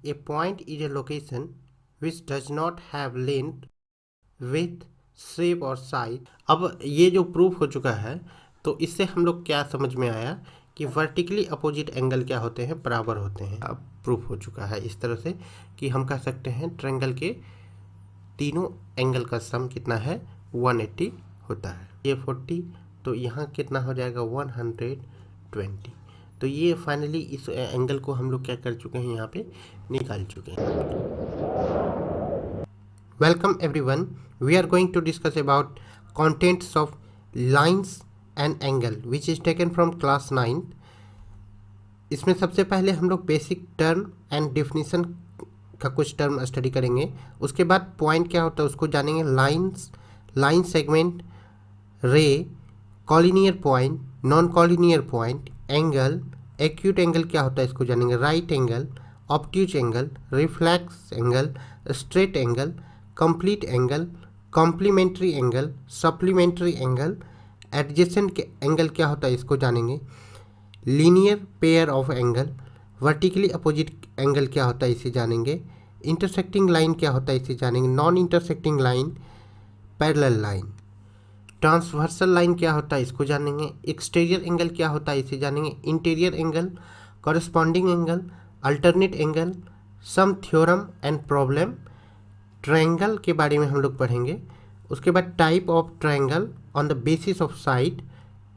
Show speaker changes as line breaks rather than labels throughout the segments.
A point is a location which does not have length with shape और size. अब ये जो proof हो चुका है, तो इससे हम लोग क्या समझ में आया कि वर्टिकली अपोजिट एंगल क्या होते हैं, बराबर होते हैं। अब प्रूफ हो चुका है इस तरह से कि हम कह सकते हैं ट्रायंगल के तीनों एंगल का सम कितना है, 180 होता है। ये 40, तो यहाँ कितना हो जाएगा 120। तो ये फाइनली इस एंगल को हम लोग क्या कर चुके हैं, यहाँ पे निकाल चुके हैं। Welcome everyone, we are going to discuss about contents of lines and angle which is taken from class 9। इसमें सबसे पहले हम लोग बेसिक टर्म एंड डेफिनेशन का कुछ टर्म स्टडी करेंगे। उसके बाद पॉइंट क्या होता है उसको जानेंगे, lines, line segment, ray, collinear point, non collinear point, angle, acute angle क्या होता है इसको जानेंगे, right angle, obtuse angle, reflex angle, straight angle, complete angle, complementary angle, supplementary angle, adjacent angle क्या होता है इसको जानेंगे, linear pair of angle, vertically opposite angle क्या होता है इसे जानेंगे, इंटरसेक्टिंग लाइन क्या होता है इसे जानेंगे, non intersecting line, parallel line, transversal line क्या होता है इसको जानेंगे, एक्सटीरियर एंगल क्या होता है इसे जानेंगे, interior angle, corresponding angle, alternate angle, some theorem and problem, triangle के बारे में हम लोग पढ़ेंगे। उसके बाद type of triangle on the basis of side,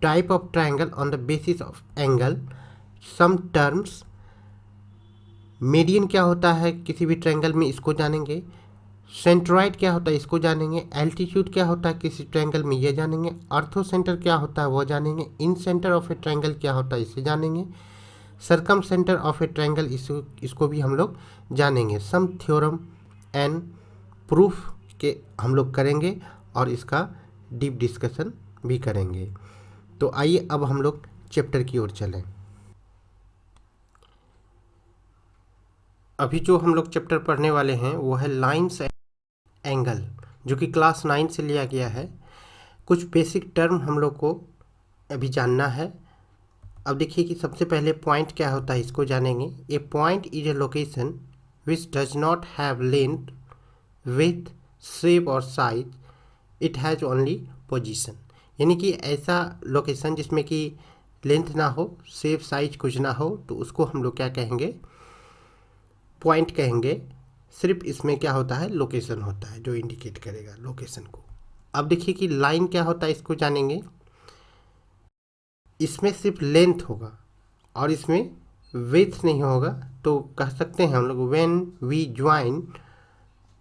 type of triangle on the basis of angle, some terms, median क्या होता है किसी भी ट्रायंगल में इसको जानेंगे, सेंट्रॉइड क्या होता है इसको जानेंगे, एल्टीट्यूड क्या होता है किसी ट्रायंगल में ये जानेंगे, ऑर्थो सेंटर क्या होता है वो जानेंगे, इन सेंटर ऑफ ए ट्रायंगल क्या होता है इसे जानेंगे, circum centre of a triangle इसको भी हम लोग जानेंगे। सम थ्योरम एंड प्रूफ के हम लोग करेंगे और इसका डीप डिस्कशन भी करेंगे। तो आइए अब हम लोग चैप्टर की ओर चलें। अभी जो हम लोग चैप्टर पढ़ने वाले हैं वो है लाइंस एंगल, जो कि क्लास 9 से लिया गया है। कुछ बेसिक टर्म हम लोग को अभी जानना है। अब देखिए कि सबसे पहले पॉइंट क्या होता है इसको जानेंगे। A point is a location which does not have length with shape और size, it has only position. यानी कि ऐसा लोकेशन जिसमें कि लेंथ ना हो, शेप साइज कुछ ना हो, तो उसको हम लोग क्या कहेंगे, पॉइंट कहेंगे। सिर्फ इसमें क्या होता है, लोकेशन होता है जो इंडिकेट करेगा लोकेशन को। अब देखिए कि लाइन क्या होता है इसको जानेंगे। इसमें सिर्फ लेंथ होगा और इसमें विड्थ नहीं होगा, तो कह सकते हैं हम लोग when we join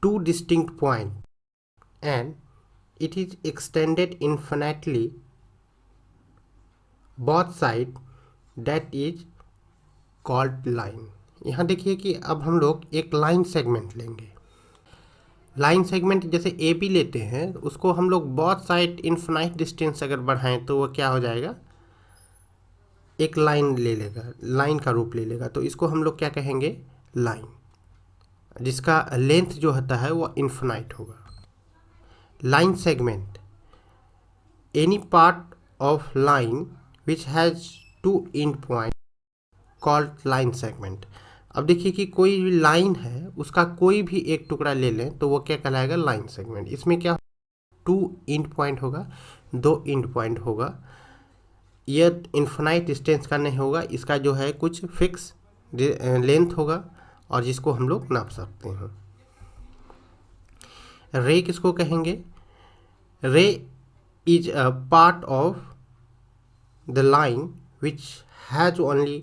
two distinct points and it is extended infinitely both side, that is called line। यहाँ देखिए कि अब हम लोग एक लाइन सेगमेंट लेंगे। लाइन सेगमेंट जैसे ए बी लेते हैं, उसको हम लोग बोथ साइड इन्फिनाइट डिस्टेंस अगर बढ़ाएं तो वो क्या हो जाएगा, एक लाइन ले लेगा, लाइन का रूप ले लेगा। तो इसको हम लोग क्या कहेंगे, लाइन, जिसका लेंथ जो होता है वो इन्फिनाइट होगा। Line segment, any part of line which has two end point called line segment. अब देखिए कि कोई भी लाइन है, उसका कोई भी एक टुकड़ा ले लें तो वो क्या कहलाएगा, लाइन सेगमेंट। इसमें क्या, 2 एंड पॉइंट होगा, 2 एंड पॉइंट होगा। यह इन्फिनाइट डिस्टेंस का नहीं होगा, इसका जो है कुछ फिक्स लेंथ होगा और जिसको हम लोग नाप सकते हैं। रे किसको कहेंगे, रे is a part of the line which has only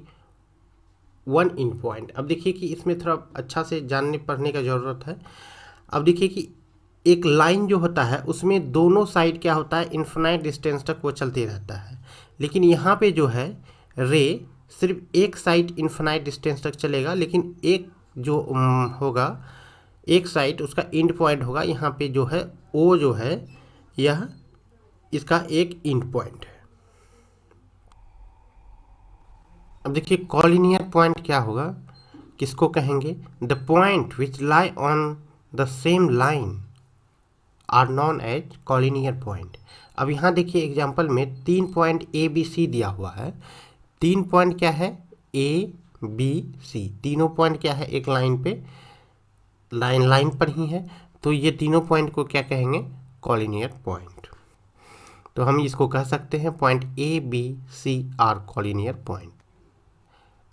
1 and point. अब देखिए कि इसमें थोड़ा अच्छा से जानने पढ़ने का ज़रूरत है। अब देखिए कि एक लाइन जो होता है उसमें दोनों साइड क्या होता है, इन्फिनाइट डिस्टेंस तक वो चलते रहता है। लेकिन यहाँ पे जो है रे सिर्फ एक साइड इन्फिनाइट डिस्टेंस तक चलेगा, लेकिन एक जो होगा, एक साइड उसका एंड पॉइंट होगा। यहाँ पे जो है ओ जो है यह इसका एक एंड पॉइंट है। अब देखिए कॉलिनियर पॉइंट क्या होगा, किसको कहेंगे, the point which lie on the same line are known as collinear point. अब यहाँ देखिए एग्जाम्पल में 3 पॉइंट ए बी सी दिया हुआ है। 3 पॉइंट क्या है, ए बी सी, तीनों पॉइंट क्या है, एक लाइन पे लाइन पर ही है, तो ये तीनों पॉइंट को क्या कहेंगे, कॉलिनियर पॉइंट। तो हम इसको कह सकते हैं point A B C are collinear point.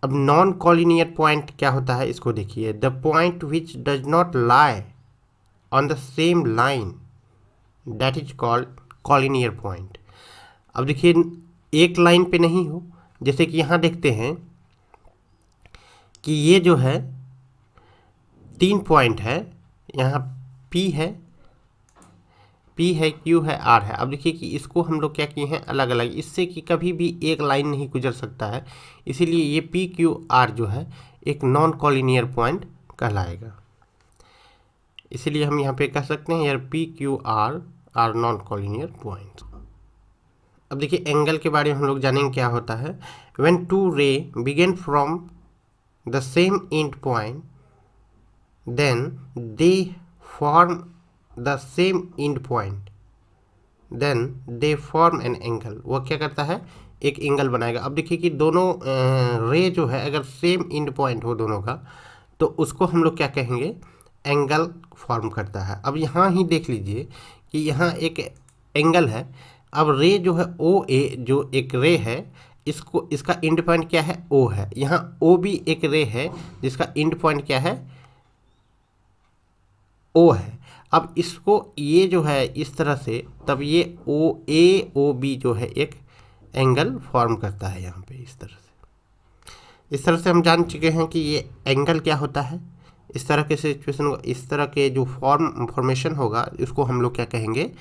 अब नॉन कॉलिनियर पॉइंट क्या होता है, इसको देखिए, the point which does not lie on the same line that is called collinear point. अब देखिए एक लाइन पे नहीं हो, जैसे कि यहाँ देखते हैं कि ये जो है 3 पॉइंट है, यहाँ P है Q है R है। अब देखिए कि इसको हम लोग क्या किए हैं, अलग अलग, इससे कि कभी भी एक लाइन नहीं गुजर सकता है, इसीलिए ये PQR जो है एक नॉन कॉलिनियर पॉइंट कहलाएगा। इसीलिए हम यहाँ पे कह सकते हैं यार PQR are non collinear point. अब देखिए एंगल के बारे में हम लोग जानेंगे क्या होता है। When two ray begin from the same end point then they form the same end point, then they form an angle. वो क्या करता है, एक एंगल बनाएगा। अब देखिए कि दोनों रे जो है अगर सेम एंड पॉइंट हो दोनों का, तो उसको हम लोग क्या कहेंगे, एंगल फॉर्म करता है। अब यहाँ ही देख लीजिए कि यहाँ एक एंगल है। अब रे जो है ओ ए जो एक रे है, इसको इसका एंड पॉइंट क्या है, ओ है। यहाँ ओ भी एक रे है जिसका एंड पॉइंट क्या है, ओ है। अब इसको ये जो है इस तरह से, तब ये ओ ए ओ बी जो है एक एंगल फॉर्म करता है यहाँ पे इस तरह से। इस तरह से हम जान चुके हैं कि ये एंगल क्या होता है। इस तरह के सिचुएशन, इस तरह के जो फॉर्मेशन होगा उसको हम लोग क्या कहेंगे,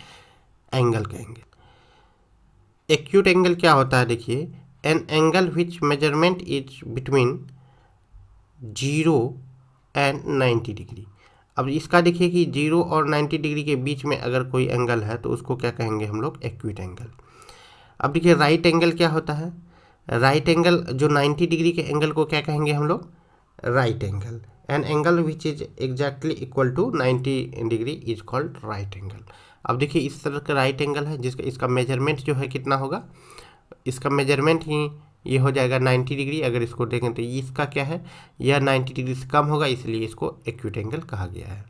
एंगल कहेंगे। एक्यूट एंगल क्या होता है, देखिए, N angle which measurement is between 0 and 90 degree. अब इसका देखिए कि 0 और 90 डिग्री के बीच में अगर कोई एंगल है तो उसको क्या कहेंगे हम लोग, एक्यूट एंगल। अब देखिए राइट एंगल क्या होता है, राइट एंगल जो 90 डिग्री के एंगल को क्या कहेंगे हम लोग, right angle. An angle which is exactly equal to 90 degree is called right angle. अब देखिए इस तरह का राइट एंगल है जिसका इसका मेजरमेंट जो है कितना होगा, इसका मेजरमेंट ही ये हो जाएगा 90 डिग्री। अगर इसको देखें तो इसका क्या है, यह 90 डिग्री से कम होगा, इसलिए इसको एक्यूट एंगल कहा गया है।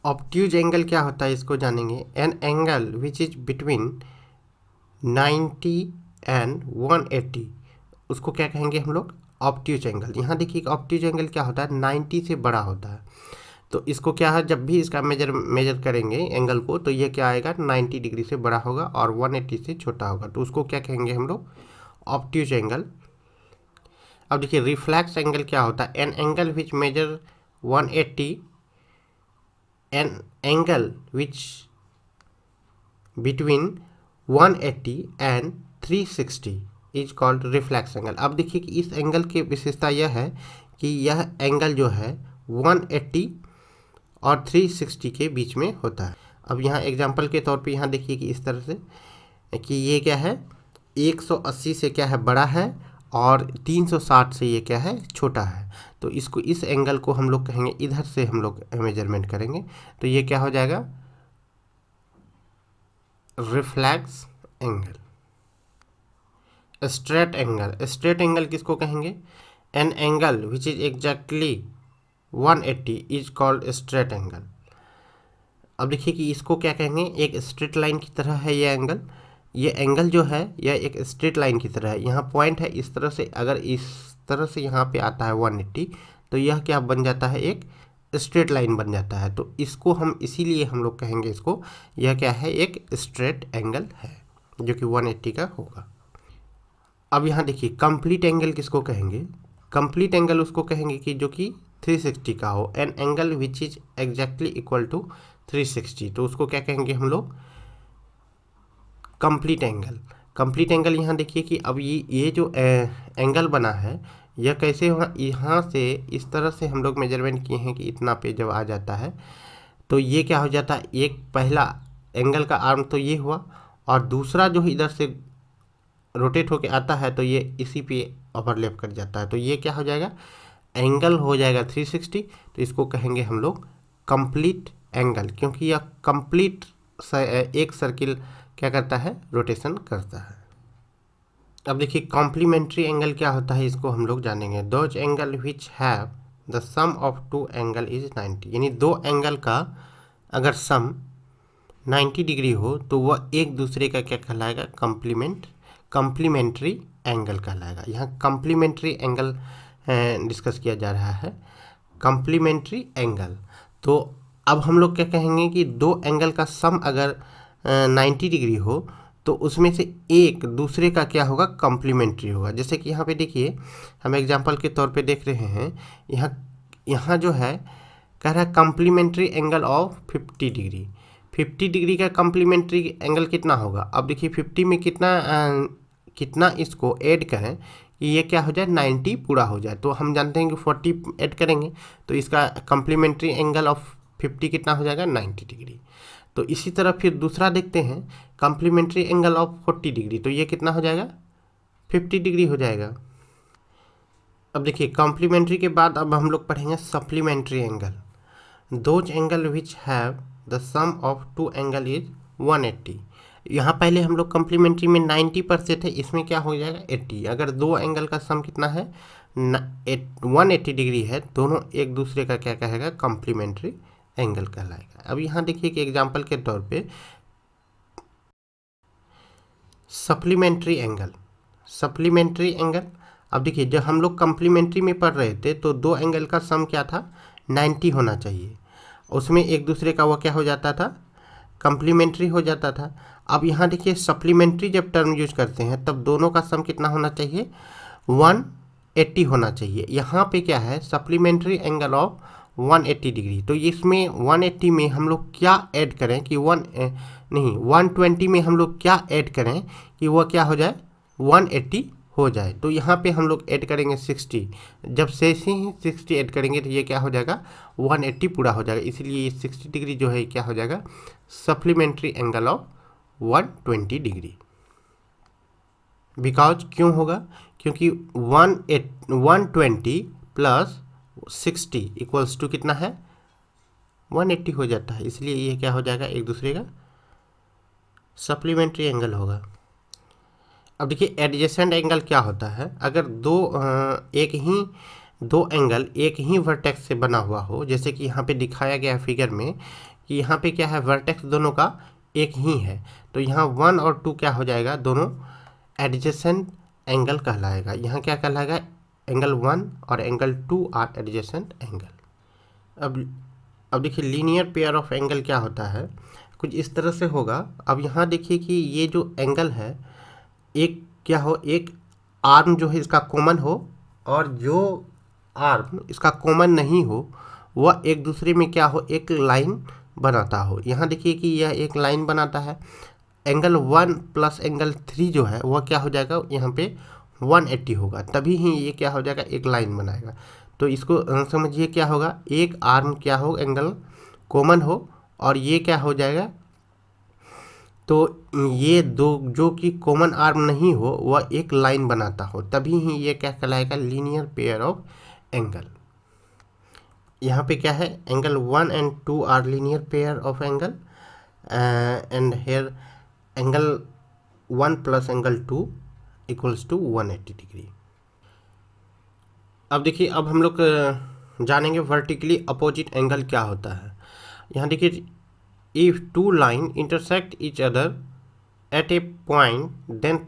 ऑब्ट्यूज एंगल क्या होता है, इसको जानेंगे। N angle which is between 90 and 180, उसको क्या कहेंगे हम लोग, ऑब्ट्यूज एंगल। यहाँ देखिए ऑब्ट्यूज एंगल क्या होता है, 90 से बड़ा होता है। तो इसको क्या है, जब भी इसका मेजर करेंगे एंगल को, तो ये क्या आएगा, 90 डिग्री से बड़ा होगा और 180 से छोटा होगा, तो उसको क्या कहेंगे हम लोग, ऑब्ट्यूज एंगल। अब देखिए रिफ्लेक्स एंगल क्या होता है, an angle which measure 180, an angle which between 180 and 360 is called reflex angle. अब देखिए कि इस एंगल की विशेषता यह है कि यह एंगल जो है 180 और 360 के बीच में होता है। अब यहाँ एग्जांपल के तौर पे यहाँ देखिए कि इस तरह से कि ये क्या है, 180 से क्या है, बड़ा है, और 360 से ये क्या है, छोटा है। तो इसको, इस एंगल को हम लोग कहेंगे, इधर से हम लोग मेजरमेंट करेंगे तो ये क्या हो जाएगा, reflex angle. Straight angle, straight angle किसको कहेंगे, N angle which is exactly 180 is called straight angle. अब देखिए कि इसको क्या कहेंगे, एक स्ट्रेट लाइन की तरह है ये एंगल। ये एंगल जो है यह एक स्ट्रेट लाइन की तरह है। यहाँ पॉइंट है इस तरह से, अगर इस तरह से यहाँ पे आता है 180, तो यह क्या बन जाता है, एक स्ट्रेट लाइन बन जाता है। तो इसको हम इसीलिए हम लोग कहेंगे इसको, यह क्या है, एक स्ट्रेट एंगल है जो कि 180 का होगा। अब यहाँ देखिए कंप्लीट एंगल किसको कहेंगे, कंप्लीट एंगल उसको कहेंगे कि जो कि 360 का हो, an angle which is exactly equal to 360, तो उसको क्या कहेंगे हम लोग, कंप्लीट एंगल। कंप्लीट एंगल यहाँ देखिए कि अब ये जो एंगल बना है यह कैसे हुआ, यहाँ से इस तरह से हम लोग मेजरमेंट किए हैं कि इतना पे जब आ जाता है तो ये क्या हो जाता है, एक पहला एंगल का आर्म तो ये हुआ, और दूसरा जो इधर से रोटेट होके आता है तो ये इसी पे ओवरलैप कर जाता है, तो ये क्या हो जाएगा, एंगल हो जाएगा 360। तो इसको कहेंगे हम लोग कंप्लीट एंगल, क्योंकि यह कंप्लीट एक सर्किल क्या करता है, रोटेशन करता है। अब देखिए कॉम्प्लीमेंट्री एंगल क्या होता है, इसको हम लोग जानेंगे। Those angle which have the sum of two angle is 90, यानी दो एंगल का अगर सम 90 डिग्री हो तो वह एक दूसरे का क्या कहलाएगा, कॉम्प्लीमेंट्री एंगल कहलाएगा। यहाँ कॉम्प्लीमेंट्री एंगल डिस्कस किया जा रहा है, कॉम्प्लीमेंट्री एंगल। तो अब हम लोग क्या कहेंगे कि दो एंगल का सम अगर 90 डिग्री हो तो उसमें से एक दूसरे का क्या होगा, कॉम्प्लीमेंट्री होगा। जैसे कि यहाँ पे देखिए, हम एग्जांपल के तौर पे देख रहे हैं, यहाँ जो है कह रहा है complementary angle of 50 degree. 50 degree का कॉम्प्लीमेंट्री एंगल कितना होगा। अब देखिए 50 में कितना इसको ऐड करें कि ये क्या हो जाए, 90 पूरा हो जाए। तो हम जानते हैं कि 40 ऐड करेंगे तो इसका कॉम्प्लीमेंट्री एंगल ऑफ 50 कितना हो जाएगा, 90 डिग्री। तो इसी तरह फिर दूसरा देखते हैं, कॉम्प्लीमेंट्री एंगल ऑफ 40 डिग्री, तो ये कितना हो जाएगा, 50 डिग्री हो जाएगा। अब देखिए कॉम्प्लीमेंट्री के बाद अब हम लोग पढ़ेंगे supplementary angle. Those angle which have the sum of two angle is 180। यहाँ पहले हम लोग कॉम्प्लीमेंट्री में 90 पर से थे, इसमें क्या हो जाएगा 80। अगर दो एंगल का सम कितना है 180 डिग्री है, दोनों एक दूसरे का क्या कहेगा, कॉम्प्लीमेंट्री एंगल कहलाएगा। अब यहाँ देखिए कि एग्जाम्पल के तौर पे सप्लीमेंट्री एंगल। अब देखिए जब हम लोग कॉम्प्लीमेंट्री में पढ़ रहे थे तो दो एंगल का सम क्या था, 90 होना चाहिए, उसमें एक दूसरे का वो क्या हो जाता था, कॉम्प्लीमेंट्री हो जाता था। अब यहाँ देखिए सप्लीमेंट्री जब टर्म यूज करते हैं तब दोनों का सम कितना होना चाहिए, 180 होना चाहिए। यहाँ पे क्या है, सप्लीमेंट्री एंगल ऑफ 180 डिग्री। तो इसमें 180 में हम लोग क्या ऐड करें कि 120 में हम लोग क्या ऐड करें कि वह क्या हो जाए, 180 हो जाए। तो यहाँ पे हम लोग ऐड करेंगे 60। जब से ही 60 ऐड करेंगे तो ये क्या हो जाएगा, 180 पूरा हो जाएगा। इसलिए ये 60 डिग्री जो है क्या हो जाएगा, supplementary angle of 120 degree. Because क्यों होगा, क्योंकि 120 प्लस 60 इक्वल्स टू कितना है, 180 हो जाता है। इसलिए ये क्या हो जाएगा, एक दूसरे का सप्लीमेंट्री एंगल होगा। अब देखिए एडजेसेंट एंगल क्या होता है, अगर दो एंगल एक ही वर्टेक्स से बना हुआ हो, जैसे कि यहाँ पे दिखाया गया फिगर में कि यहाँ पे क्या है, वर्टेक्स दोनों का एक ही है, तो यहाँ 1 और 2 क्या हो जाएगा, दोनों एडजेसेंट एंगल कहलाएगा। यहाँ क्या कहलाएगा, एंगल 1 और एंगल 2 आर एडजेसेंट एंगल। अब देखिए लीनियर पेयर ऑफ एंगल क्या होता है, कुछ इस तरह से होगा। अब यहाँ देखिए कि ये जो एंगल है, एक क्या हो, एक आर्म जो है इसका कॉमन हो और जो आर्म इसका कॉमन नहीं हो वह एक दूसरे में क्या हो, एक लाइन बनाता हो। यहाँ देखिए कि यह एक लाइन बनाता है। एंगल 1 प्लस एंगल 3 जो है वह क्या हो जाएगा, यहाँ पे 180 होगा, तभी ही ये क्या हो जाएगा, एक लाइन बनाएगा। तो इसको समझिए क्या होगा, एक आर्म क्या हो, एंगल कॉमन हो और ये क्या हो जाएगा, तो ये दो जो कि कॉमन आर्म नहीं हो वह एक लाइन बनाता हो, तभी ही ये क्या कहलाएगा, लीनियर पेयर ऑफ एंगल। यहाँ पे क्या है, angle 1 and 2 are linear pair of angle and here angle 1 plus angle 2 equals to 180 degree. अब देखिए अब हम लोग जानेंगे वर्टिकली अपोजिट एंगल क्या होता है। यहाँ देखिए, if two line intersect each other at a point, then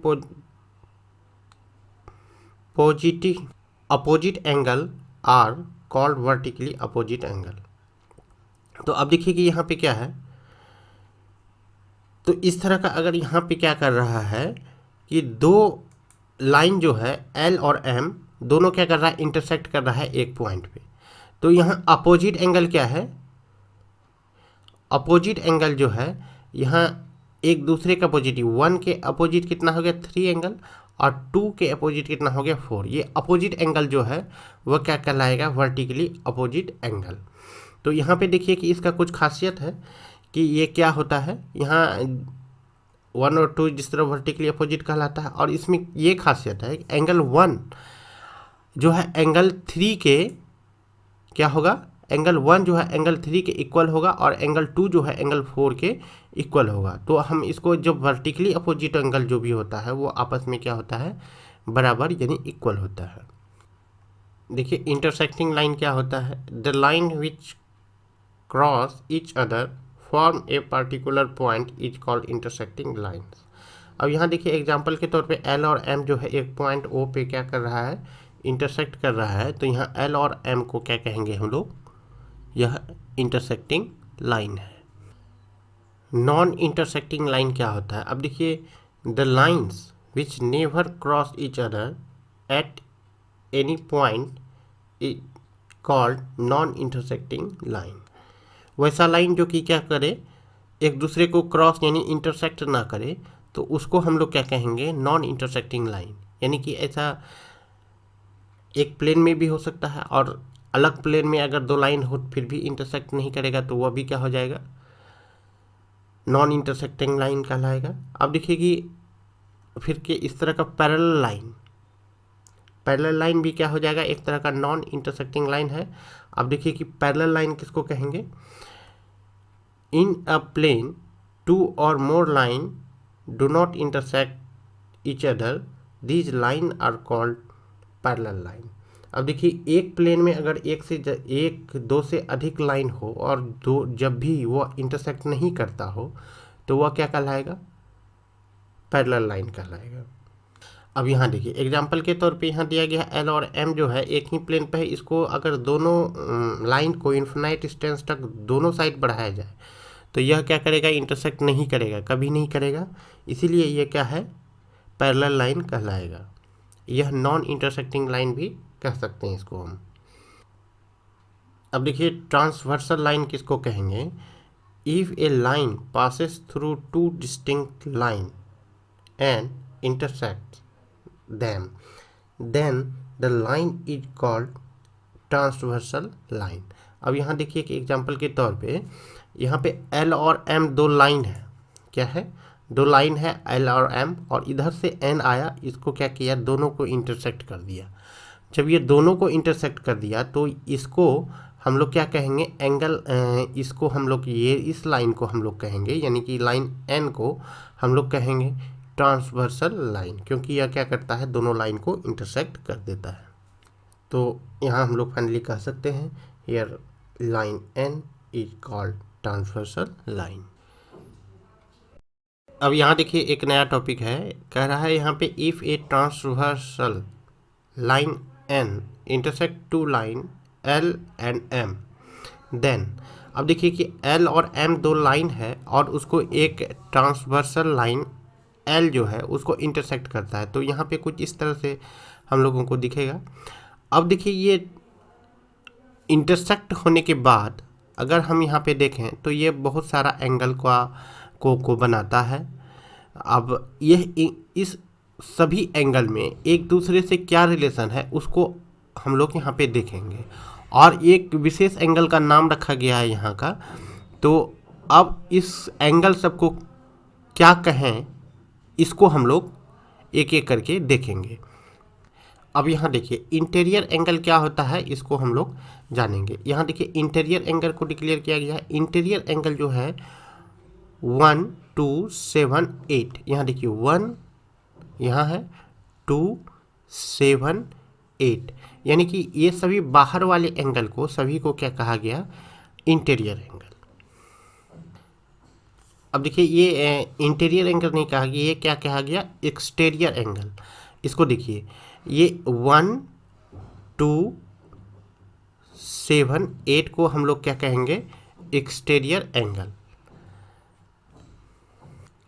opposite angle are called vertically opposite angle। तो अब देखिए कि यहाँ पे क्या है, तो इस तरह का अगर यहाँ पे क्या कर रहा है कि दो लाइन जो है L और M दोनों क्या कर रहा है, इंटरसेक्ट कर रहा है एक पॉइंट पे। तो यहाँ अपोजिट एंगल क्या है, अपोजिट एंगल जो है यहाँ एक दूसरे का पॉजिटिव, 1 के अपोजिट कितना हो गया 3 एंगल और 2 के अपोजिट कितना हो गया 4। ये अपोजिट एंगल जो है वह क्या कहलाएगा, वर्टिकली अपोजिट एंगल। तो यहाँ पे देखिए कि इसका कुछ खासियत है कि ये क्या होता है, यहाँ 1 और 2 जिस तरह वर्टिकली अपोजिट कहलाता है, और इसमें ये खासियत है एंगल 1 जो है एंगल 3 के क्या होगा, एंगल 1 जो है एंगल 3 के इक्वल होगा और एंगल 2 जो है एंगल 4 के इक्वल होगा। तो हम इसको जो वर्टिकली अपोजिट एंगल जो भी होता है वो आपस में क्या होता है, बराबर यानी इक्वल होता है। देखिए इंटरसेक्टिंग लाइन क्या होता है, the line which cross each other form a particular point is called intersecting lines. अब यहाँ देखिए एग्जांपल के तौर पे एल और एम जो है एक पॉइंट ओ पे क्या कर रहा है, इंटरसेक्ट कर रहा है। तो यहाँ एल और एम को क्या कहेंगे हम लोग, यह इंटरसेक्टिंग लाइन है। नॉन इंटरसेक्टिंग लाइन क्या होता है, अब देखिए the lines which never cross each other at any point is called non intersecting line. वैसा लाइन जो कि क्या करे, एक दूसरे को क्रॉस यानी इंटरसेक्ट ना करे, तो उसको हम लोग क्या कहेंगे, नॉन इंटरसेक्टिंग लाइन। यानी कि ऐसा एक प्लेन में भी हो सकता है और अलग प्लेन में अगर दो लाइन हो फिर भी इंटरसेक्ट नहीं करेगा तो वह भी क्या हो जाएगा, नॉन इंटरसेक्टिंग लाइन कहलाएगा। अब देखिए कि फिर के इस तरह का पैरेलल लाइन भी क्या हो जाएगा, एक तरह का नॉन इंटरसेक्टिंग लाइन है। अब देखिए कि पैरेलल लाइन किसको कहेंगे, इन अ प्लेन टू और more line do not intersect each other, these line are called parallel line. अब देखिए एक प्लेन में अगर दो से अधिक लाइन हो और दो जब भी वो इंटरसेक्ट नहीं करता हो तो वह क्या कहलाएगा, पैरेलल लाइन कहलाएगा। अब यहाँ देखिए एग्जांपल के तौर पे यहाँ दिया गया है एल और एम जो है एक ही प्लेन पे है, इसको अगर दोनों लाइन को इन्फिनाइट डिस्टेंस तक दोनों साइड बढ़ाया जाए तो यह क्या करेगा, इंटरसेक्ट नहीं करेगा, कभी नहीं करेगा। इसीलिए यह क्या है, पैरेलल लाइन कहलाएगा। यह नॉन इंटरसेक्टिंग लाइन भी कह सकते हैं इसको हम। अब देखिए ट्रांसवर्सल लाइन किसको कहेंगे, if a line passes through two distinct line and intersect them then the line is called transversal line. अब यहाँ देखिए कि एग्जांपल के तौर पे यहाँ पे एल और एम दो लाइन है, क्या है, दो लाइन है एल और एम, और इधर से एन आया, इसको क्या किया, दोनों को इंटरसेक्ट कर दिया। जब ये दोनों को इंटरसेक्ट कर दिया तो इसको हम लोग क्या कहेंगे, एंगल, इसको हम लोग ये इस लाइन को हम लोग कहेंगे, यानी कि लाइन एन को हम लोग कहेंगे ट्रांसवर्सल लाइन, क्योंकि यह क्या करता है, दोनों लाइन को इंटरसेक्ट कर देता है। तो यहाँ हम लोग फाइनली कह सकते हैं here line N is called transversal line. अब यहाँ देखिए एक नया टॉपिक है, कह रहा है यहाँ पे if a transversal line N intersect two line L and M then. अब देखिए कि एल और एम दो लाइन है और उसको एक ट्रांसवर्सल लाइन एल जो है उसको इंटरसेक्ट करता है, तो यहाँ पे कुछ इस तरह से हम लोगों को दिखेगा। अब देखिए ये इंटरसेक्ट होने के बाद अगर हम यहाँ पे देखें तो ये बहुत सारा एंगल को बनाता है। अब यह इस सभी एंगल में एक दूसरे से क्या रिलेशन है उसको हम लोग यहाँ पे देखेंगे, और एक विशेष एंगल का नाम रखा गया है यहाँ का। तो अब इस एंगल सबको क्या कहें इसको हम लोग एक एक करके देखेंगे। अब यहाँ देखिए इंटीरियर एंगल क्या होता है इसको हम लोग जानेंगे। यहाँ देखिए इंटीरियर एंगल को डिक्लेयर किया गया है। इंटीरियर एंगल जो है 1 2 7 8, यहाँ देखिए 1 यहाँ है 2 7 8, यानी कि ये सभी बाहर वाले एंगल को सभी को क्या कहा गया, इंटीरियर एंगल। अब देखिए ये इंटीरियर एंगल नहीं कहा गया, ये क्या कहा गया, एक्सटीरियर एंगल। इसको देखिए ये 1 2 7 8 को हम लोग क्या कहेंगे, एक्सटीरियर एंगल।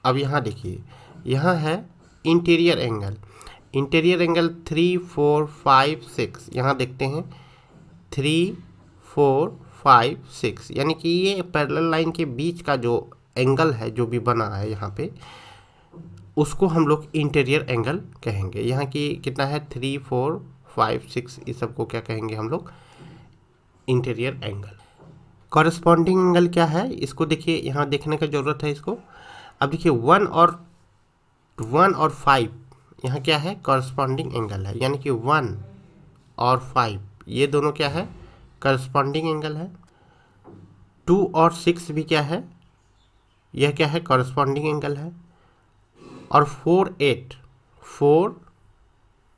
अब यहाँ देखिए यहाँ है इंटीरियर एंगल। इंटीरियर एंगल 3 4 5 6, यहाँ देखते हैं 3 4 5 6, यानी कि ये पैरेलल लाइन के बीच का जो एंगल है जो भी बना है यहाँ पे उसको हम लोग इंटीरियर एंगल कहेंगे। यहाँ की कितना है 3 4 5 6, इस सब को क्या कहेंगे हम लोग, इंटीरियर एंगल। कॉरेस्पॉन्डिंग एंगल क्या है इसको देखिए, यहाँ देखने का ज़रूरत है इसको। अब देखिए 1 और 5 यहाँ क्या है, कॉरेस्पॉन्डिंग एंगल है, यानी कि 1 और 5 ये दोनों क्या है, करस्पॉन्डिंग एंगल है। 2 और 6 भी क्या है, यह क्या है, करस्पॉन्डिंग एंगल है। और 4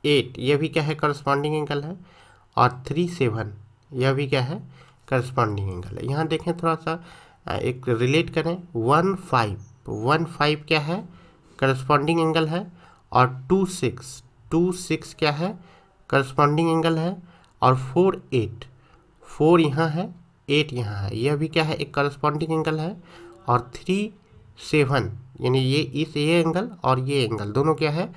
8 यह भी क्या है, करस्पॉन्डिंग एंगल है। और 3 7 यह भी क्या है, करस्पॉन्डिंग एंगल है। यहाँ देखें थोड़ा सा एक रिलेट करें, 1 5 क्या है, करस्पॉन्डिंग एंगल है। और 2 6 क्या है, करस्पॉन्डिंग एंगल है। और 4 यहाँ है, 8 यहाँ है, यह भी क्या है, एक करस्पॉन्डिंग एंगल है। और 3 7 यानी ये एंगल और ये एंगल दोनों क्या है,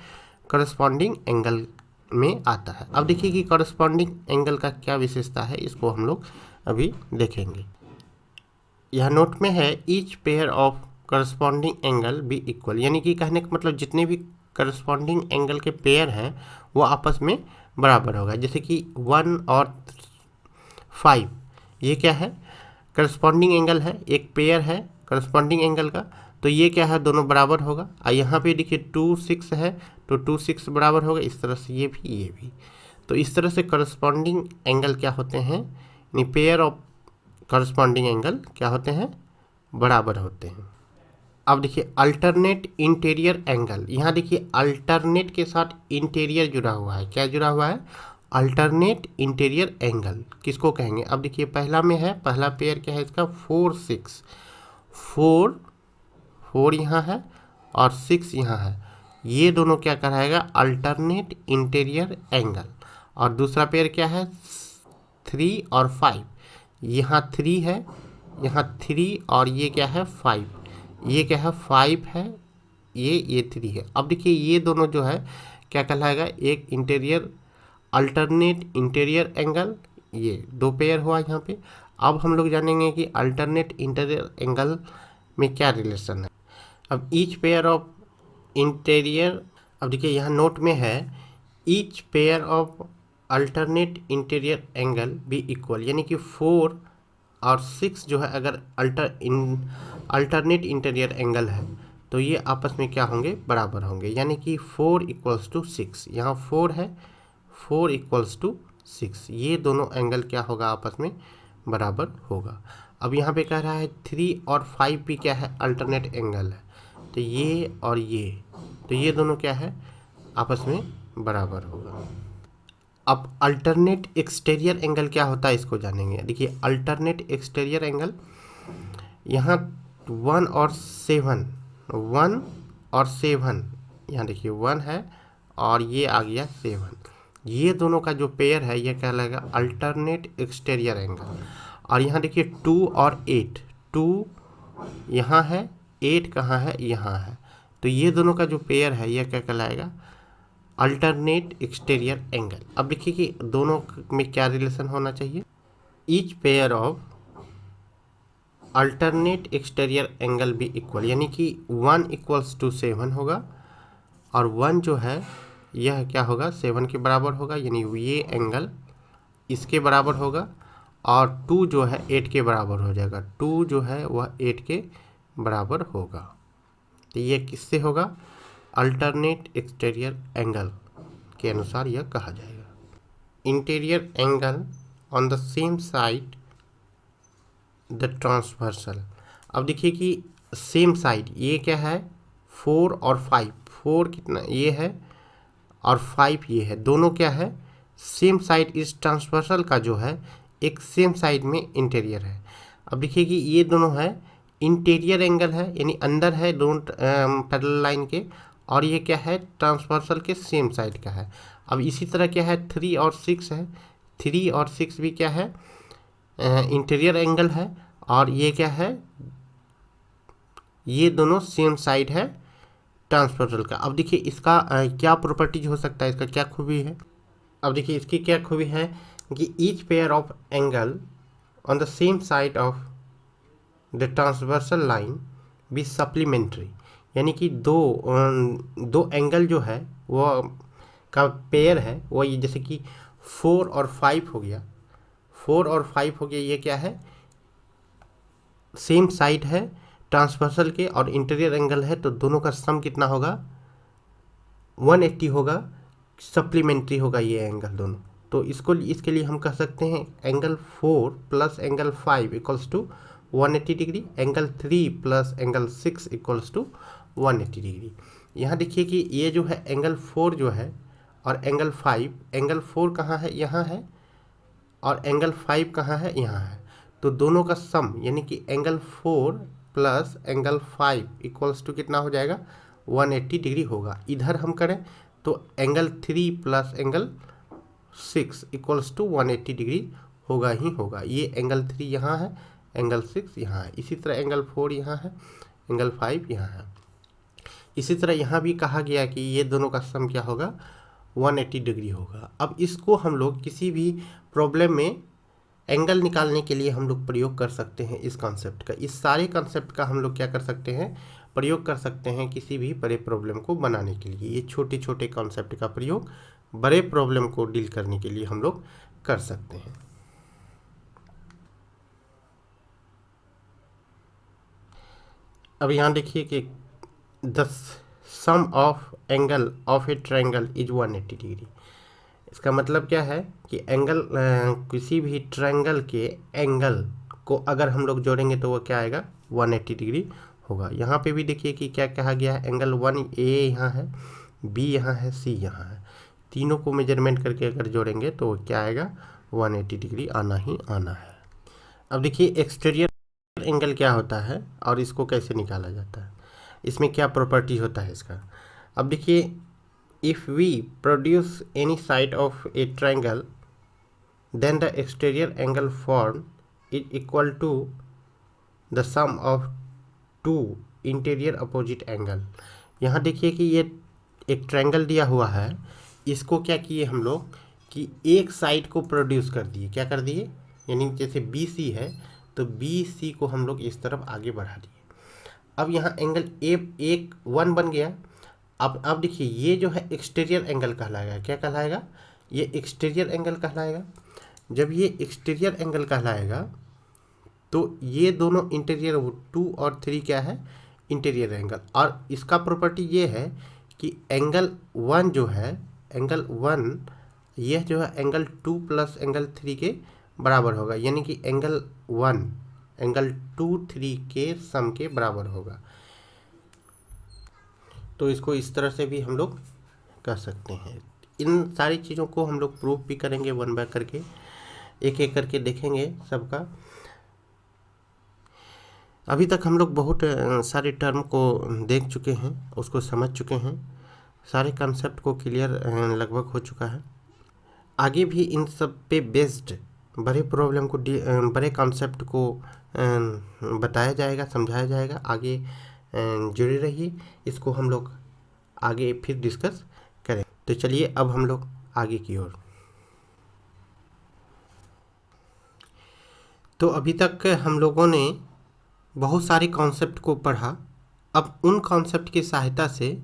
करस्पॉन्डिंग एंगल में आता है। अब देखिए कि करस्पॉन्डिंग एंगल का क्या विशेषता है, इसको हम लोग अभी देखेंगे। यह नोट में है, each pair of corresponding angle be equal, यानी कि कहने का मतलब जितने भी करस्पॉन्डिंग एंगल के पेयर हैं वो आपस में बराबर होगा। जैसे कि 1 और 5 ये क्या है, करस्पॉन्डिंग एंगल है, एक पेयर है करस्पॉन्डिंग एंगल का, तो ये क्या है, दोनों बराबर होगा। और यहाँ पे देखिए 2 6 है, तो 2 6 बराबर होगा। इस तरह से ये भी। तो इस तरह से करस्पॉन्डिंग एंगल क्या होते हैं, यानी पेयर ऑफ करस्पॉन्डिंग एंगल क्या होते हैं, बराबर होते हैं। अब देखिए अल्टरनेट इंटीरियर एंगल, यहाँ देखिए अल्टरनेट के साथ इंटीरियर जुड़ा हुआ है। क्या जुड़ा हुआ है, अल्टरनेट इंटीरियर एंगल किसको कहेंगे। अब देखिए पहला में है, पहला पेयर क्या है इसका, 4 6 4 यहाँ है और 6 यहाँ है, ये दोनों क्या कराएगा, अल्टरनेट इंटीरियर एंगल। और दूसरा पेयर क्या है, 3 और 5, यहाँ 3 है, यहाँ 3 और ये क्या है 5, ये क्या है 5 है, ये 3 है। अब देखिए ये दोनों जो है क्या कहलाएगा, एक इंटीरियर अल्टरनेट इंटीरियर एंगल, ये 2 पेयर हुआ यहाँ पे। अब हम लोग जानेंगे कि अल्टरनेट इंटीरियर एंगल में क्या रिलेशन है। अब ईच पेयर ऑफ इंटीरियर, अब देखिए यहाँ नोट में है, each pair of alternate interior angle be equal, यानी कि 4 और 6 जो है अगर अल्टरनेट इंटीरियर एंगल है तो ये आपस में क्या होंगे, बराबर होंगे। यानी कि 4 = 6, यहाँ 4 है, 4 = 6, ये दोनों एंगल क्या होगा, आपस में बराबर होगा। अब यहाँ पे कह रहा है 3 और 5 भी क्या है, अल्टरनेट एंगल है, तो ये और ये, तो ये दोनों क्या है, आपस में बराबर होगा। अब अल्टरनेट एक्सटीरियर एंगल क्या होता है, इसको जानेंगे। देखिए अल्टरनेट एक्सटीरियर एंगल, यहाँ 1 और 7, यहाँ देखिए 1 है और ये आ गया 7, ये दोनों का जो पेयर है ये कहलाएगा अल्टरनेट एक्सटीरियर एंगल। और यहाँ देखिए 2 और 8, 2 यहाँ है, 8 कहाँ है, यहाँ है, तो ये दोनों का जो पेयर है ये क्या कहलाएगा, अल्टरनेट एक्सटीरियर एंगल। अब देखिए कि दोनों में क्या रिलेशन होना चाहिए, each pair of alternate exterior angle भी इक्वल, यानी कि 1 = 7 होगा और 1 जो है यह क्या होगा, 7 के बराबर होगा, यानी ये एंगल इसके बराबर होगा। और 2 जो है 8 के बराबर हो जाएगा, 2 जो है वह 8 के बराबर होगा। तो ये किससे होगा, अल्टरनेट एक्सटीरियर एंगल के अनुसार यह कहा जाएगा। Interior angle on the same side the transversal, अब देखिए कि सेम साइड ये क्या है, 4 और 5, 4 कितना ये है और 5 ये है, दोनों क्या है, सेम साइड। इस ट्रांसवर्सल का जो है एक सेम साइड में इंटीरियर है। अब देखिए कि ये दोनों है इंटीरियर एंगल है, यानी अंदर है दोनों पैरेलल लाइन के, और ये क्या है, ट्रांसवर्सल के सेम साइड का है। अब इसी तरह क्या है, 3 और 6 है, 3 और 6 भी क्या है, इंटीरियर एंगल है, और ये क्या है, ये दोनों सेम साइड है ट्रांसवर्सल का। अब देखिए इसका क्या प्रॉपर्टीज हो सकता है, इसका क्या खूबी है। अब देखिए इसकी क्या खूबी है कि each pair of angle on the same side of the transversal line be supplementary, यानी कि दो एंगल जो है वो का पेयर है वो, ये जैसे कि 4 और 5 हो गया, 4 और 5 हो गया, ये क्या है, सेम साइड है ट्रांसवर्सल के और इंटीरियर एंगल है, तो दोनों का सम कितना होगा, 180 होगा, सप्लीमेंट्री होगा ये एंगल दोनों। तो इसके लिए हम कह सकते हैं angle 4 plus angle 5 equals to 180 degree, angle 3 plus angle 6 equals to 180 degree. यहाँ देखिए कि ये जो है एंगल 4 जो है और एंगल 5, एंगल 4 कहाँ है, यहाँ है, और एंगल 5 कहाँ है, यहाँ है। तो दोनों का सम यानी कि angle 4 plus angle 5 equals to कितना हो जाएगा, 180 डिग्री होगा। इधर हम करें तो angle 3 plus angle 6 equals to 180 degree होगा ही होगा। ये एंगल 3 यहाँ है, एंगल 6 यहाँ है, इसी तरह एंगल 4 यहाँ है, एंगल 5 यहाँ है। इसी तरह यहाँ भी कहा गया कि ये दोनों का सम क्या होगा, 180 डिग्री होगा। अब इसको हम लोग किसी भी प्रॉब्लम में एंगल निकालने के लिए हम लोग प्रयोग कर सकते हैं इस कॉन्सेप्ट का। इस सारे कॉन्सेप्ट का हम लोग क्या कर सकते हैं, प्रयोग कर सकते हैं किसी भी बड़े प्रॉब्लम को बनाने के लिए। ये छोटे छोटे कॉन्सेप्ट का प्रयोग बड़े प्रॉब्लम को डील करने के लिए हम लोग कर सकते हैं। अब यहाँ देखिए कि the sum of angle of a triangle is 180 degree. इसका मतलब क्या है कि एंगल किसी भी ट्रायंगल के एंगल को अगर हम लोग जोड़ेंगे तो वो क्या आएगा, 180 डिग्री होगा। यहाँ पे भी देखिए कि क्या कहा गया है, एंगल 1A यहाँ है, B यहाँ है, C यहाँ है, तीनों को मेजरमेंट करके अगर जोड़ेंगे तो वो क्या आएगा, 180 डिग्री आना ही आना है। अब देखिए एक्सटीरियर एंगल क्या होता है और इसको कैसे निकाला जाता है, इसमें क्या प्रॉपर्टी होता है इसका। अब देखिए if we produce any side of a triangle then the exterior angle formed is equal to the sum of two interior opposite angle। यहाँ देखिए कि ये एक ट्रायंगल दिया हुआ है, इसको क्या किए हम लोग कि एक साइड को प्रोड्यूस कर दिए, क्या कर दिए, यानी जैसे BC है तो BC को हम लोग इस तरफ आगे बढ़ा दिए। अब यहाँ एंगल एक 1 बन गया। अब देखिए ये जो है एक्सटीरियर एंगल कहलाएगा, क्या कहलाएगा, ये एक्सटीरियर एंगल कहलाएगा। जब ये एक्सटीरियर एंगल कहलाएगा तो ये दोनों इंटीरियर 2 और 3 क्या है, इंटीरियर एंगल। और इसका प्रॉपर्टी ये है कि एंगल 1 जो है, एंगल 1 यह जो है एंगल 2 प्लस एंगल 3 के बराबर होगा, यानी कि एंगल 1 एंगल 2 3 के सम के बराबर होगा। तो इसको इस तरह से भी हम लोग कर सकते हैं। इन सारी चीज़ों को हम लोग प्रूफ भी करेंगे वन बाय करके, एक एक करके देखेंगे सबका। अभी तक हम लोग बहुत सारे टर्म को देख चुके हैं, उसको समझ चुके हैं, सारे कंसेप्ट को क्लियर लगभग हो चुका है। आगे भी इन सब पे बेस्ड बड़े प्रॉब्लम को, बड़े कॉन्सेप्ट को बताया जाएगा, समझाया जाएगा। आगे जुड़े रहिए, इसको हम लोग आगे फिर डिस्कस करें। तो चलिए अब हम लोग आगे की ओर। तो अभी तक हम लोगों ने बहुत सारे कॉन्सेप्ट को पढ़ा। अब उन कॉन्सेप्ट की सहायता से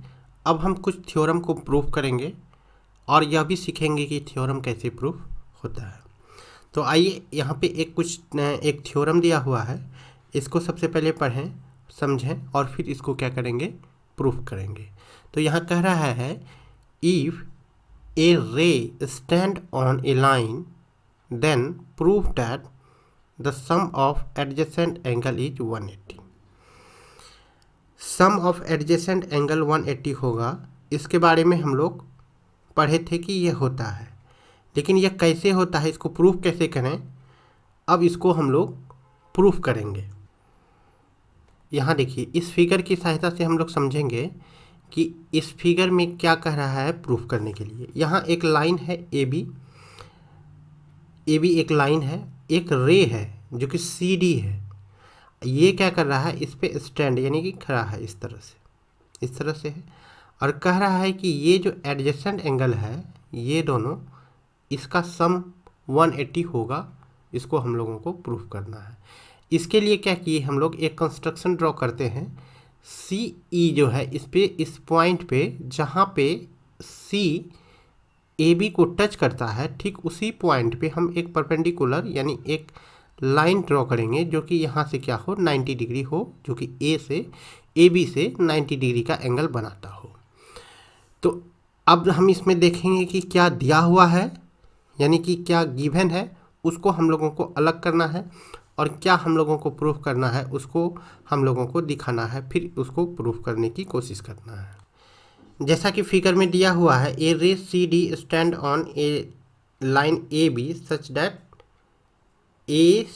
अब हम कुछ थ्योरम को प्रूफ करेंगे और यह भी सीखेंगे कि थ्योरम कैसे प्रूफ होता है। तो आइए यहाँ पे एक थ्योरम दिया हुआ है, इसको सबसे पहले पढ़ें, समझें और फिर इसको क्या करेंगे, प्रूफ करेंगे। तो यहाँ कह रहा है if a ray stand on a line then prove that the sum of adjacent angle is 180। Sum of adjacent angle 180 होगा, इसके बारे में हम लोग पढ़े थे कि ये होता है, लेकिन यह कैसे होता है, इसको प्रूफ कैसे करें, अब इसको हम लोग प्रूफ करेंगे। यहाँ देखिए इस फिगर की सहायता से हम लोग समझेंगे कि इस फिगर में क्या कह रहा है प्रूफ करने के लिए। यहाँ एक लाइन है AB एक लाइन है, एक रे है जो कि CD है, ये क्या कर रहा है, इस पे स्टैंड यानी कि खड़ा है, इस तरह से है, और कह रहा है कि ये जो एडजेसेंट एंगल है, ये दोनों, इसका सम 180 होगा। इसको हम लोगों को प्रूफ करना है। इसके लिए क्या किए हम लोग, एक कंस्ट्रक्शन ड्रॉ करते हैं। CE जो है इस पॉइंट पे जहाँ पे C AB को टच करता है, ठीक उसी पॉइंट पे हम एक परपेंडिकुलर यानी एक लाइन ड्रॉ करेंगे जो कि यहाँ से क्या हो, 90 डिग्री हो, जो कि AB से 90 डिग्री का एंगल बनाता हो। तो अब हम इसमें देखेंगे कि क्या दिया हुआ है, यानी कि क्या गिवन है उसको हम लोगों को अलग करना है और क्या हम लोगों को प्रूफ करना है उसको हम लोगों को दिखाना है, फिर उसको प्रूफ करने की कोशिश करना है। जैसा कि फिगर में दिया हुआ है, a ray C D stand on a line A B such that a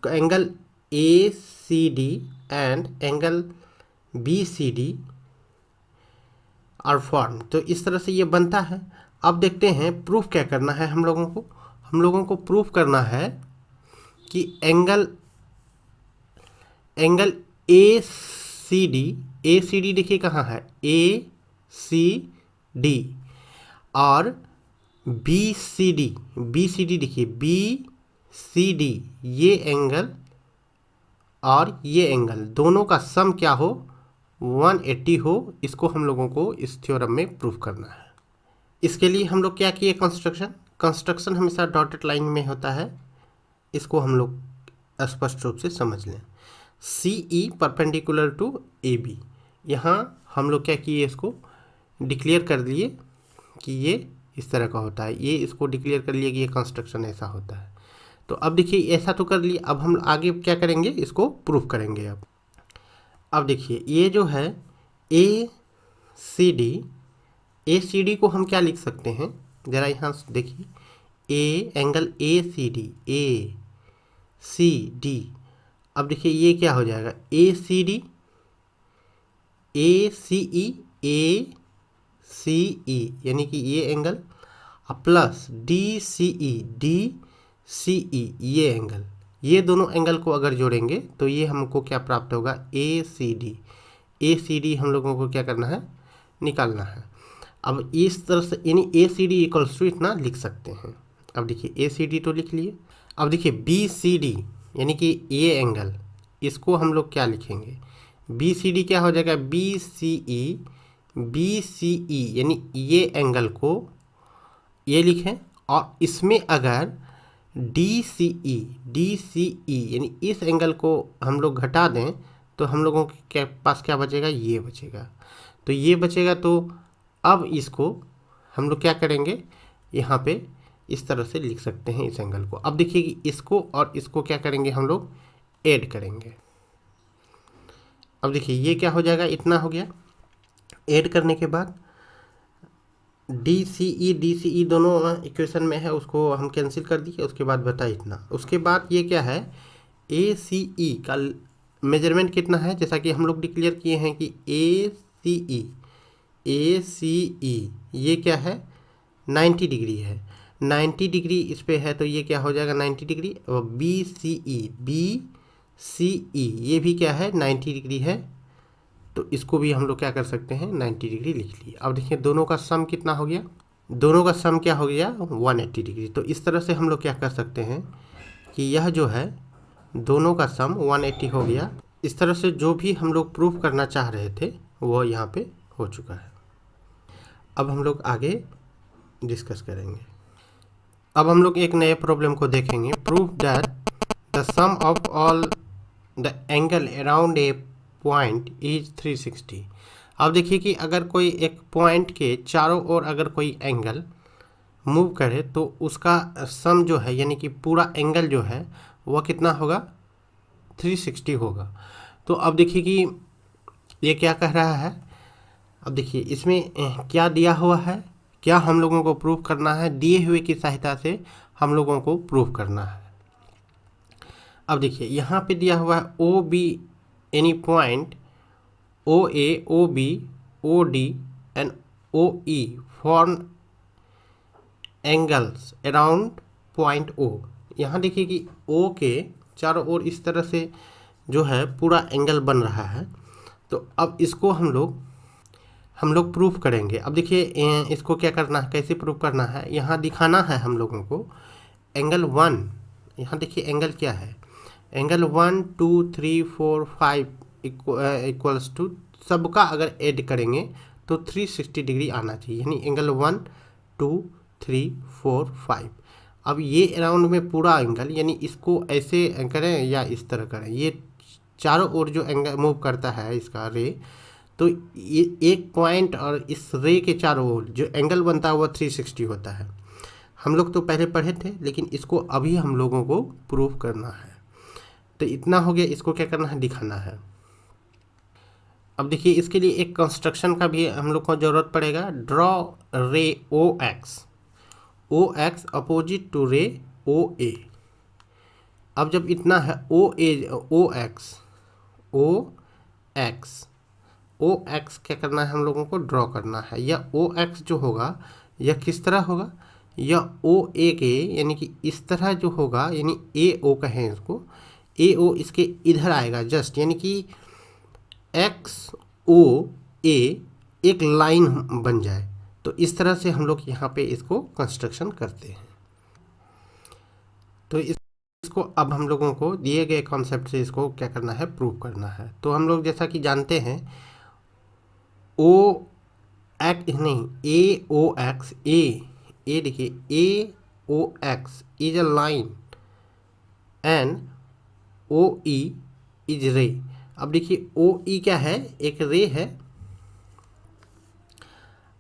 angle A C D and angle B C D are form. तो इस तरह से ये बनता है। अब देखते हैं प्रूफ क्या करना है हम लोगों को प्रूफ करना है कि एंगल ए सी डी देखिए कहाँ है, ए सी डी, और बी सी डी देखिए बी सी डी, ये एंगल और ये एंगल दोनों का सम क्या हो, 180 हो। इसको हम लोगों को इस थ्योरम में प्रूफ करना है। इसके लिए हम लोग क्या किए, कंस्ट्रक्शन हमेशा डॉटेड लाइन में होता है, इसको हम लोग स्पष्ट रूप से समझ लें। C E perpendicular to A B, यहाँ हम लोग क्या किए, इसको डिक्लेयर कर लिए कि ये इस तरह का होता है, ये इसको डिक्लेयर कर लिए कि ये कंस्ट्रक्शन ऐसा होता है। तो अब देखिए ऐसा तो कर लिए, अब हम आगे क्या करेंगे, इसको प्रूफ करेंगे। अब देखिए ये जो है ए सी डी को हम क्या लिख सकते हैं, ज़रा यहाँ देखिए, ए एंगल ए सी डी। अब देखिए ये क्या हो जाएगा, ए सी ई यानी कि ये एंगल प्लस डी सी ई ये एंगल, ये दोनों एंगल को अगर जोड़ेंगे तो ये हमको क्या प्राप्त होगा, ए सी डी हम लोगों को क्या करना है, निकालना है। अब इस तरह से यानी A C D equals to इतना लिख सकते हैं। अब देखिए ए सी डी तो लिख लिए। अब देखिए बी सी डी यानी कि ये एंगल, इसको हम लोग क्या लिखेंगे, बी सी डी क्या हो जाएगा, बी सी ई यानी ये एंगल को ये लिखें, और इसमें अगर डी सी ई यानी इस एंगल को हम लोग घटा दें तो हम लोगों के पास क्या बचेगा, ये बचेगा। तो ये बचेगा, तो अब इसको हम लोग क्या करेंगे, यहाँ पे इस तरह से लिख सकते हैं इस एंगल को। अब देखिए कि इसको और इसको क्या करेंगे, हम लोग ऐड करेंगे। अब देखिए ये क्या हो जाएगा, इतना हो गया। ऐड करने के बाद डी सी ई दोनों इक्वेशन में है, उसको हम कैंसिल कर दिए। उसके बाद बता इतना, उसके बाद ये क्या है, ए सी ई का मेजरमेंट कितना है, जैसा कि हम लोग डिक्लेयर किए हैं कि ए सी ई ये क्या है, 90 डिग्री है, 90 डिग्री इस पे है, तो ये क्या हो जाएगा 90 डिग्री। और बी सी ई ये भी क्या है, 90 डिग्री है, तो इसको भी हम लोग क्या कर सकते हैं, 90 डिग्री लिख लिए। अब देखिए दोनों का सम कितना हो गया, दोनों का सम क्या हो गया, 180 डिग्री। तो इस तरह से हम लोग क्या कर सकते हैं कि यह जो है दोनों का सम 180 हो गया। इस तरह से जो भी हम लोग प्रूफ करना चाह रहे थे वो यहाँ पे हो चुका है। अब हम लोग आगे डिस्कस करेंगे। अब हम लोग एक नए प्रॉब्लम को देखेंगे। Proof that the sum of all the angle around a point is 360। अब देखिए कि अगर कोई एक पॉइंट के चारों ओर अगर कोई एंगल मूव करे तो उसका सम जो है यानी कि पूरा एंगल जो है वह कितना होगा, 360 होगा। तो अब देखिए कि ये क्या कह रहा है। अब देखिए इसमें क्या दिया हुआ है, क्या हम लोगों को प्रूफ करना है, दिए हुए की सहायता से हम लोगों को प्रूफ करना है। अब देखिए यहाँ पे दिया हुआ है O be any point O A, O B, O D and O E form angles around point O. यहाँ देखिए कि ओ के चारों ओर इस तरह से जो है पूरा एंगल बन रहा है। तो अब इसको हम लोग प्रूफ करेंगे। अब देखिए इसको क्या करना है, कैसे प्रूफ करना है, यहाँ दिखाना है हम लोगों को एंगल 1। यहाँ देखिए एंगल क्या है, एंगल 1 2 3 4 5 इक्वल्स टू सबका अगर ऐड करेंगे तो 360 डिग्री आना चाहिए, यानी एंगल 1 2 3 4 5। अब ये अराउंड में पूरा एंगल, यानी इसको ऐसे करें या इस तरह करें, ये चारों ओर जो एंगल मूव करता है इसका रे, तो ये एक पॉइंट और इस रे के चारों ओर जो एंगल बनता है वो 360 होता है। हम लोग तो पहले पढ़े थे, लेकिन इसको अभी हम लोगों को प्रूफ करना है। तो इतना हो गया, इसको क्या करना है, दिखाना है। अब देखिए इसके लिए एक कंस्ट्रक्शन का भी हम लोग को ज़रूरत पड़ेगा। ड्रॉ रे ओ एक्स अपोजिट टू रे ओ ए। अब जब इतना है ओ एक्स क्या करना है, हम लोगों को ड्रॉ करना है। या ओ एक्स जो होगा यह किस तरह होगा, या ओ ए के यानी कि इस तरह जो होगा, यानी ए ओ कहें इसको, ए ओ इसके इधर आएगा जस्ट, यानी कि एक्स ओ ए एक लाइन बन जाए। तो इस तरह से हम लोग यहाँ पे इसको कंस्ट्रक्शन करते हैं। तो इसको अब हम लोगों को दिए गए कॉन्सेप्ट से इसको क्या करना है, प्रूव करना है। तो हम लोग जैसा कि जानते हैं ओ एक्स नहीं, ए ओ एक्स, ए देखिए A O X is a line and O E is ray. अब देखिए ओ ई क्या है, एक रे है,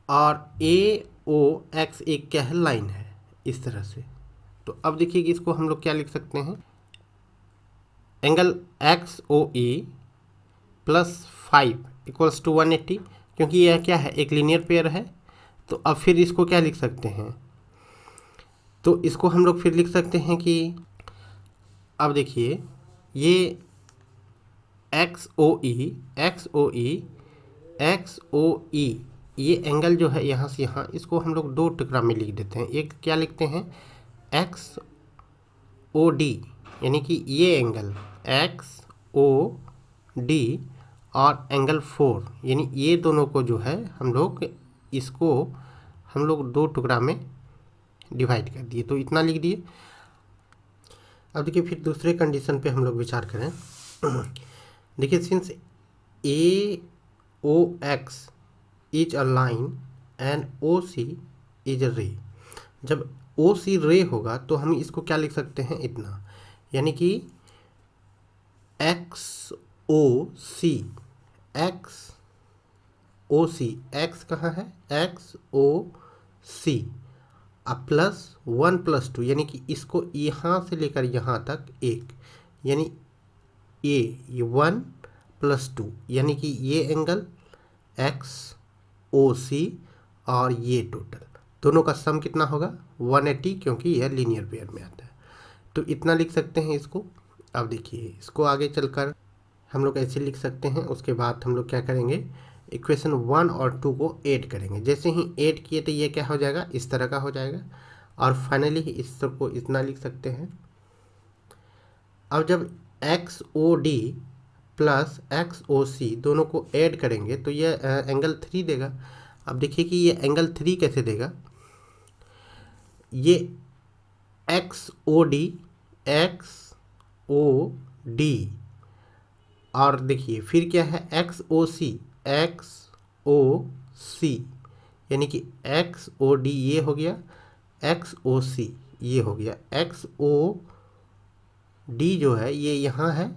और ए ओ एक्स एक क्या है, लाइन है, इस तरह से। तो अब देखिए कि इसको हम लोग क्या लिख सकते हैं, angle X O E plus 5 equals to 180, क्योंकि यह क्या है, एक लीनियर पेयर है। तो अब फिर इसको क्या लिख सकते हैं, तो इसको हम लोग फिर लिख सकते हैं कि अब देखिए ये एक्स ओ ई ये एंगल जो है यहाँ से यहाँ, इसको हम लोग दो टुकड़ा में लिख देते हैं। एक क्या लिखते हैं, एक्स ओ डी, यानी कि ये एंगल एक्स ओ डी और एंगल 4, यानी ये दोनों को जो है हम लोग इसको हम लोग दो टुकड़ा में डिवाइड कर दिए, तो इतना लिख दिए। अब देखिए फिर दूसरे कंडीशन पे हम लोग विचार करें। देखिए since A O X is a line and O C is a ray, जब ओ सी रे होगा तो हम इसको क्या लिख सकते हैं, इतना, यानी कि एक्स ओ सी, एक्स कहाँ है, एक्स ओ सी, अब प्लस 1 प्लस 2, यानी कि इसको यहाँ से लेकर यहाँ तक एक, यानी ये 1 प्लस 2, यानी कि ये एंगल एक्स ओ सी और ये टोटल दोनों का सम कितना होगा, 180, क्योंकि यह लीनियर पेयर में आता है। तो इतना लिख सकते हैं इसको। अब देखिए इसको आगे चलकर हम लोग ऐसे लिख सकते हैं। उसके बाद हम लोग क्या करेंगे, इक्वेशन 1 और 2 को ऐड करेंगे। जैसे ही ऐड किए तो ये क्या हो जाएगा, इस तरह का हो जाएगा, और फाइनली इस सब को इतना लिख सकते हैं। अब जब X O D plus X O C दोनों को ऐड करेंगे तो ये एंगल 3 देगा। अब देखिए कि ये एंगल 3 कैसे देगा, ये एक्स ओ डी और देखिए फिर क्या है, एक्स ओ सी, यानी कि एक्स ओ डी ये हो गया, एक्स ओ सी ये हो गया, एक्स ओ डी जो है ये यहाँ है,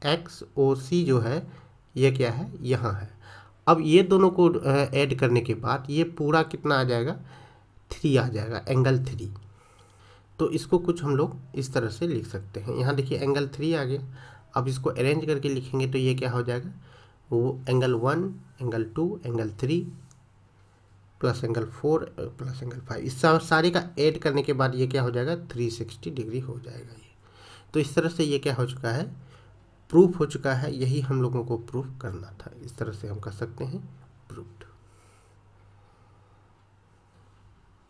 एक्स ओ सी जो है ये क्या है, यहाँ है। अब ये दोनों को ऐड करने के बाद ये पूरा कितना आ जाएगा, 3 आ जाएगा, एंगल 3। तो इसको कुछ हम लोग इस तरह से लिख सकते हैं। यहाँ देखिए एंगल 3 आ गया। अब इसको अरेंज करके लिखेंगे तो ये क्या हो जाएगा, वो angle 1, angle 2, angle 3 plus angle 4 plus angle 5, इस सारे का ऐड करने के बाद ये क्या हो जाएगा, 360 डिग्री हो जाएगा ये। तो इस तरह से ये क्या हो चुका है, प्रूफ हो चुका है। यही हम लोगों को प्रूफ करना था, इस तरह से हम कर सकते हैं प्रूफ्ड।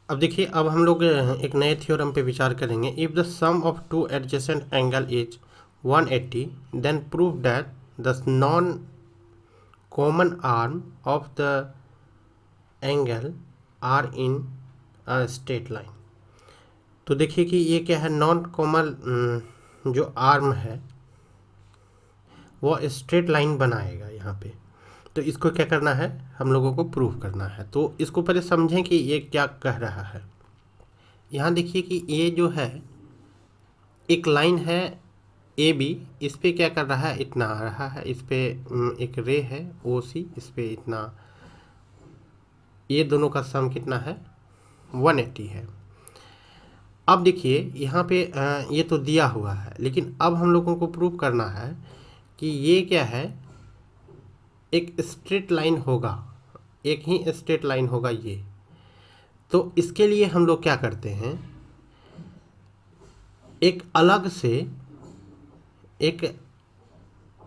अब देखिए अब हम लोग एक नए थ्योरम पे विचार करेंगे। If the sum of two adjacent angle is 180 then prove that the non common arm of the angle are in a straight line. तो देखिए कि ये क्या है, नॉन कॉमन जो आर्म है वो स्ट्रेट लाइन बनाएगा यहाँ पे। तो इसको क्या करना है, हम लोगों को प्रूव करना है। तो इसको पहले समझें कि ये क्या कह रहा है। यहाँ देखिए कि ये जो है एक लाइन है ए बी, इस पे क्या कर रहा है, इतना आ रहा है, इस पे एक रे है ओ सी, इस पे इतना, ये दोनों का सम कितना है, 180 है। अब देखिए यहाँ पे ये तो दिया हुआ है, लेकिन अब हम लोगों को प्रूव करना है कि ये क्या है, एक स्ट्रेट लाइन होगा, एक ही स्ट्रेट लाइन होगा ये। तो इसके लिए हम लोग क्या करते हैं, एक अलग से एक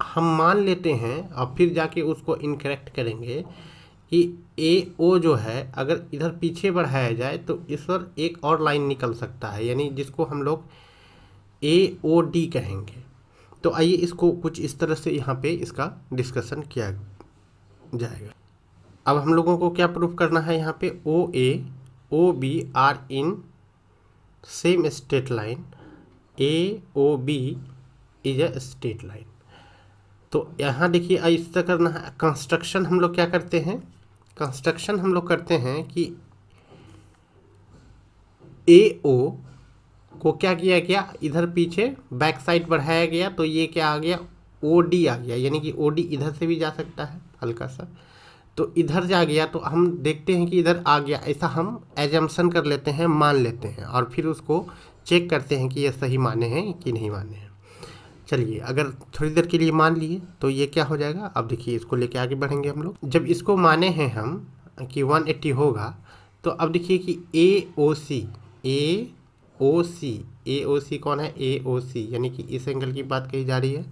हम मान लेते हैं और फिर जाके उसको इनकरेक्ट करेंगे कि ए ओ जो है अगर इधर पीछे बढ़ाया जाए तो इस पर एक और लाइन निकल सकता है, यानी जिसको हम लोग ए ओ डी कहेंगे। तो आइए इसको कुछ इस तरह से यहाँ पे इसका डिस्कशन किया जाएगा। अब हम लोगों को क्या प्रूफ करना है, यहाँ पे O A O B are in same straight line, A O B is a straight line. तो यहाँ देखिए इस तरह करना है। कंस्ट्रक्शन हम लोग क्या करते हैं, कंस्ट्रक्शन हम लोग करते हैं कि ए ओ को क्या किया गया, इधर पीछे बैक साइड बढ़ाया गया, तो ये क्या आ गया, ओ डी आ गया, यानी कि ओ डी इधर से भी जा सकता है हल्का सा, तो इधर जा गया, तो हम देखते हैं कि इधर आ गया, ऐसा हम एजम्पशन कर लेते हैं, मान लेते हैं, और फिर उसको चेक करते हैं कि ये सही माने हैं कि नहीं माने हैं। चलिए अगर थोड़ी देर के लिए मान लिए तो ये क्या हो जाएगा, अब देखिए इसको लेके आगे बढ़ेंगे हम लोग। जब इसको माने हैं हम कि 180 होगा, तो अब देखिए कि ए ओ सी, ए ओ सी, ए ओ सी कौन है, ए ओ सी यानी कि इस एंगल की बात कही जा रही है,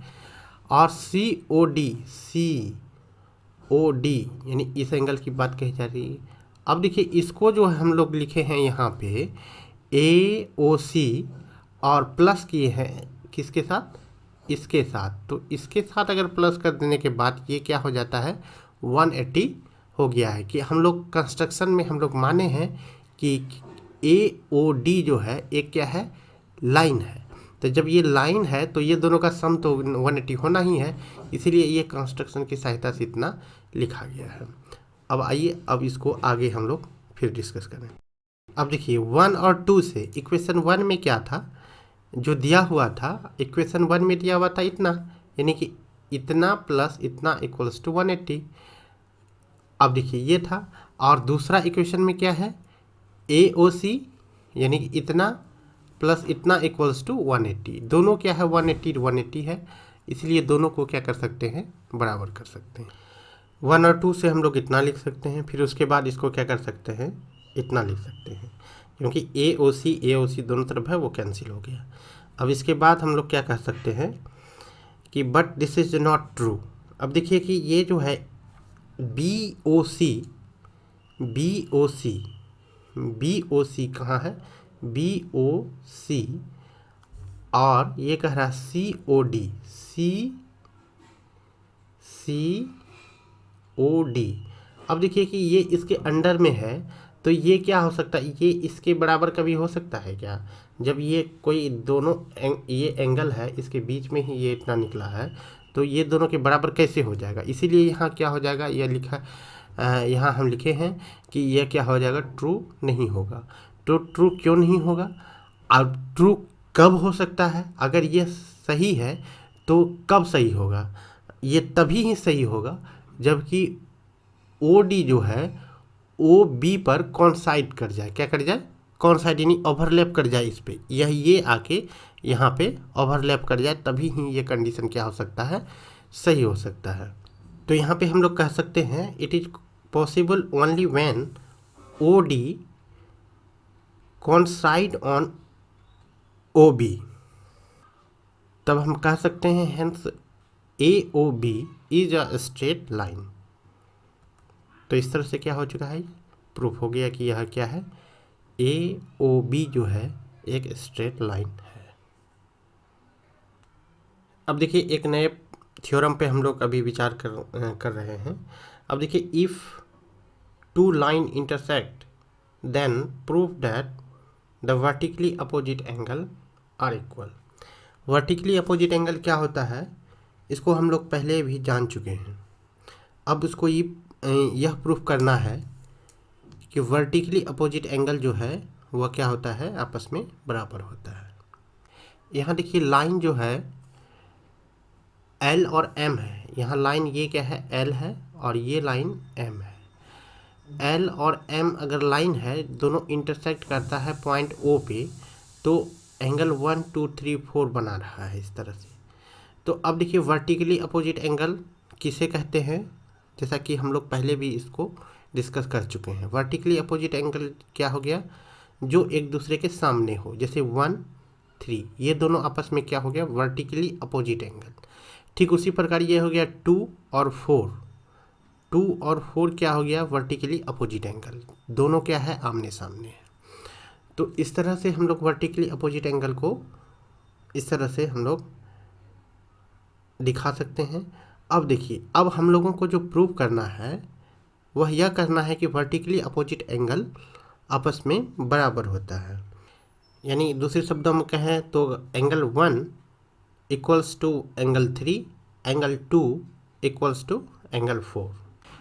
और सी ओ डी, सी ओ डी यानी इस एंगल की बात कही जा रही है। अब देखिए इसको जो हम लोग लिखे हैं यहाँ पे ए ओ सी और प्लस किए हैं किसके साथ, इसके साथ, तो इसके साथ अगर प्लस कर देने के बाद ये क्या हो जाता है, 180 हो गया है। कि हम लोग कंस्ट्रक्शन में हम लोग माने हैं कि ए ओ डी जो है एक क्या है, लाइन है। तो जब ये लाइन है तो ये दोनों का सम तो 180 होना ही है, इसीलिए ये कंस्ट्रक्शन की सहायता से इतना लिखा गया है। अब आइए अब इसको आगे हम लोग फिर डिस्कस करें। अब देखिए 1 और 2 से इक्वेशन 1 में क्या था, जो दिया हुआ था इक्वेशन 1 में दिया हुआ था इतना, यानी कि इतना प्लस इतना इक्वल्स टू 180। अब देखिए ये था, और दूसरा इक्वेशन में क्या है, ए ओ सी यानी कि इतना प्लस इतना इक्वल्स टू 180, दोनों क्या है 180 180 है, इसलिए दोनों को क्या कर सकते हैं, बराबर कर सकते हैं। 1 और 2 से हम लोग इतना लिख सकते हैं, फिर उसके बाद इसको क्या कर सकते हैं, इतना लिख सकते हैं, क्योंकि ए ओ सी दोनों तरफ है वो कैंसिल हो गया। अब इसके बाद हम लोग क्या कह सकते हैं कि but this is not true. अब देखिए कि ये जो है बी ओ सी, बी ओ सी, बी ओ सी कहाँ है, बी ओ सी, और ये कह रहा है सी ओ डी, सी सी ओ डी। अब देखिए कि ये इसके अंडर में है, तो ये क्या हो सकता है, ये इसके बराबर कभी हो सकता है क्या, जब ये कोई दोनों ये एंगल है इसके बीच में ही ये इतना निकला है, तो ये दोनों के बराबर कैसे हो जाएगा, इसीलिए यहाँ क्या हो जाएगा, यह लिखा यहाँ हम लिखे हैं कि यह क्या हो जाएगा, ट्रू नहीं होगा। तो ट्रू क्यों नहीं होगा, अब ट्रू कब हो सकता है, अगर ये सही है तो कब सही होगा, ये तभी ही सही होगा जबकि ओ डी जो है ओ बी पर कॉन्साइड कर जाए, क्या कर जाए, कॉन्साइड यानी ओवरलैप कर जाए इस पर, यह ये आके यहाँ पे ओवरलैप कर जाए, तभी ही ये कंडीशन क्या हो सकता है, सही हो सकता है। तो यहाँ पे हम लोग कह सकते हैं it is possible only when O D coincide on O B, तब हम कह सकते हैं hence A O B is a straight line. तो इस तरह से क्या हो चुका है, प्रूफ हो गया कि यह क्या है, ए ओ बी जो है एक स्ट्रेट लाइन है। अब देखिए एक नए थ्योरम पे हम लोग अभी विचार कर रहे हैं। अब देखिए if two line intersect then prove that the vertically opposite angle are equal. Vertically opposite angle क्या होता है, इसको हम लोग पहले भी जान चुके हैं। अब उसको यह प्रूफ करना है कि वर्टिकली अपोजिट एंगल जो है वह क्या होता है, आपस में बराबर होता है। यहाँ देखिए लाइन जो है एल और एम है, यहाँ लाइन ये क्या है, एल है, और ये लाइन एम है। एल और एम अगर लाइन है, दोनों इंटरसेक्ट करता है पॉइंट ओ पे, तो एंगल 1 2 3 4 बना रहा है इस तरह से। तो अब देखिए वर्टिकली अपोजिट एंगल किसे कहते हैं, जैसा कि हम लोग पहले भी इसको डिस्कस कर चुके हैं। वर्टिकली अपोजिट एंगल क्या हो गया, जो एक दूसरे के सामने हो, जैसे 1 3 ये दोनों आपस में क्या हो गया, वर्टिकली अपोजिट एंगल। ठीक उसी प्रकार ये हो गया 2 और 4, 2 और 4 क्या हो गया, वर्टिकली अपोजिट एंगल, दोनों क्या है, आमने सामने है। तो इस तरह से हम लोग वर्टिकली अपोजिट एंगल को इस तरह से हम लोग दिखा सकते हैं। अब देखिए, अब हम लोगों को जो प्रूव करना है वह यह करना है कि वर्टिकली अपोजिट एंगल आपस में बराबर होता है। यानी दूसरे शब्दों में कहें तो angle 1 equals to angle 3, angle 2 equals to angle 4।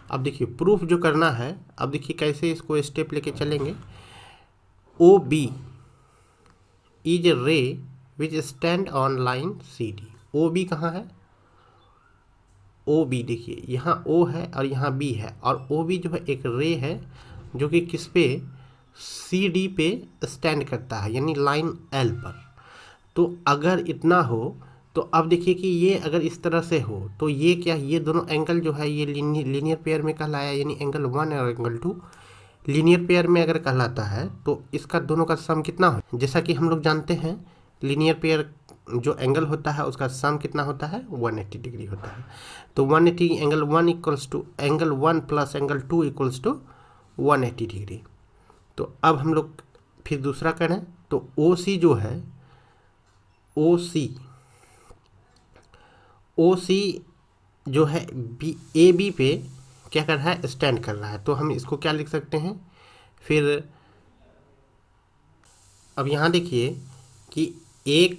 अब देखिए प्रूफ जो करना है, अब देखिए कैसे इसको स्टेप लेके चलेंगे। ओ B is a ray which stand on line C D. O B कहाँ है, ओ बी देखिए यहाँ ओ है और यहाँ बी है, और ओ बी जो है एक रे है जो कि किस पे, सी डी पे स्टैंड करता है, यानी लाइन एल पर। तो अगर इतना हो तो अब देखिए कि ये अगर इस तरह से हो तो ये क्या, ये दोनों एंगल जो है ये लीनियर पेयर में कहलाया, यानी एंगल 1 और एंगल 2 लीनियर पेयर में अगर कहलाता है तो इसका दोनों का सम कितना हो, जैसा कि हम लोग जानते हैं लीनियर पेयर जो एंगल होता है उसका सम कितना होता है, 180 डिग्री होता है। तो 180 angle 1 equals to angle 1 plus angle 2 equals to 180 degree. तो अब हम लोग फिर दूसरा करें तो ओ सी जो है, ओ सी जो है बी ए बी पे क्या कर रहा है, स्टैंड कर रहा है। तो हम इसको क्या लिख सकते हैं फिर, अब यहाँ देखिए कि 1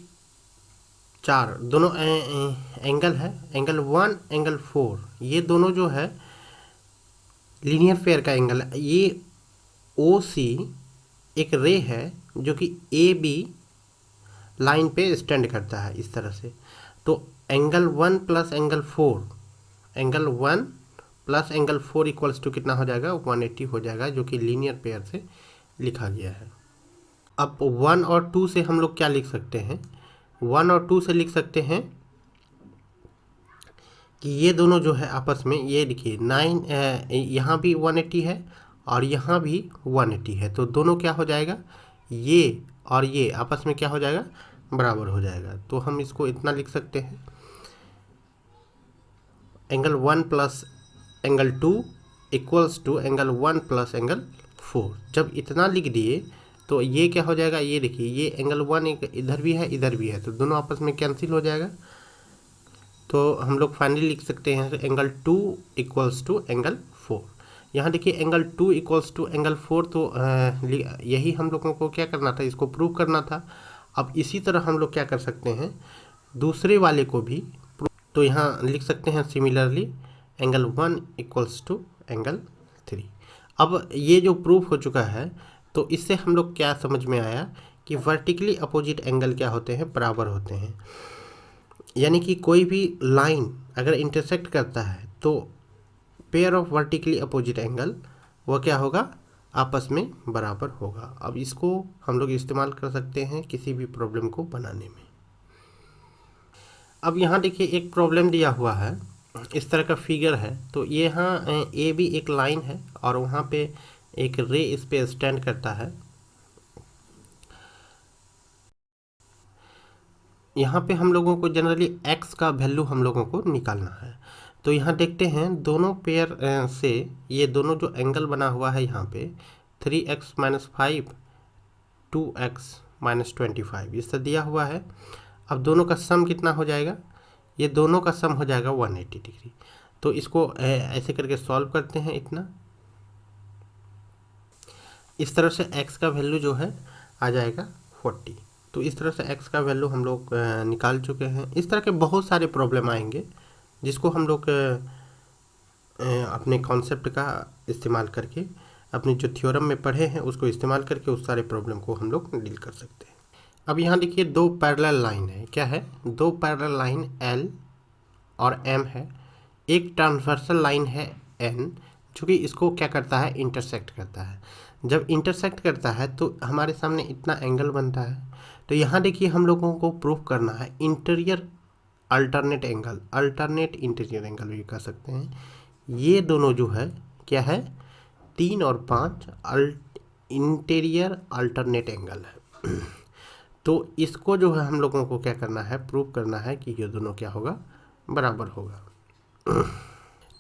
4 दोनों एंगल है, एंगल 1 एंगल 4 ये दोनों जो है लीनियर पेयर का एंगल है। ये ओ सी एक रे है जो कि ए बी लाइन पे स्टैंड करता है इस तरह से। तो angle 1 plus angle 4, angle 1 plus angle 4 equals to कितना हो जाएगा, 180 हो जाएगा, जो कि लीनियर पेयर से लिखा गया है। अब 1 और 2 से हम लोग क्या लिख सकते हैं, 1 और 2 से लिख सकते हैं कि ये दोनों जो है आपस में, ये देखिए 9 यहाँ भी 180 है और यहाँ भी 180 है, तो दोनों क्या हो जाएगा, ये और ये आपस में क्या हो जाएगा, बराबर हो जाएगा। तो हम इसको इतना लिख सकते हैं, angle 1 plus angle 2 equals to angle 1 plus angle 4। जब इतना लिख दिए तो ये क्या हो जाएगा, ये देखिए ये एंगल 1 इधर भी है इधर भी है, तो दोनों आपस में कैंसिल हो जाएगा। तो हम लोग फाइनली लिख सकते हैं एंगल 2 इक्वल्स टू एंगल 4। यहाँ देखिए एंगल 2 इक्वल्स टू एंगल 4, तो यही हम लोगों को क्या करना था, इसको प्रूव करना था। अब इसी तरह हम लोग क्या कर सकते हैं, दूसरे वाले को भी, तो यहाँ लिख सकते हैं similarly angle 1 equals to angle 3। अब ये जो प्रूफ हो चुका है तो इससे हम लोग क्या समझ में आया कि वर्टिकली अपोजिट एंगल क्या होते हैं, बराबर होते हैं। यानी कि कोई भी लाइन अगर इंटरसेक्ट करता है तो pair of vertically opposite angle वह क्या होगा, आपस में बराबर होगा। अब इसको हम लोग इस्तेमाल कर सकते हैं किसी भी प्रॉब्लम को बनाने में। अब यहाँ देखिए एक प्रॉब्लम दिया हुआ है, इस तरह का फिगर है। तो ये यहाँ ए बी एक लाइन है और वहाँ पे एक रे इस पे स्टैंड करता है। यहाँ पे हम लोगों को जनरली x का वैल्यू हम लोगों को निकालना है। तो यहाँ देखते हैं दोनों पेयर से ये दोनों जो एंगल बना हुआ है यहाँ पे 3x माइनस 5 2x माइनस 25 इससे दिया हुआ है। अब दोनों का सम कितना हो जाएगा, ये दोनों का सम हो जाएगा 180 डिग्री। तो इसको ऐसे करके सॉल्व करते हैं। इतना इस तरह से x का वैल्यू जो है आ जाएगा 40। तो इस तरह से x का वैल्यू हम लोग निकाल चुके हैं। इस तरह के बहुत सारे प्रॉब्लम आएंगे जिसको हम लोग अपने कॉन्सेप्ट का इस्तेमाल करके, अपने जो थ्योरम में पढ़े हैं उसको इस्तेमाल करके उस सारे प्रॉब्लम को हम लोग डील कर सकते हैं। अब यहाँ देखिए दो पैरेलल लाइन है, क्या है, दो पैरेलल लाइन L और M है। एक ट्रांसवर्सल लाइन है N जो कि इसको क्या करता है, इंटरसेक्ट करता है। जब इंटरसेक्ट करता है तो हमारे सामने इतना एंगल बनता है। तो यहाँ देखिए हम लोगों को प्रूफ करना है interior alternate angle, alternate interior angle भी कर सकते हैं। ये दोनों जो है क्या है, 3 और 5 इंटीरियर अल्टरनेट एंगल है। तो इसको जो है हम लोगों को क्या करना है, प्रूफ करना है कि ये दोनों क्या होगा, बराबर होगा।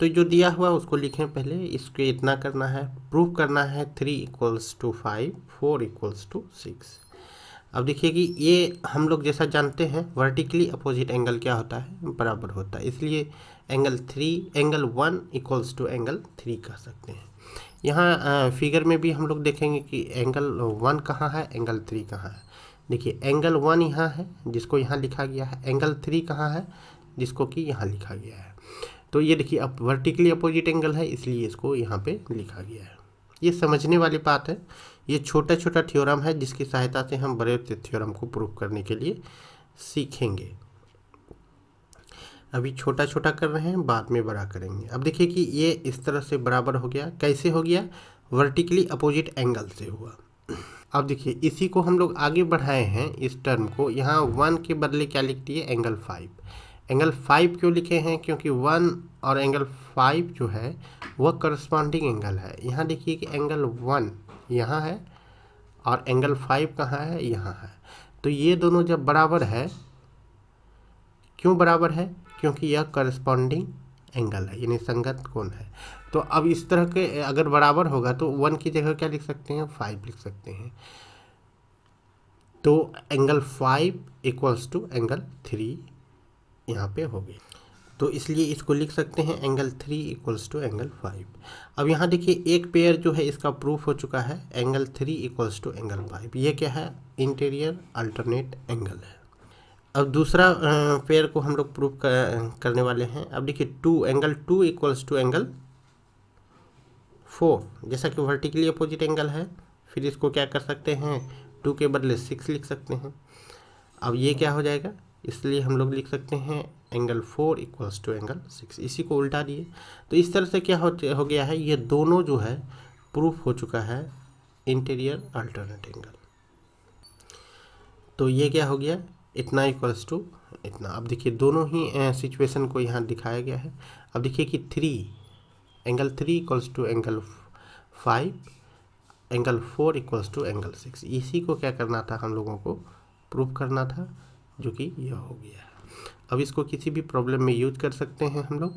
तो जो दिया हुआ उसको लिखें पहले, इसको इतना करना है, प्रूफ करना है 3 = 5, 4 = 6। अब देखिए कि ये हम लोग जैसा जानते हैं वर्टिकली अपोजिट एंगल क्या होता है, बराबर होता है, इसलिए एंगल 1 = एंगल 3 कह सकते हैं। यहाँ फिगर में भी हम लोग देखेंगे कि एंगल 1 कहाँ है, एंगल 3 कहाँ है। देखिए एंगल 1 यहाँ है जिसको यहाँ लिखा गया है, एंगल 3 कहाँ है जिसको कि यहाँ लिखा गया है। तो ये देखिए अब वर्टिकली अपोजिट एंगल है इसलिए इसको यहाँ पे लिखा गया है। ये समझने वाली बात है, ये छोटा छोटा थ्योरम है जिसकी सहायता से हम बड़े थ्योरम को प्रूव करने के लिए सीखेंगे। अभी छोटा छोटा कर रहे हैं, बाद में बड़ा करेंगे। अब देखिए कि ये इस तरह से बराबर हो गया, कैसे हो गया, वर्टिकली अपोजिट एंगल से हुआ। अब देखिए इसी को हम लोग आगे बढ़ाए हैं इस टर्म को, यहाँ 1 के बदले क्या लिख दिए, एंगल 5। एंगल 5 क्यों लिखे हैं, क्योंकि 1 और एंगल 5 जो है वह करस्पॉन्डिंग एंगल है। यहाँ देखिए कि एंगल 1 यहाँ है और एंगल 5 कहाँ है, यहाँ है। तो ये दोनों जब बराबर है, क्यों बराबर है, क्योंकि यह करस्पॉन्डिंग एंगल है, यानी संगत कोण है। तो अब इस तरह के अगर बराबर होगा तो 1 की जगह क्या लिख सकते हैं, 5 लिख सकते हैं। तो एंगल 5 = एंगल 3 यहाँ पे हो गई, तो इसलिए इसको लिख सकते हैं एंगल 3 = एंगल 5। अब यहाँ देखिए एक पेयर जो है इसका प्रूफ हो चुका है, एंगल 3 = एंगल 5। ये क्या है, इंटीरियर अल्टरनेट एंगल है। अब दूसरा पेयर को हम लोग प्रूफ करने वाले हैं। अब देखिए एंगल 2 = एंगल 4, जैसा कि वर्टिकली अपोजिट एंगल है, फिर इसको क्या कर सकते हैं, 2 के बदले 6 लिख सकते हैं। अब ये क्या हो जाएगा, इसलिए हम लोग लिख सकते हैं एंगल 4 = एंगल 6। इसी को उल्टा दिए तो इस तरह से क्या हो गया है, ये दोनों जो है प्रूफ हो चुका है इंटीरियर अल्टरनेट एंगल। तो ये क्या हो गया, इतना इक्वल्स टू इतना। अब देखिए दोनों ही सिचुएशन को यहाँ दिखाया गया है। अब देखिए कि एंगल 3 = एंगल 5, एंगल 4 = एंगल 6। इसी को क्या करना था, हम लोगों को प्रूफ करना था, जो कि यह हो गया है। अब इसको किसी भी प्रॉब्लम में यूज कर सकते हैं हम लोग,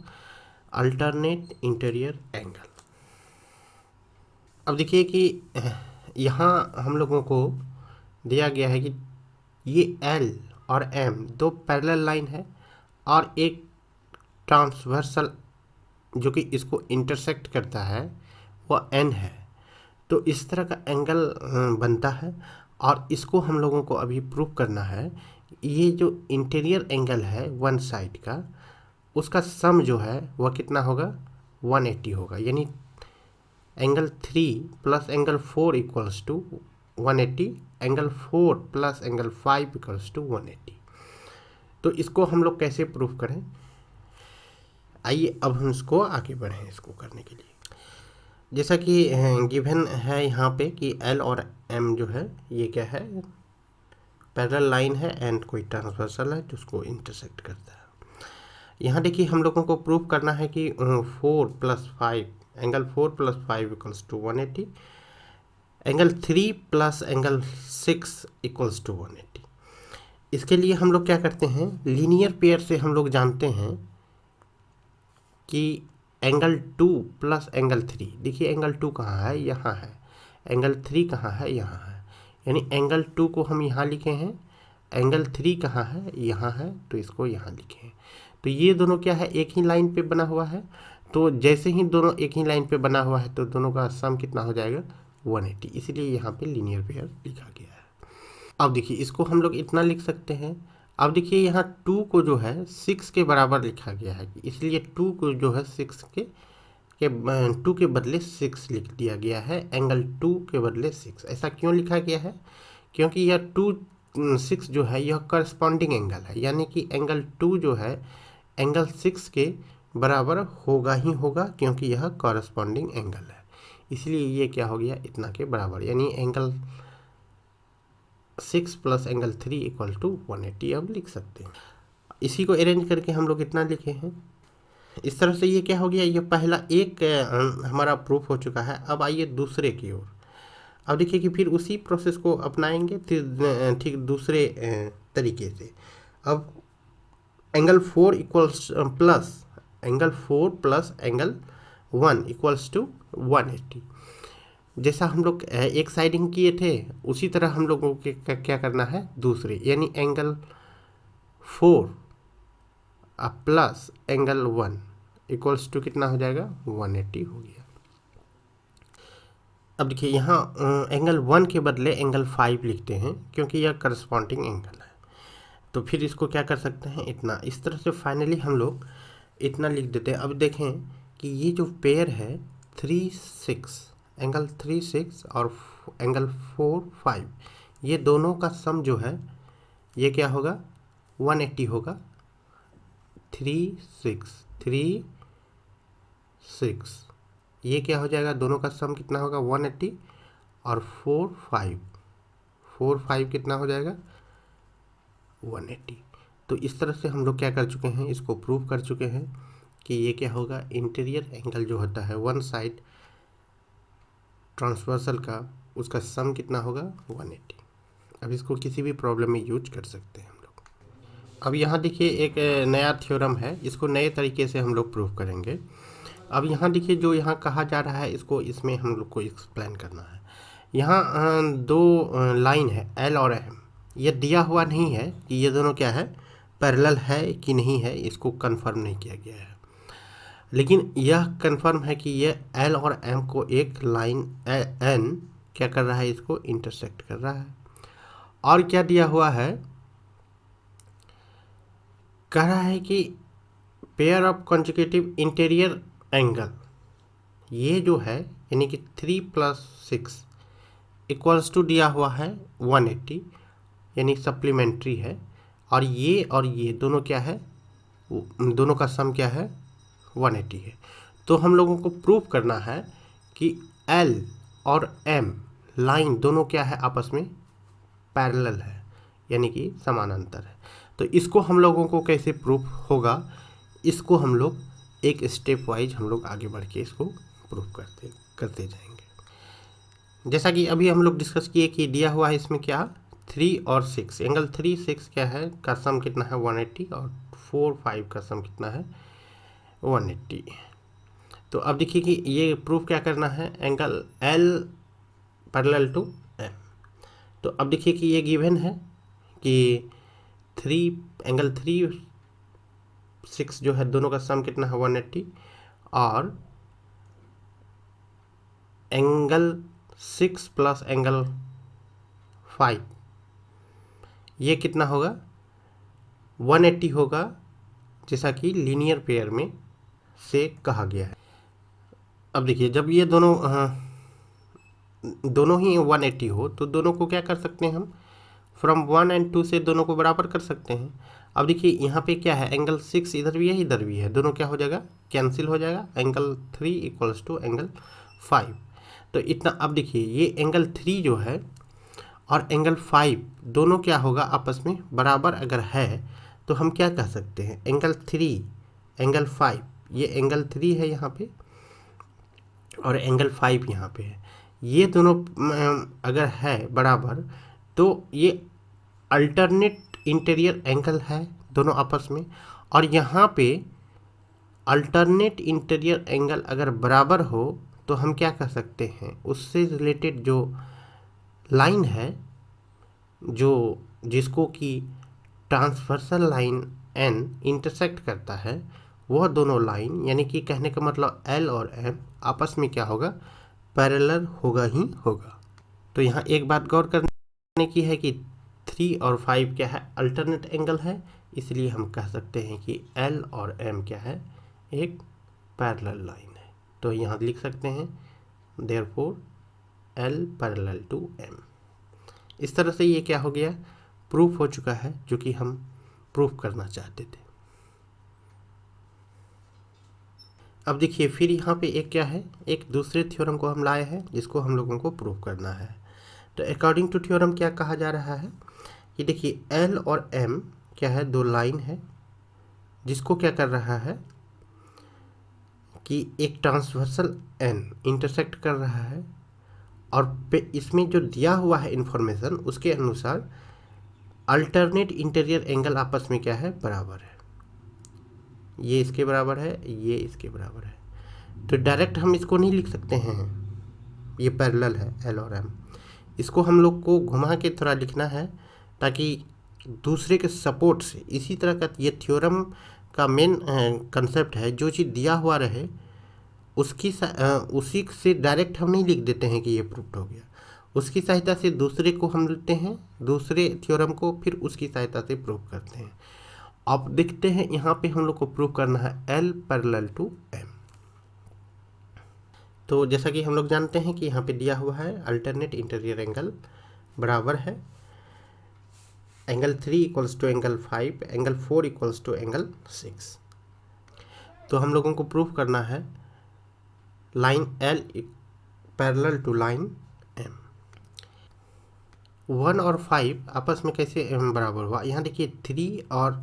अल्टरनेट इंटीरियर एंगल। अब देखिए कि यहाँ हम लोगों को दिया गया है कि ये L और M दो पैरेलल लाइन है और एक ट्रांसवर्सल जो कि इसको इंटरसेक्ट करता है वह N है। तो इस तरह का एंगल बनता है और इसको हम लोगों को अभी प्रूव करना है। ये जो इंटीरियर एंगल है वन साइड का, उसका सम जो है वह कितना होगा, 180 होगा। यानी एंगल 3 + एंगल 4 = 180, एंगल 4 + एंगल 5 = 180। तो इसको हम लोग कैसे प्रूफ करें, आइए अब हम इसको आगे बढ़ें इसको करने के लिए। जैसा कि गिवन है यहाँ पे कि L और M जो है ये क्या है, पैरेलल लाइन है एंड कोई ट्रांसवर्सल है जो उसको इंटरसेक्ट करता है। यहाँ देखिए हम लोगों को प्रूफ करना है कि 4 + 5 एंगल 4 + 5 = 180, एंगल 3 + एंगल 6 = 180। इसके लिए हम लोग क्या करते हैं, लीनियर पेयर से हम लोग जानते हैं कि एंगल 2 + एंगल 3, देखिए एंगल 2 कहाँ है, यहाँ है, एंगल 3 कहाँ है, यहाँ है। यानी एंगल 2 को हम यहाँ लिखे हैं, एंगल 3 कहाँ है, यहाँ है, तो इसको यहाँ लिखे हैं। तो ये दोनों क्या है, एक ही लाइन पे बना हुआ है। तो जैसे ही दोनों एक ही लाइन पे बना हुआ है तो दोनों का सम कितना हो जाएगा, 180। इसलिए यहाँ पे लीनियर पेयर लिखा गया है। अब देखिए इसको हम लोग इतना लिख सकते हैं। अब देखिए यहाँ 2 को जो है 6 के बराबर लिखा गया है, इसलिए 2 को जो है 6 के 2 के बदले 6 लिख दिया गया है, एंगल 2 के बदले 6। ऐसा क्यों लिखा गया है, क्योंकि यह 6 जो है यह करस्पॉन्डिंग एंगल है, यानी कि एंगल 2 जो है एंगल 6 के बराबर होगा ही होगा, क्योंकि यह करस्पॉन्डिंग एंगल है। इसलिए ये क्या हो गया, इतना के बराबर। यानी angle 6 plus angle 3 equal to 180 अब लिख सकते हैं। इसी को अरेंज करके हम लोग इतना लिखे हैं। इस तरह से ये क्या हो गया, ये पहला एक हमारा प्रूफ हो चुका है। अब आइए दूसरे की ओर। अब देखिए कि फिर उसी प्रोसेस को अपनाएंगे ठीक दूसरे तरीके से। अब angle 4 equals plus angle 4 plus angle 1 equals to 180। जैसा हम लोग एक साइडिंग किए थे उसी तरह हम लोगों को क्या करना है दूसरे, यानी angle 4 plus angle 1 equals to कितना हो जाएगा 180 हो गया। अब देखिए यहाँ एंगल 1 के बदले एंगल 5 लिखते हैं क्योंकि यह करस्पॉन्डिंग एंगल है। तो फिर इसको क्या कर सकते हैं इतना, इस तरह से फाइनली हम लोग इतना लिख देते हैं। अब देखें कि ये जो पेयर है 3 6 एंगल 3 6 और एंगल 4 5, ये दोनों का सम जो है ये क्या होगा 180 होगा। 3 6 ये क्या हो जाएगा, दोनों का सम कितना होगा 180 और 4 5 कितना हो जाएगा 180। तो इस तरह से हम लोग क्या कर चुके हैं, इसको प्रूव कर चुके हैं कि ये क्या होगा, इंटीरियर एंगल जो होता है वन साइड ट्रांसवर्सल का, उसका सम कितना होगा 180। अब इसको किसी भी प्रॉब्लम में यूज कर सकते हैं हम लोग। अब यहाँ देखिए एक नया थ्योरम है, इसको नए तरीके से हम लोग प्रूव करेंगे। अब यहाँ देखिए जो यहाँ कहा जा रहा है इसको इसमें हम लोग को एक्सप्लेन करना है। यहाँ दो लाइन है L और M, ये दिया हुआ नहीं है कि ये दोनों क्या है पैरेलल है कि नहीं है, इसको कंफर्म नहीं किया गया है। लेकिन यह कंफर्म है कि ये L और M को एक लाइन N क्या कर रहा है, इसको इंटरसेक्ट कर रहा है। और क्या दिया हुआ है, कह रहा है कि pair of conjugative interior angle, ये जो है यानी कि 3 प्लस 6 इक्वल्स टू दिया हुआ है 180, यानी सप्लीमेंट्री है। और ये दोनों क्या है, दोनों का सम क्या है 180 है। तो हम लोगों को प्रूव करना है कि L और M लाइन दोनों क्या है आपस में पैरेलल है, यानी कि समानांतर है। तो इसको हम लोगों को कैसे प्रूफ होगा, इसको हम लोग एक स्टेप वाइज हम लोग आगे बढ़ के इसको प्रूफ करते जाएंगे। जैसा कि अभी हम लोग डिस्कस किए कि दिया हुआ है इसमें क्या 3 और 6, एंगल 3 6 क्या है का सम कितना है 180 और 4 5 का सम कितना है 180। तो अब देखिए कि ये प्रूफ क्या करना है, angle L parallel to M। तो अब देखिए कि ये गिवन है कि एंगल 3 6 जो है दोनों का सम कितना है 180 और एंगल 6 प्लस एंगल 5 ये कितना होगा 180 होगा, जैसा कि लीनियर पेयर में से कहा गया है। अब देखिए जब ये दोनों ही 180 हो तो दोनों को क्या कर सकते हैं हम, फ्रॉम 1 और 2 से दोनों को बराबर कर सकते हैं। अब देखिए यहाँ पे क्या है, एंगल 6 इधर भी है इधर भी है, दोनों क्या हो जाएगा कैंसिल हो जाएगा, एंगल 3 इक्वल्स टू एंगल 5। तो इतना, अब देखिए ये एंगल 3 जो है और एंगल 5 दोनों क्या होगा आपस में बराबर अगर है तो हम क्या कह सकते हैं, एंगल 3 एंगल 5, ये एंगल 3 है यहाँ पे और एंगल 5 यहाँ पे है, ये दोनों अगर है बराबर तो ये अल्टरनेट इंटीरियर एंगल है दोनों आपस में। और यहाँ पे अल्टरनेट इंटीरियर एंगल अगर बराबर हो तो हम क्या कह सकते हैं, उससे रिलेटेड जो लाइन है जो जिसको कि ट्रांसवर्सल लाइन N इंटरसेक्ट करता है, वह दोनों लाइन यानी कि कहने का मतलब L और M आपस में क्या होगा पैरेलल होगा ही होगा। तो यहाँ एक बात गौर करने की है कि 3 और 5 क्या है अल्टरनेट एंगल है, इसलिए हम कह सकते हैं कि L और M क्या है एक पैरेलल लाइन है। तो यहाँ लिख सकते हैं therefore L parallel to M। इस तरह से ये क्या हो गया प्रूफ हो चुका है जो कि हम प्रूफ करना चाहते थे। अब देखिए फिर यहाँ पे एक क्या है, एक दूसरे थ्योरम को हम लाए हैं जिसको हम लोगों को प्रूफ करना है। तो अकॉर्डिंग टू थ्योरम क्या कहा जा रहा है कि देखिए एल और एम क्या है, दो लाइन है जिसको क्या कर रहा है कि एक ट्रांसवर्सल एन इंटरसेक्ट कर रहा है, और इसमें जो दिया हुआ है इंफॉर्मेशन उसके अनुसार अल्टरनेट इंटीरियर एंगल आपस में क्या है, बराबर है। ये इसके बराबर है, ये इसके बराबर है। तो डायरेक्ट हम इसको नहीं लिख सकते हैं, ये पैरेलल है एल और एम। इसको हम लोग को घुमा के थोड़ा लिखना है ताकि दूसरे के सपोर्ट से, इसी तरह का ये थ्योरम का मेन कंसेप्ट है, जो चीज़ दिया हुआ रहे उसी से डायरेक्ट हम नहीं लिख देते हैं कि ये प्रूफ हो गया। उसकी सहायता से दूसरे को हम लेते हैं, दूसरे थ्योरम को, फिर उसकी सहायता से प्रूव करते हैं। अब देखते हैं यहाँ पे हम लोग को प्रूव करना है एल पैरेलल टू एम। तो जैसा कि हम लोग जानते हैं कि यहाँ पे दिया हुआ है अल्टरनेट इंटीरियर एंगल बराबर है angle 3 equals to angle 5, angle 4 equals to angle 6। तो हम लोगों को प्रूव करना है line L parallel to line M. 1 और 5 आपस में कैसे बराबर हुआ, यहाँ देखिए 3 और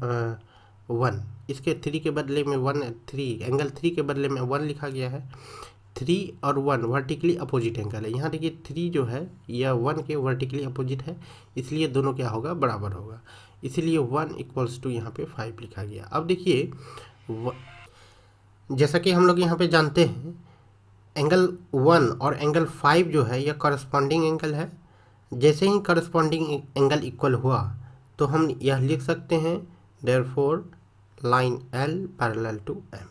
1, इसके 3 के बदले में 1, 3 एंगल 3 के बदले में 1 लिखा गया है। 3 और 1 वर्टिकली अपोजिट एंगल है, यहाँ देखिए 3 जो है यह 1 के वर्टिकली अपोजिट है, इसलिए दोनों क्या होगा, बराबर होगा। इसीलिए 1 इक्वल्स टू यहाँ पे 5 लिखा गया। अब देखिए जैसा कि हम लोग यहाँ पे जानते हैं एंगल 1 और एंगल 5 जो है यह करस्पॉन्डिंग एंगल है। जैसे ही करस्पॉन्डिंग एंगल इक्वल हुआ तो हम यह लिख सकते हैं therefore line L parallel to M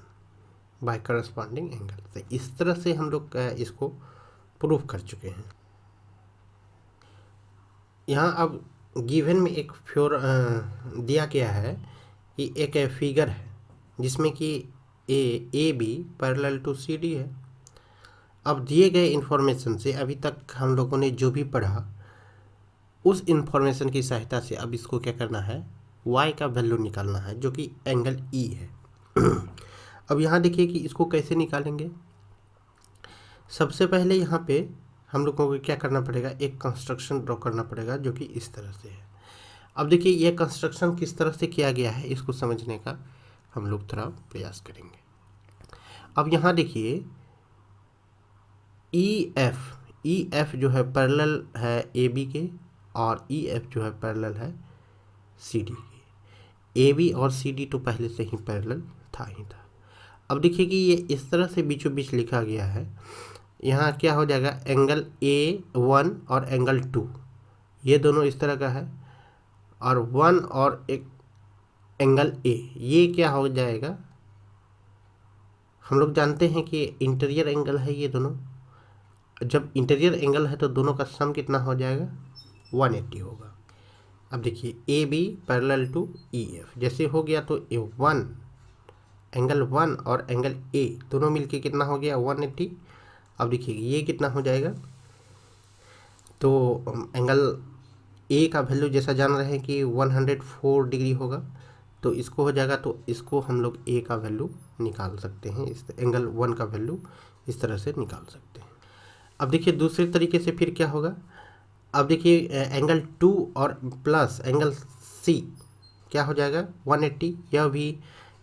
by corresponding angle. से इस तरह से हम लोग इसको प्रूफ कर चुके हैं। यहाँ अब गिवन में एक दिया गया है कि एक फिगर है जिसमें कि A B parallel to C D है। अब दिए गए इन्फॉर्मेशन से अभी तक हम लोगों ने जो भी पढ़ा उस इन्फॉर्मेशन की सहायता से अब इसको क्या करना है, y का वैल्यू निकालना है जो कि एंगल E है। अब यहाँ देखिए कि इसको कैसे निकालेंगे। सबसे पहले यहाँ पे हम लोगों को क्या करना पड़ेगा, एक कंस्ट्रक्शन ड्रॉ करना पड़ेगा जो कि इस तरह से है। अब देखिए यह कंस्ट्रक्शन किस तरह से किया गया है इसको समझने का हम लोग थोड़ा प्रयास करेंगे। अब यहाँ देखिए ई एफ जो है पैरेलल है ए बी के, और ई एफ जो है पैरेलल है सी डी के। ए बी और सी डी तो पहले से ही पैरेलल था ही था। अब देखिए कि ये इस तरह से बीचों बीच लिखा गया है। यहाँ क्या हो जाएगा, एंगल A1 और एंगल 2 ये दोनों इस तरह का है, और 1 और एक एंगल A ये क्या हो जाएगा, हम लोग जानते हैं कि इंटीरियर एंगल है ये दोनों। जब इंटीरियर एंगल है तो दोनों का सम कितना हो जाएगा, 180 होगा। अब देखिए A B parallel to E F जैसे हो गया तो A1 एंगल 1 और एंगल A दोनों मिलके कितना हो गया, 180। अब देखिए ये कितना हो जाएगा, तो एंगल A का वैल्यू जैसा जान रहे हैं कि 104 डिग्री होगा, तो इसको हो जाएगा, तो इसको हम लोग A का वैल्यू निकाल सकते हैं, इस एंगल 1 का वैल्यू इस तरह से निकाल सकते हैं। अब देखिए दूसरे तरीके से फिर क्या होगा, अब देखिए एंगल 2 और प्लस एंगल C क्या हो जाएगा, 180। यह भी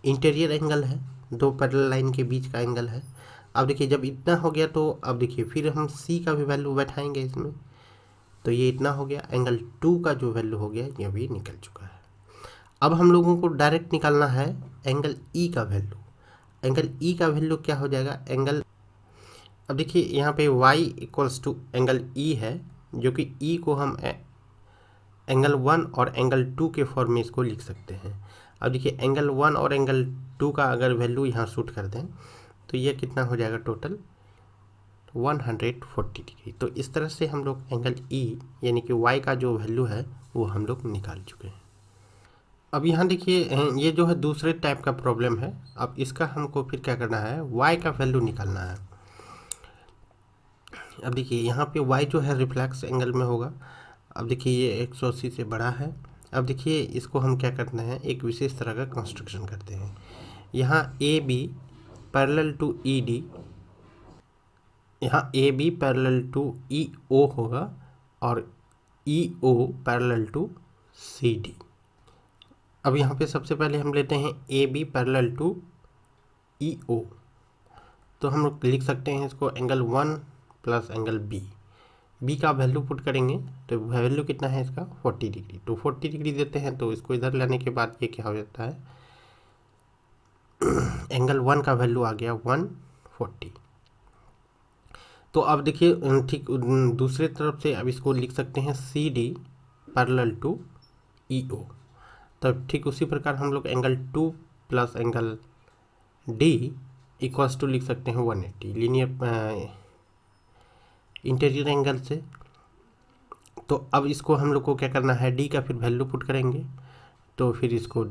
इंटीरियर एंगल है, दो पैरेलल लाइन के बीच का एंगल है। अब देखिए जब इतना हो गया तो अब देखिए फिर हम C का भी वैल्यू बैठाएंगे इसमें, तो ये इतना हो गया, एंगल 2 का जो वैल्यू हो गया ये भी निकल चुका है। अब हम लोगों को डायरेक्ट निकालना है एंगल E का वैल्यू। एंगल E का वैल्यू क्या हो जाएगा, एंगल, अब देखिए यहाँ पे y equals to angle E है, जो कि E को हम एंगल 1 और एंगल 2 के फॉर्म में इसको लिख सकते हैं। अब देखिए एंगल 1 और एंगल 2 का अगर वैल्यू यहाँ शूट कर दें तो ये कितना हो जाएगा, टोटल 140 डिग्री। तो इस तरह से हम लोग एंगल E यानी कि y का जो वैल्यू है वो हम लोग निकाल चुके हैं। अब यहाँ देखिए ये जो है दूसरे टाइप का प्रॉब्लम है। अब इसका हमको फिर क्या करना है, y का वैल्यू निकालना है। अब देखिए यहाँ पे y जो है रिफ्लेक्स एंगल में होगा। अब देखिए ये 180 से बड़ा है। अब देखिए इसको हम क्या करते हैं, एक विशेष तरह का कंस्ट्रक्शन करते हैं। यहाँ A B parallel to E D, यहाँ A B parallel to E O होगा, और EO पैरेलल टू CD। अब यहाँ पे सबसे पहले हम लेते हैं AB पैरेलल टू EO, तो हम लोग लिख सकते हैं इसको एंगल 1 प्लस एंगल बी का वैल्यू पुट करेंगे तो वैल्यू कितना है इसका 40 डिग्री। तो 40 डिग्री देते हैं तो इसको इधर लाने के बाद ये क्या हो जाता है, एंगल 1 का वैल्यू आ गया 140। तो अब देखिए ठीक दूसरे तरफ से अब इसको लिख सकते हैं CD पैरेलल टू EO। तब ठीक उसी प्रकार हम लोग angle 2 plus angle D equals to लिख सकते हैं 180 लीनियर इंटीरियर एंगल से। तो अब इसको हम लोग को क्या करना है, D का फिर वैल्यू पुट करेंगे तो फिर इसको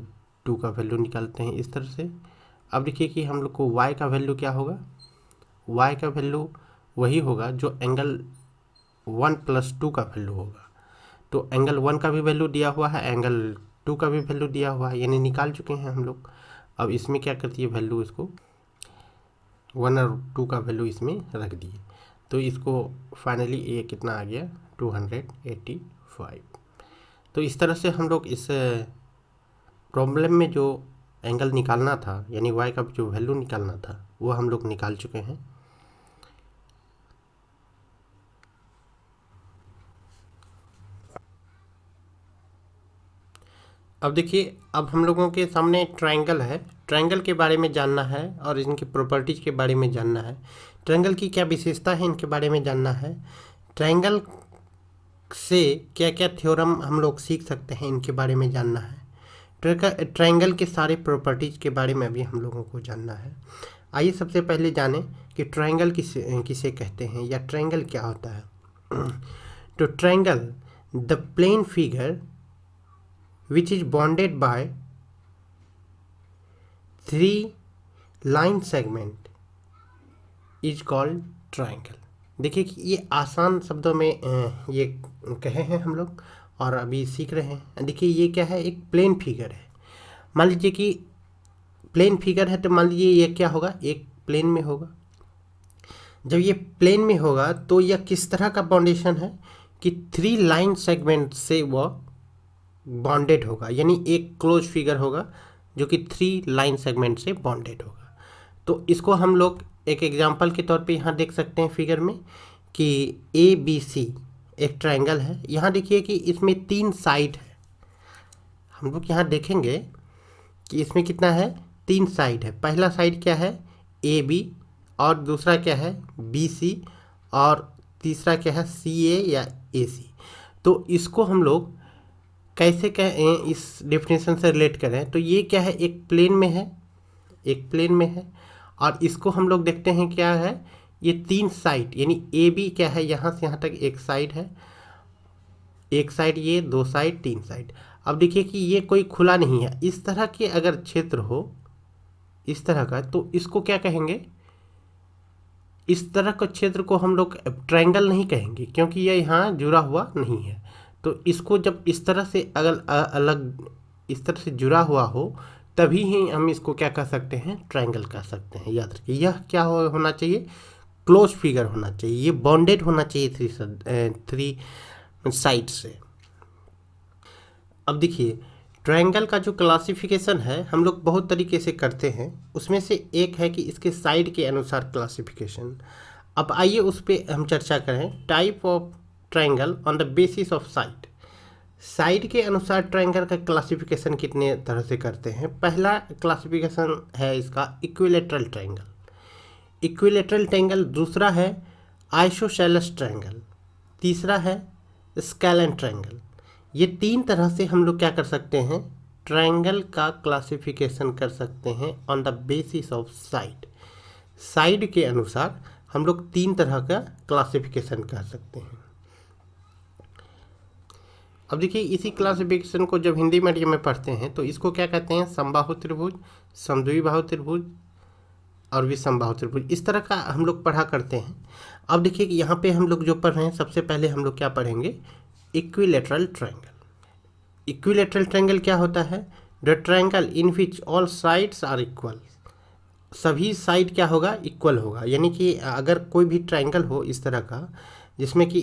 2 का वैल्यू निकालते हैं इस तरह से। अब देखिए कि हम लोग को Y का वैल्यू क्या होगा, Y का वैल्यू वही होगा जो एंगल 1 प्लस 2 का वैल्यू होगा। तो एंगल 1 का भी वैल्यू दिया हुआ है, एंगल 2 का भी वैल्यू दिया हुआ है, यानी निकाल चुके हैं हम लोग। अब इसमें क्या करती है वैल्यू, इसको 1 और 2 का वैल्यू इसमें रख दिए तो इसको फाइनली ये कितना आ गया 285। तो इस तरह से हम लोग इस प्रॉब्लम में जो एंगल निकालना था यानी Y का जो वैल्यू निकालना था वो हम लोग निकाल चुके हैं। अब देखिए, अब हम लोगों के सामने ट्रायंगल है, ट्रायंगल के बारे में जानना है और इनकी प्रॉपर्टीज के बारे में जानना है, ट्रायंगल की क्या विशेषता है इनके बारे में जानना है, ट्रायंगल से क्या क्या थ्योरम हम लोग सीख सकते हैं इनके बारे में जानना है, ट्रायंगल के सारे प्रॉपर्टीज के बारे में भी हम लोगों को जानना है। आइए सबसे पहले जानें कि ट्रायंगल किसे कहते हैं या ट्रायंगल क्या होता है। तो triangle the plane figure which is bonded by 3 line segment is called triangle। देखिए कि ये आसान शब्दों में ये कहे हैं हम लोग और अभी सीख रहे हैं। देखिए ये क्या है, एक प्लेन फिगर है। मान लीजिए कि प्लेन फिगर है तो मान लीजिए ये क्या होगा, एक प्लेन में होगा। जब ये प्लेन में होगा तो यह किस तरह का बाउंडेशन है कि 3 लाइन सेगमेंट से वह बॉन्डेड होगा, यानी एक क्लोज फिगर होगा जो कि 3 लाइन सेगमेंट से बॉन्डेड होगा। तो इसको हम लोग एक एग्जांपल के तौर पे यहाँ देख सकते हैं फिगर में कि ABC एक ट्रायंगल है। यहाँ देखिए कि इसमें 3 साइड है। हम लोग यहाँ देखेंगे कि इसमें कितना है, 3 साइड है। पहला साइड क्या है AB और दूसरा क्या है BC और तीसरा क्या है CA या AC। तो इसको हम लोग कैसे इस डेफिनेशन से रिलेट करें, तो ये क्या है, एक प्लेन में है, एक प्लेन में है और इसको हम लोग देखते हैं क्या है, ये 3 साइड यानी AB क्या है, यहाँ से यहाँ तक एक साइड है, एक साइड ये, 2 साइड, 3 साइड। अब देखिए कि ये कोई खुला नहीं है। इस तरह के अगर क्षेत्र हो इस तरह का तो इसको क्या कहेंगे, इस तरह का क्षेत्र को हम लोग ट्रायंगल नहीं कहेंगे क्योंकि ये यहाँ जुड़ा हुआ नहीं है। तो इसको जब इस तरह से अगर अलग इस तरह से जुड़ा हुआ हो तभी ही हम इसको क्या कह सकते हैं, ट्रायंगल कह सकते हैं। याद रखिए यह क्या होना चाहिए, क्लोज फिगर होना चाहिए, ये बॉन्डेड होना चाहिए 3 साइड से। अब देखिए ट्रायंगल का जो क्लासिफिकेशन है हम लोग बहुत तरीके से करते हैं, उसमें से एक है कि इसके साइड के अनुसार क्लासिफिकेशन। अब आइए उस पर हम चर्चा करें। Type of triangle on the basis of side. Side के अनुसार ट्रायंगल का क्लासिफिकेशन कितने तरह से करते हैं। पहला क्लासिफिकेशन है इसका इक्विलेटरल ट्रायंगल, इक्विलेटरल ट्रायंगल। दूसरा है आइसोसेलेस ट्रायंगल, तीसरा है स्केलेन ट्रायंगल। ये 3 तरह से हम लोग क्या कर सकते हैं, ट्रायंगल का क्लासिफिकेशन कर सकते हैं on the basis of side. Side के अनुसार हम लोग 3 तरह का क्लासिफिकेशन कर सकते हैं। अब देखिए इसी क्लासिफिकेशन को जब हिंदी मीडियम में पढ़ते हैं तो इसको क्या कहते हैं, समबाहु त्रिभुज, समद्विबाहु त्रिभुज और विषमबाहु त्रिभुज, इस तरह का हम लोग पढ़ा करते हैं। अब देखिए कि यहाँ पे हम लोग जो पढ़ रहे हैं सबसे पहले हम लोग क्या पढ़ेंगे, इक्विलेटरल ट्रायंगल। इक्विलेटरल ट्रायंगल क्या होता है, the triangle in which all sides are equal. सभी साइड क्या होगा, इक्वल होगा। यानी कि अगर कोई भी ट्रायंगल हो इस तरह का जिसमें कि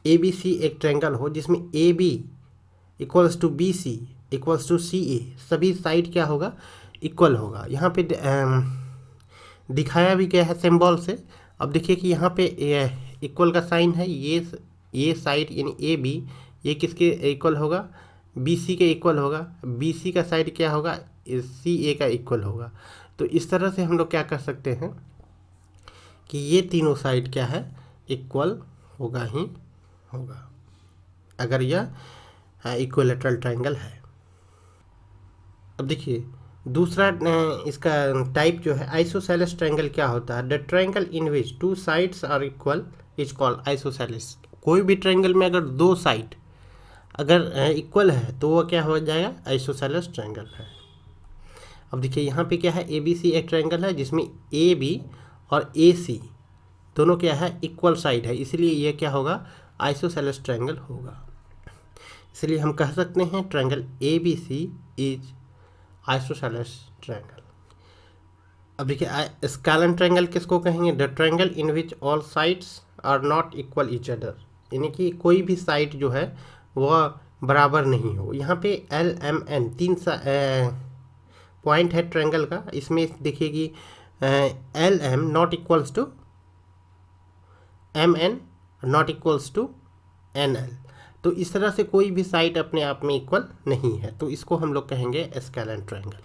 ए बी सी एक ट्रायंगल हो जिसमें A B equals to B C equals to C A, सभी साइड क्या होगा, इक्वल होगा। यहाँ पे दिखाया भी गया है सिंबल से। अब देखिए कि यहाँ पे इक्वल का साइन है, ये साइड यानी ए बी ये किसके इक्वल होगा, बी सी के इक्वल होगा। बी सी का साइड क्या होगा, सी ए का इक्वल होगा। तो इस तरह से हम लोग क्या कर सकते हैं कि ये तीनों साइड क्या है, इक्वल होगा ही होगा अगर यह इक्विलेटरल ट्रायंगल है। अब देखिए दूसरा इसका टाइप जो है आइसोसेलेस ट्रायंगल क्या होता है, the triangle in which two sides are equal is called isosceles. कोई भी ट्रायंगल में अगर दो साइड अगर इक्वल है तो वो क्या हो जाएगा, आइसोसेलेस ट्रायंगल है। अब देखिए यहाँ पे क्या है, ए बी सी एक ट्रायंगल है जिसमें ए बी और ए सी दोनों क्या है, इक्वल साइड है, इसलिए ये क्या होगा, आइसोसेलेस ट्रायंगल होगा। इसलिए हम कह सकते हैं triangle A B C is isosceles triangle. अब देखिए स्केलन ट्रायंगल किसको कहेंगे, the triangle in which all sides are not equal each other, यानी कि कोई भी साइड जो है वह बराबर नहीं हो। यहाँ पे एल एम एन तीन पॉइंट है ट्रायंगल का, इसमें देखिए कि L M not equals to M N not equals to N L. तो इस तरह से कोई भी साइड अपने आप में इक्वल नहीं है, तो इसको हम लोग कहेंगे स्केलन ट्रायंगल।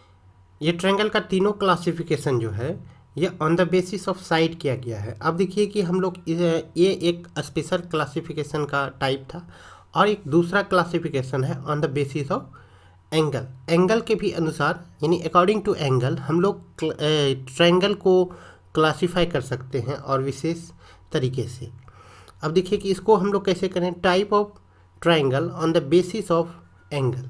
ये ट्रायंगल का तीनों क्लासिफिकेशन जो है ये on the basis of side किया गया है। अब देखिए कि हम लोग ये एक स्पेशल क्लासिफिकेशन का टाइप था और एक दूसरा क्लासिफिकेशन है on the basis of angle. Angle के भी अनुसार यानी अकॉर्डिंग टू एंगल हम लोग ट्रायंगल को क्लासीफाई कर सकते हैं और विशेष तरीके से। अब देखिए कि इसको हम लोग कैसे करें, type of triangle on the basis of angle.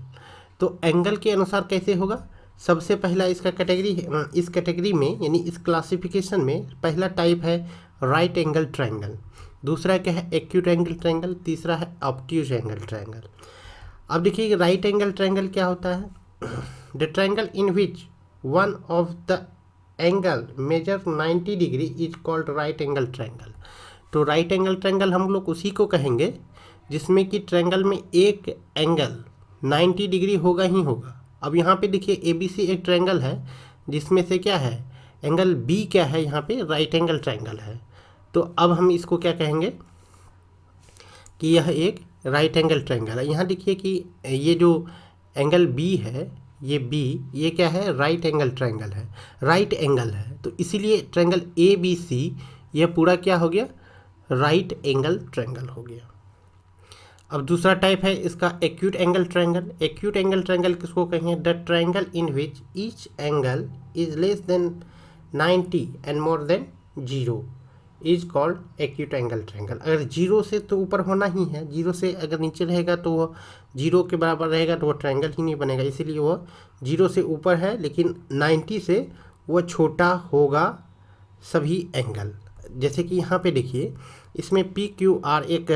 तो एंगल के अनुसार कैसे होगा, सबसे पहला इसका कैटेगरी, इस कैटेगरी में यानी इस क्लासिफिकेशन में पहला टाइप है राइट एंगल ट्रायंगल, दूसरा क्या है एक्यूट एंगल ट्रायंगल, तीसरा है ऑब्ट्यूज एंगल ट्रायंगल। अब देखिए राइट एंगल ट्रायंगल क्या होता है, the triangle in which one of the angle measure 90 degree is called right angle triangle. तो राइट एंगल ट्रायंगल हम लोग उसी को कहेंगे जिसमें कि ट्रायंगल में एक एंगल 90 डिग्री होगा ही होगा। अब यहाँ पे देखिए ए बी सी एक ट्रायंगल है जिसमें से क्या है, एंगल बी क्या है, यहाँ पे राइट एंगल ट्रायंगल है। तो अब हम इसको क्या कहेंगे कि यह एक राइट एंगल ट्रायंगल है। यहाँ देखिए कि ये जो एंगल बी है, ये बी ये क्या है, राइट एंगल ट्रायंगल है, राइट एंगल है। तो इसीलिए ट्रायंगल ए बी सी यह पूरा क्या हो गया, राइट एंगल ट्रायंगल हो गया। अब दूसरा टाइप है इसका acute angle triangle. Acute angle triangle किसको कहेंगे, the triangle in which each angle is less than 90 and more than 0 is called acute angle triangle. अगर 0 से तो ऊपर होना ही है, 0 से अगर नीचे रहेगा तो वो 0 के बराबर रहेगा तो वो ट्रायंगल ही नहीं बनेगा, इसीलिए वो 0 से ऊपर है लेकिन 90 से वो छोटा होगा सभी एंगल। जैसे कि यहाँ पे देखिए इसमें पी क्यू आर एक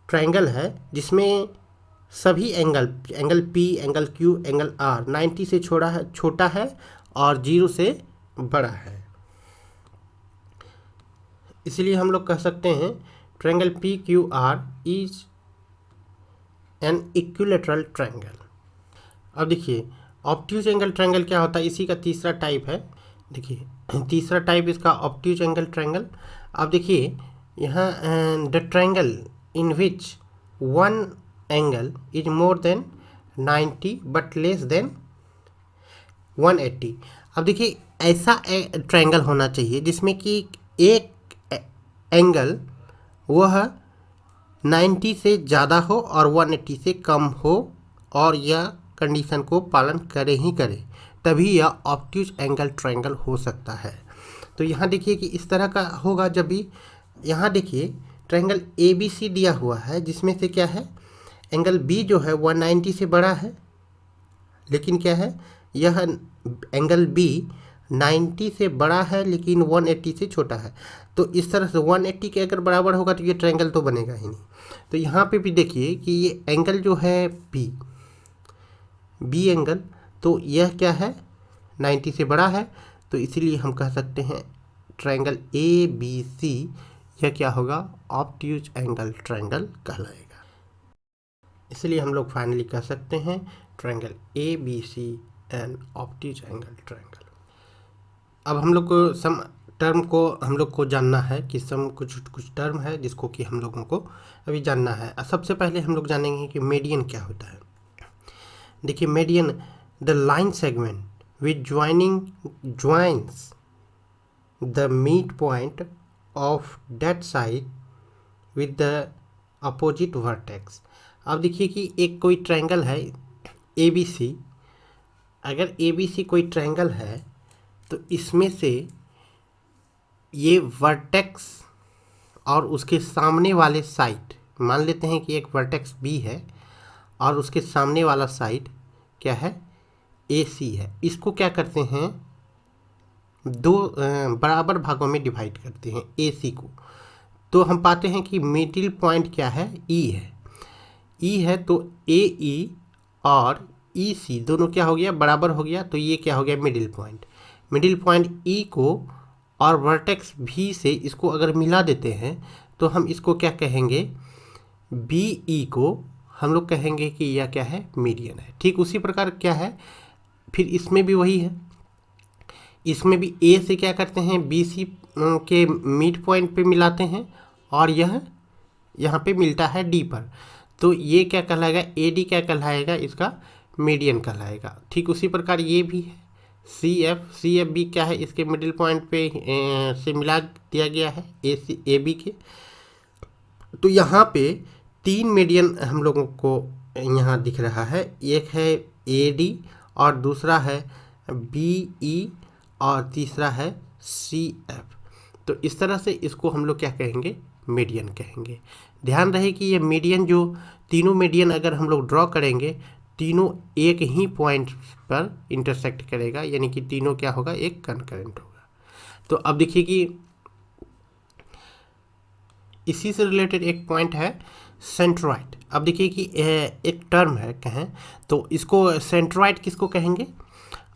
ट्रायंगल है जिसमें सभी angle P, angle Q, angle R 90 से छोटा है और 0 से बड़ा है। इसलिए हम लोग कह सकते हैं triangle P Q are is an equilateral triangle. अब देखिए ऑब्ट्यूज एंगल ट्रायंगल क्या होता है, इसी का तीसरा टाइप है। देखिए तीसरा टाइप इसका ऑब्ट्यूज एंगल ट्रायंगल। अब देखिए यहाँ the triangle in which one angle is more than 90 but less than 180। अब देखिए ऐसा ट्रायंगल होना चाहिए जिसमें कि एक एंगल वह 90 से ज़्यादा हो और 180 से कम हो और यह कंडीशन को पालन करे ही करे, तभी यह ऑब्ट्यूज एंगल ट्रायंगल हो सकता है। तो यहाँ देखिए कि इस तरह का होगा जब भी, यहाँ देखिए ट्रायंगल ए बी सी दिया हुआ है जिसमें से क्या है, एंगल बी जो है 190 से बड़ा है लेकिन क्या है, यह एंगल बी 90 से बड़ा है लेकिन 180 से छोटा है। तो इस तरह से 180 के अगर बराबर होगा तो ये ट्रायंगल तो बनेगा ही नहीं। तो यहाँ पे भी देखिए कि ये एंगल जो है बी एंगल, तो यह क्या है 90 से बड़ा है, तो इसीलिए हम कह सकते हैं ट्रायंगल ए बी सी यह क्या होगा, ऑब्ट्यूज एंगल ट्रायंगल कहलाएगा। इसलिए हम लोग फाइनली कह सकते हैं triangle ABC and obtuse angle triangle. अब हम लोग को सम टर्म को हम लोग को जानना है कि सम कुछ टर्म है जिसको कि हम लोगों को अभी जानना है। सबसे पहले हम लोग जानेंगे कि मीडियन क्या होता है। देखिए median, the line segment which joins the mid point of that side with the opposite vertex. अब देखिए कि एक कोई ट्रायंगल है ABC, अगर ABC कोई ट्रायंगल है तो इसमें से ये वर्टेक्स और उसके सामने वाले साइड, मान लेते हैं कि एक वर्टेक्स B है और उसके सामने वाला साइड क्या है, AC है। इसको क्या करते हैं, दो बराबर भागों में डिवाइड करते हैं AC को, तो हम पाते हैं कि मिडिल पॉइंट क्या है, E है। E है तो AE और EC दोनों क्या हो गया, बराबर हो गया, तो ये क्या हो गया, middle point. Middle point E को और वर्टेक्स B से इसको अगर मिला देते हैं तो हम इसको क्या कहेंगे, BE को हम लोग कहेंगे कि यह क्या है, मीडियन है। ठीक उसी प्रकार क्या है, फिर इसमें भी वही है, इसमें भी A से क्या करते हैं, BC के मिड पॉइंट पे मिलाते हैं और यह यहाँ पे मिलता है D पर, तो ये क्या कहलाएगा, AD क्या कहलाएगा, इसका मीडियन कहलाएगा। ठीक उसी प्रकार ये भी है, CF भी क्या है, इसके मिडिल पॉइंट पे से मिला दिया गया है AB के। तो यहाँ पे तीन मीडियन हम लोगों को यहाँ दिख रहा है, एक है AD और दूसरा है BE और तीसरा है CF। तो इस तरह से इसको हम लोग क्या कहेंगे, मीडियन कहेंगे। ध्यान रहे कि ये मीडियन, जो तीनों मीडियन अगर हम लोग ड्रॉ करेंगे, तीनों एक ही पॉइंट पर इंटरसेक्ट करेगा, यानी कि तीनों क्या होगा, एक कनकरेंट होगा। तो अब देखिए कि इसी से रिलेटेड एक पॉइंट है सेंट्रॉइड। अब देखिए कि एक टर्म है कहें तो इसको सेंट्रॉइड किसको कहेंगे।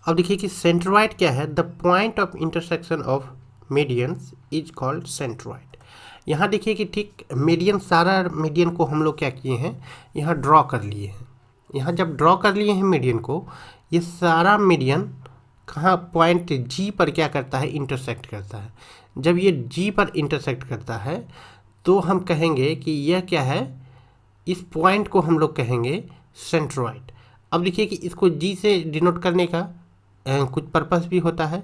अब देखिए कि सेंट्रॉइड क्या है, the point of intersection of medians is called centroid. यहाँ देखिए कि ठीक मीडियन, सारा मीडियन को हम लोग क्या किए हैं, यहाँ ड्रॉ कर लिए हैं। यहाँ जब ड्रॉ कर लिए हैं मीडियन को, ये सारा मीडियन कहाँ, पॉइंट G पर क्या करता है, इंटरसेक्ट करता है। जब ये G पर इंटरसेक्ट करता है तो हम कहेंगे कि यह क्या है, इस पॉइंट को हम लोग कहेंगे सेंट्रॉइड। अब देखिए कि इसको G से डिनोट करने का कुछ पर्पस भी होता है,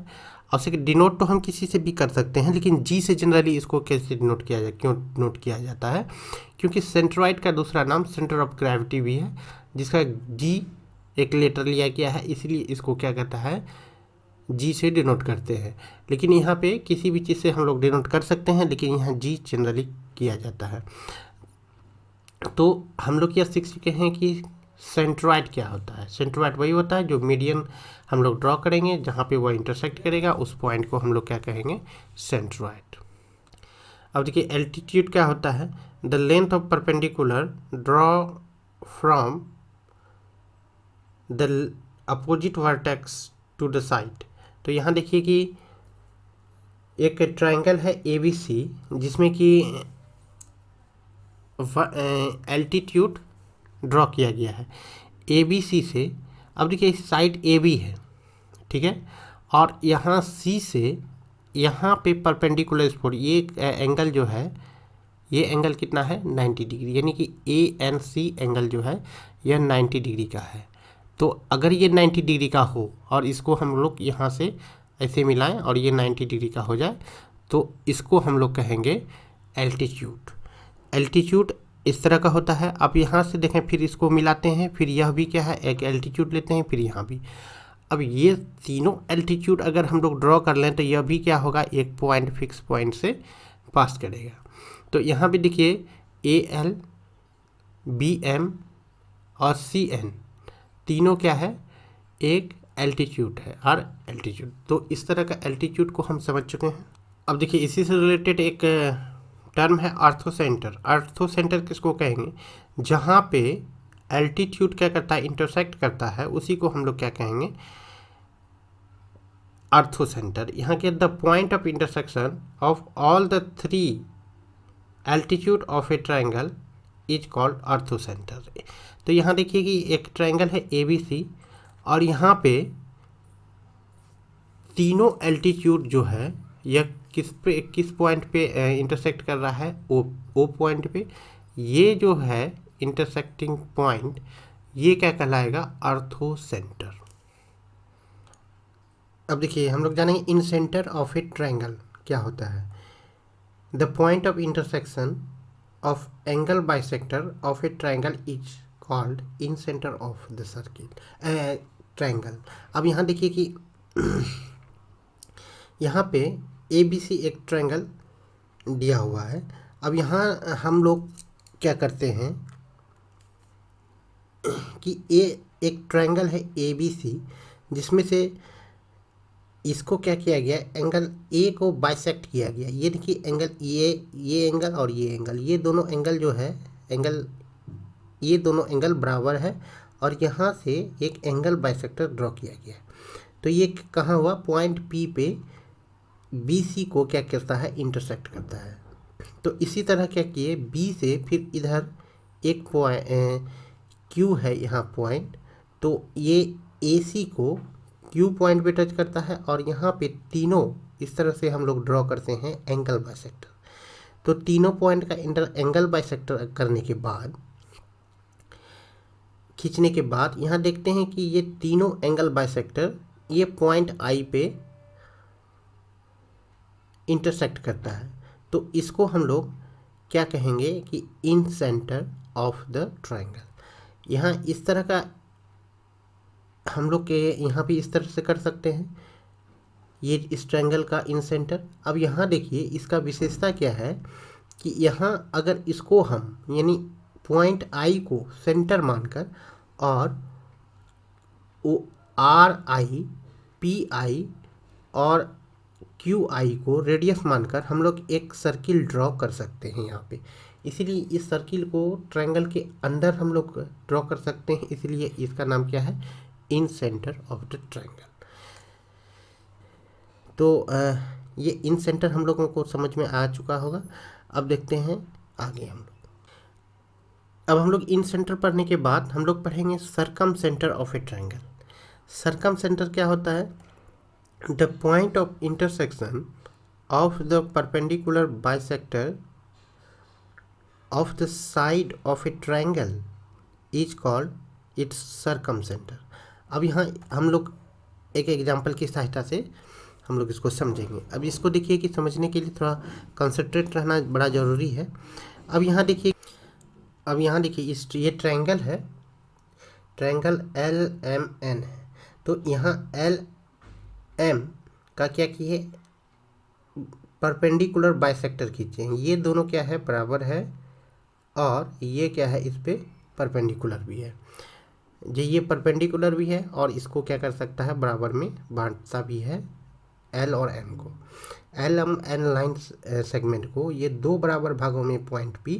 और से डिनोट तो हम किसी से भी कर सकते हैं, लेकिन G से जनरली इसको कैसे डिनोट किया जाए, क्यों डिनोट किया जाता है, क्योंकि सेंट्रॉइड का दूसरा नाम सेंटर ऑफ ग्रेविटी भी है, जिसका G एक लेटर लिया गया है, इसलिए इसको क्या कहता है, G से डिनोट करते हैं। लेकिन यहाँ पे किसी भी चीज़ से हम लोग डिनोट कर सकते हैं, लेकिन यहाँ G जनरली किया जाता है। तो हम लोग यह सीख चुके हैं कि सेंट्रॉइड क्या होता है। सेंट्रॉइड वही होता है जो मीडियन हम लोग ड्रॉ करेंगे, जहाँ पे वह इंटरसेक्ट करेगा, उस पॉइंट को हम लोग क्या कहेंगे, सेंट्रॉइड। अब देखिए एल्टीट्यूड क्या होता है, the length of perpendicular draw from the opposite vertex to the side. तो यहाँ देखिए कि एक ट्रायंगल है ABC, जिसमें कि एल्टीट्यूड ड्रॉ किया गया है ABC से। अब देखिए साइड AB है, ठीक है, और यहाँ C से यहाँ पे परपेंडिकुलर स्पोर्ट, ये एंगल जो है, ये एंगल कितना है, 90 डिग्री, यानी कि ANC एंगल जो है यह 90 डिग्री का है। तो अगर ये 90 डिग्री का हो और इसको हम लोग यहाँ से ऐसे मिलाएं और ये 90 डिग्री का हो जाए, तो इसको हम लोग कहेंगे एल्टीट्यूड। एल्टीट्यूड इस तरह का होता है। आप यहाँ से देखें, फिर इसको मिलाते हैं, फिर यह भी क्या है, एक एल्टीट्यूड लेते हैं, फिर यहाँ भी। अब ये तीनों एल्टीट्यूड अगर हम लोग ड्रॉ कर लें तो यह भी क्या होगा, एक पॉइंट, फिक्स पॉइंट से पास करेगा। तो यहाँ भी देखिए AL, BM और CN तीनों क्या है, एक एल्टीट्यूड है और एल्टीट्यूड। तो इस तरह का एल्टीट्यूड को हम समझ चुके हैं। अब देखिए इसी से रिलेटेड एक टर्म है ऑर्थोसेंटर। ऑर्थोसेंटर किसको कहेंगे, जहाँ पे एल्टीट्यूड क्या करता है, इंटरसेक्ट करता है, उसी को हम लोग क्या कहेंगे, ऑर्थोसेंटर। यहाँ के the point of intersection of all the three altitude of a triangle is called orthocentre. तो यहाँ देखिए कि एक ट्रायंगल है ABC और यहाँ पे तीनों एल्टीट्यूड जो है यह किस पॉइंट पे इंटरसेक्ट कर रहा है, ओ पॉइंट पे। ये जो है इंटरसेक्टिंग पॉइंट, ये क्या कहलाएगा, ऑर्थोसेंटर। अब देखिए हम लोग जानेंगे इन सेंटर ऑफ ए ट्रायंगल क्या होता है। The point of intersection of angle bisector of a triangle is called in centre of the circle triangle. अब यहाँ देखिए कि यहाँ पे ABC एक ट्रायंगल दिया हुआ है। अब यहाँ हम लोग क्या करते हैं कि एक ट्रायंगल है ABC, जिसमें से इसको क्या किया गया, एंगल A को बाइसेक्ट किया गया। ये देखिए एंगल ये एंगल और ये एंगल, ये दोनों एंगल जो है ये दोनों एंगल बराबर है और यहाँ से एक एंगल बाइसेक्टर ड्रॉ किया गया। तो ये कहाँ हुआ, पॉइंट P पे BC को क्या करता है, इंटरसेक्ट करता है। तो इसी तरह क्या किए, B से फिर इधर एक पॉइंट Q है यहाँ पॉइंट, तो ये AC को Q पॉइंट पे टच करता है और यहाँ पे तीनों इस तरह से हम लोग ड्रॉ करते हैं एंगल बाइसेक्टर। तो तीनों पॉइंट का एंगल बाइसेक्टर करने के बाद, खींचने के बाद, यहाँ देखते हैं कि ये तीनों एंगल बाइसेक्टर ये पॉइंट I पे इंटरसेक्ट करता है। तो इसको हम लोग क्या कहेंगे कि इन सेंटर ऑफ द ट्रायंगल। यहाँ इस तरह का हम लोग के यहाँ भी इस तरह से कर सकते हैं, ये इस ट्रायंगल का इन सेंटर। अब यहाँ देखिए इसका विशेषता क्या है कि यहाँ अगर इसको हम यानी पॉइंट I को सेंटर मानकर और RI, PI और QI को रेडियस मानकर हम लोग एक सर्किल ड्रॉ कर सकते हैं यहाँ पे। इसीलिए इस सर्किल को ट्रायंगल के अंदर हम लोग ड्रॉ कर सकते हैं, इसलिए इसका नाम क्या है, इन सेंटर ऑफ द ट्रायंगल। तो ये इन सेंटर हम लोगों को समझ में आ चुका होगा। अब देखते हैं आगे हम लोग। अब हम लोग इन सेंटर पढ़ने के बाद हम लोग पढ़ेंगे circumcentre of a triangle. Circumcentre क्या होता है, the point of intersection of the perpendicular bisector of the side of a triangle is called its circumcentre. अब यहाँ हम लोग एक एग्जाम्पल की सहायता से हम लोग इसको समझेंगे। अब इसको देखिए कि समझने के लिए थोड़ा कंसंट्रेट रहना बड़ा ज़रूरी है। अब यहाँ देखिए इस ये ट्रायंगल है, ट्रायंगल LMN है। तो यहाँ LM का क्या किए, परपेंडिकुलर बाइसेक्टर खींचे हैं। ये दोनों क्या है, बराबर है और ये क्या है, इस पे परपेंडिकुलर भी है। ये परपेंडिकुलर भी है और इसको क्या कर सकता है, बराबर में बांटता भी है L और M को। LMN लाइन सेगमेंट को ये दो बराबर भागों में पॉइंट P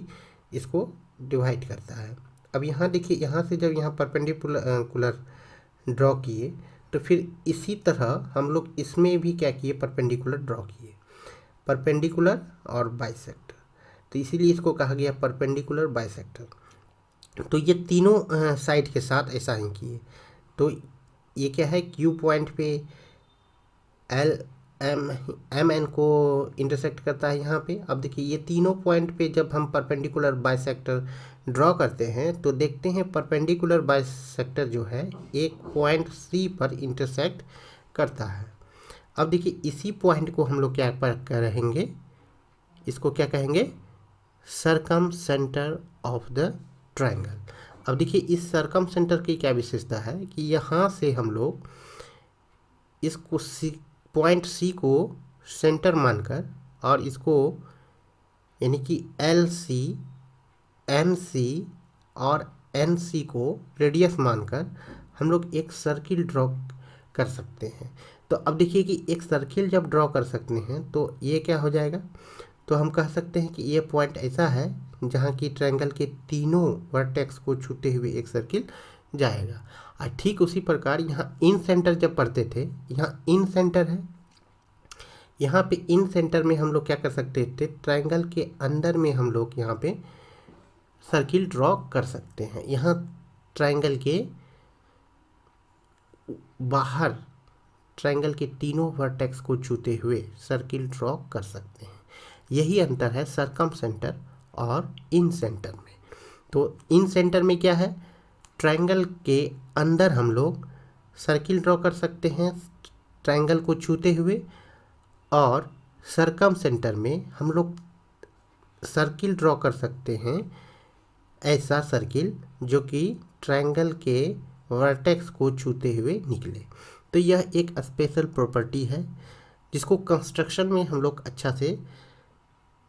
इसको डिवाइड करता है। अब यहाँ देखिए, यहाँ से जब यहाँ परपेंडिकुलर ड्रॉ किए तो फिर इसी तरह हम लोग इसमें भी क्या किए, परपेंडिकुलर ड्रॉ किए, परपेंडिकुलर और बाइसेक्टर। तो इसीलिए इसको कहा गया परपेंडिकुलर बाइसेक्टर। तो ये तीनों साइड के साथ ऐसा ही किए। तो ये क्या है, Q पॉइंट पे LMN को इंटरसेक्ट करता है यहाँ पे। अब देखिए ये तीनों पॉइंट पे जब हम परपेंडिकुलर बाइसेक्टर ड्रॉ करते हैं तो देखते हैं परपेंडिकुलर बाइसेक्टर जो है एक पॉइंट C पर इंटरसेक्ट करता है। अब देखिए इसी पॉइंट को हम लोग क्या करेंगे, इसको क्या कहेंगे, सरकम सेंटर ऑफ द ट्रायंगल। अब देखिए इस सरकम सेंटर की क्या विशेषता है कि यहाँ से हम लोग इसको पॉइंट C को सेंटर मानकर और इसको यानी कि LC, MC और NC को रेडियस मानकर हम लोग एक सर्किल ड्रॉ कर सकते हैं। तो अब देखिए कि एक सर्किल जब ड्रॉ कर सकते हैं तो ये क्या हो जाएगा, तो हम कह सकते हैं कि ये पॉइंट ऐसा है जहाँ की ट्रायंगल के तीनों वर्टेक्स को छूते हुए एक सर्किल जाएगा। और ठीक उसी प्रकार यहाँ इन सेंटर जब पढ़ते थे, यहाँ इन सेंटर है, यहाँ पे इन सेंटर में हम लोग क्या कर सकते थे, ट्रायंगल के अंदर में हम लोग यहाँ पे सर्किल ड्रॉ कर सकते हैं। यहाँ ट्रायंगल के बाहर ट्रायंगल के तीनों वर्टेक्स को छूते हुए सर्किल ड्रॉ कर सकते हैं। यही अंतर है सरकम सेंटर और इन सेंटर में। तो इन सेंटर में क्या है, ट्रायंगल के अंदर हम लोग सर्किल ड्रॉ कर सकते हैं ट्रायंगल को छूते हुए, और सरकम सेंटर में हम लोग सर्किल ड्रॉ कर सकते हैं, ऐसा सर्किल जो कि ट्रायंगल के वर्टेक्स को छूते हुए निकले। तो यह एक स्पेशल प्रॉपर्टी है जिसको कंस्ट्रक्शन में हम लोग अच्छा से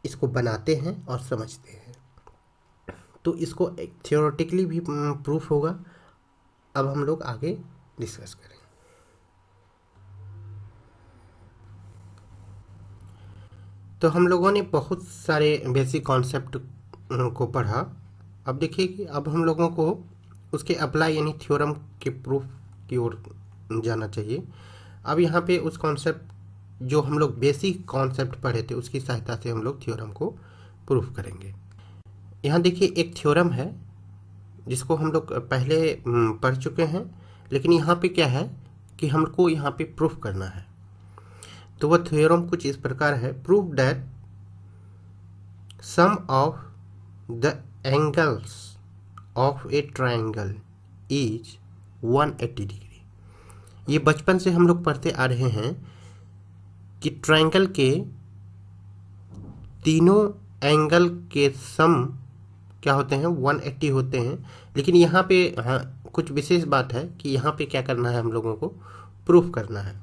इसको बनाते हैं और समझते हैं। तो इसको थियोरेटिकली भी प्रूफ होगा। अब हम लोग आगे डिस्कस करें। तो हम लोगों ने बहुत सारे बेसिक कॉन्सेप्ट को पढ़ा। अब देखिए कि अब हम लोगों को उसके अप्लाई यानी थ्योरम के प्रूफ की ओर जाना चाहिए। अब यहाँ पे उस कॉन्सेप्ट जो हम लोग बेसिक कॉन्सेप्ट पढ़े थे उसकी सहायता से हम लोग थ्योरम को प्रूफ करेंगे। यहाँ देखिए एक थ्योरम है जिसको हम लोग पहले पढ़ चुके हैं, लेकिन यहाँ पे क्या है कि हमको यहाँ पे प्रूफ करना है। तो वह थ्योरम कुछ इस प्रकार है, proof that sum of the angles of a triangle is 180 degree. ये बचपन से हम लोग पढ़ते आ रहे हैं कि ट्रायंगल के तीनों एंगल के सम क्या होते हैं, 180 होते हैं। लेकिन यहाँ पे हाँ कुछ विशेष बात है कि यहाँ पे क्या करना है, हम लोगों को प्रूफ करना है।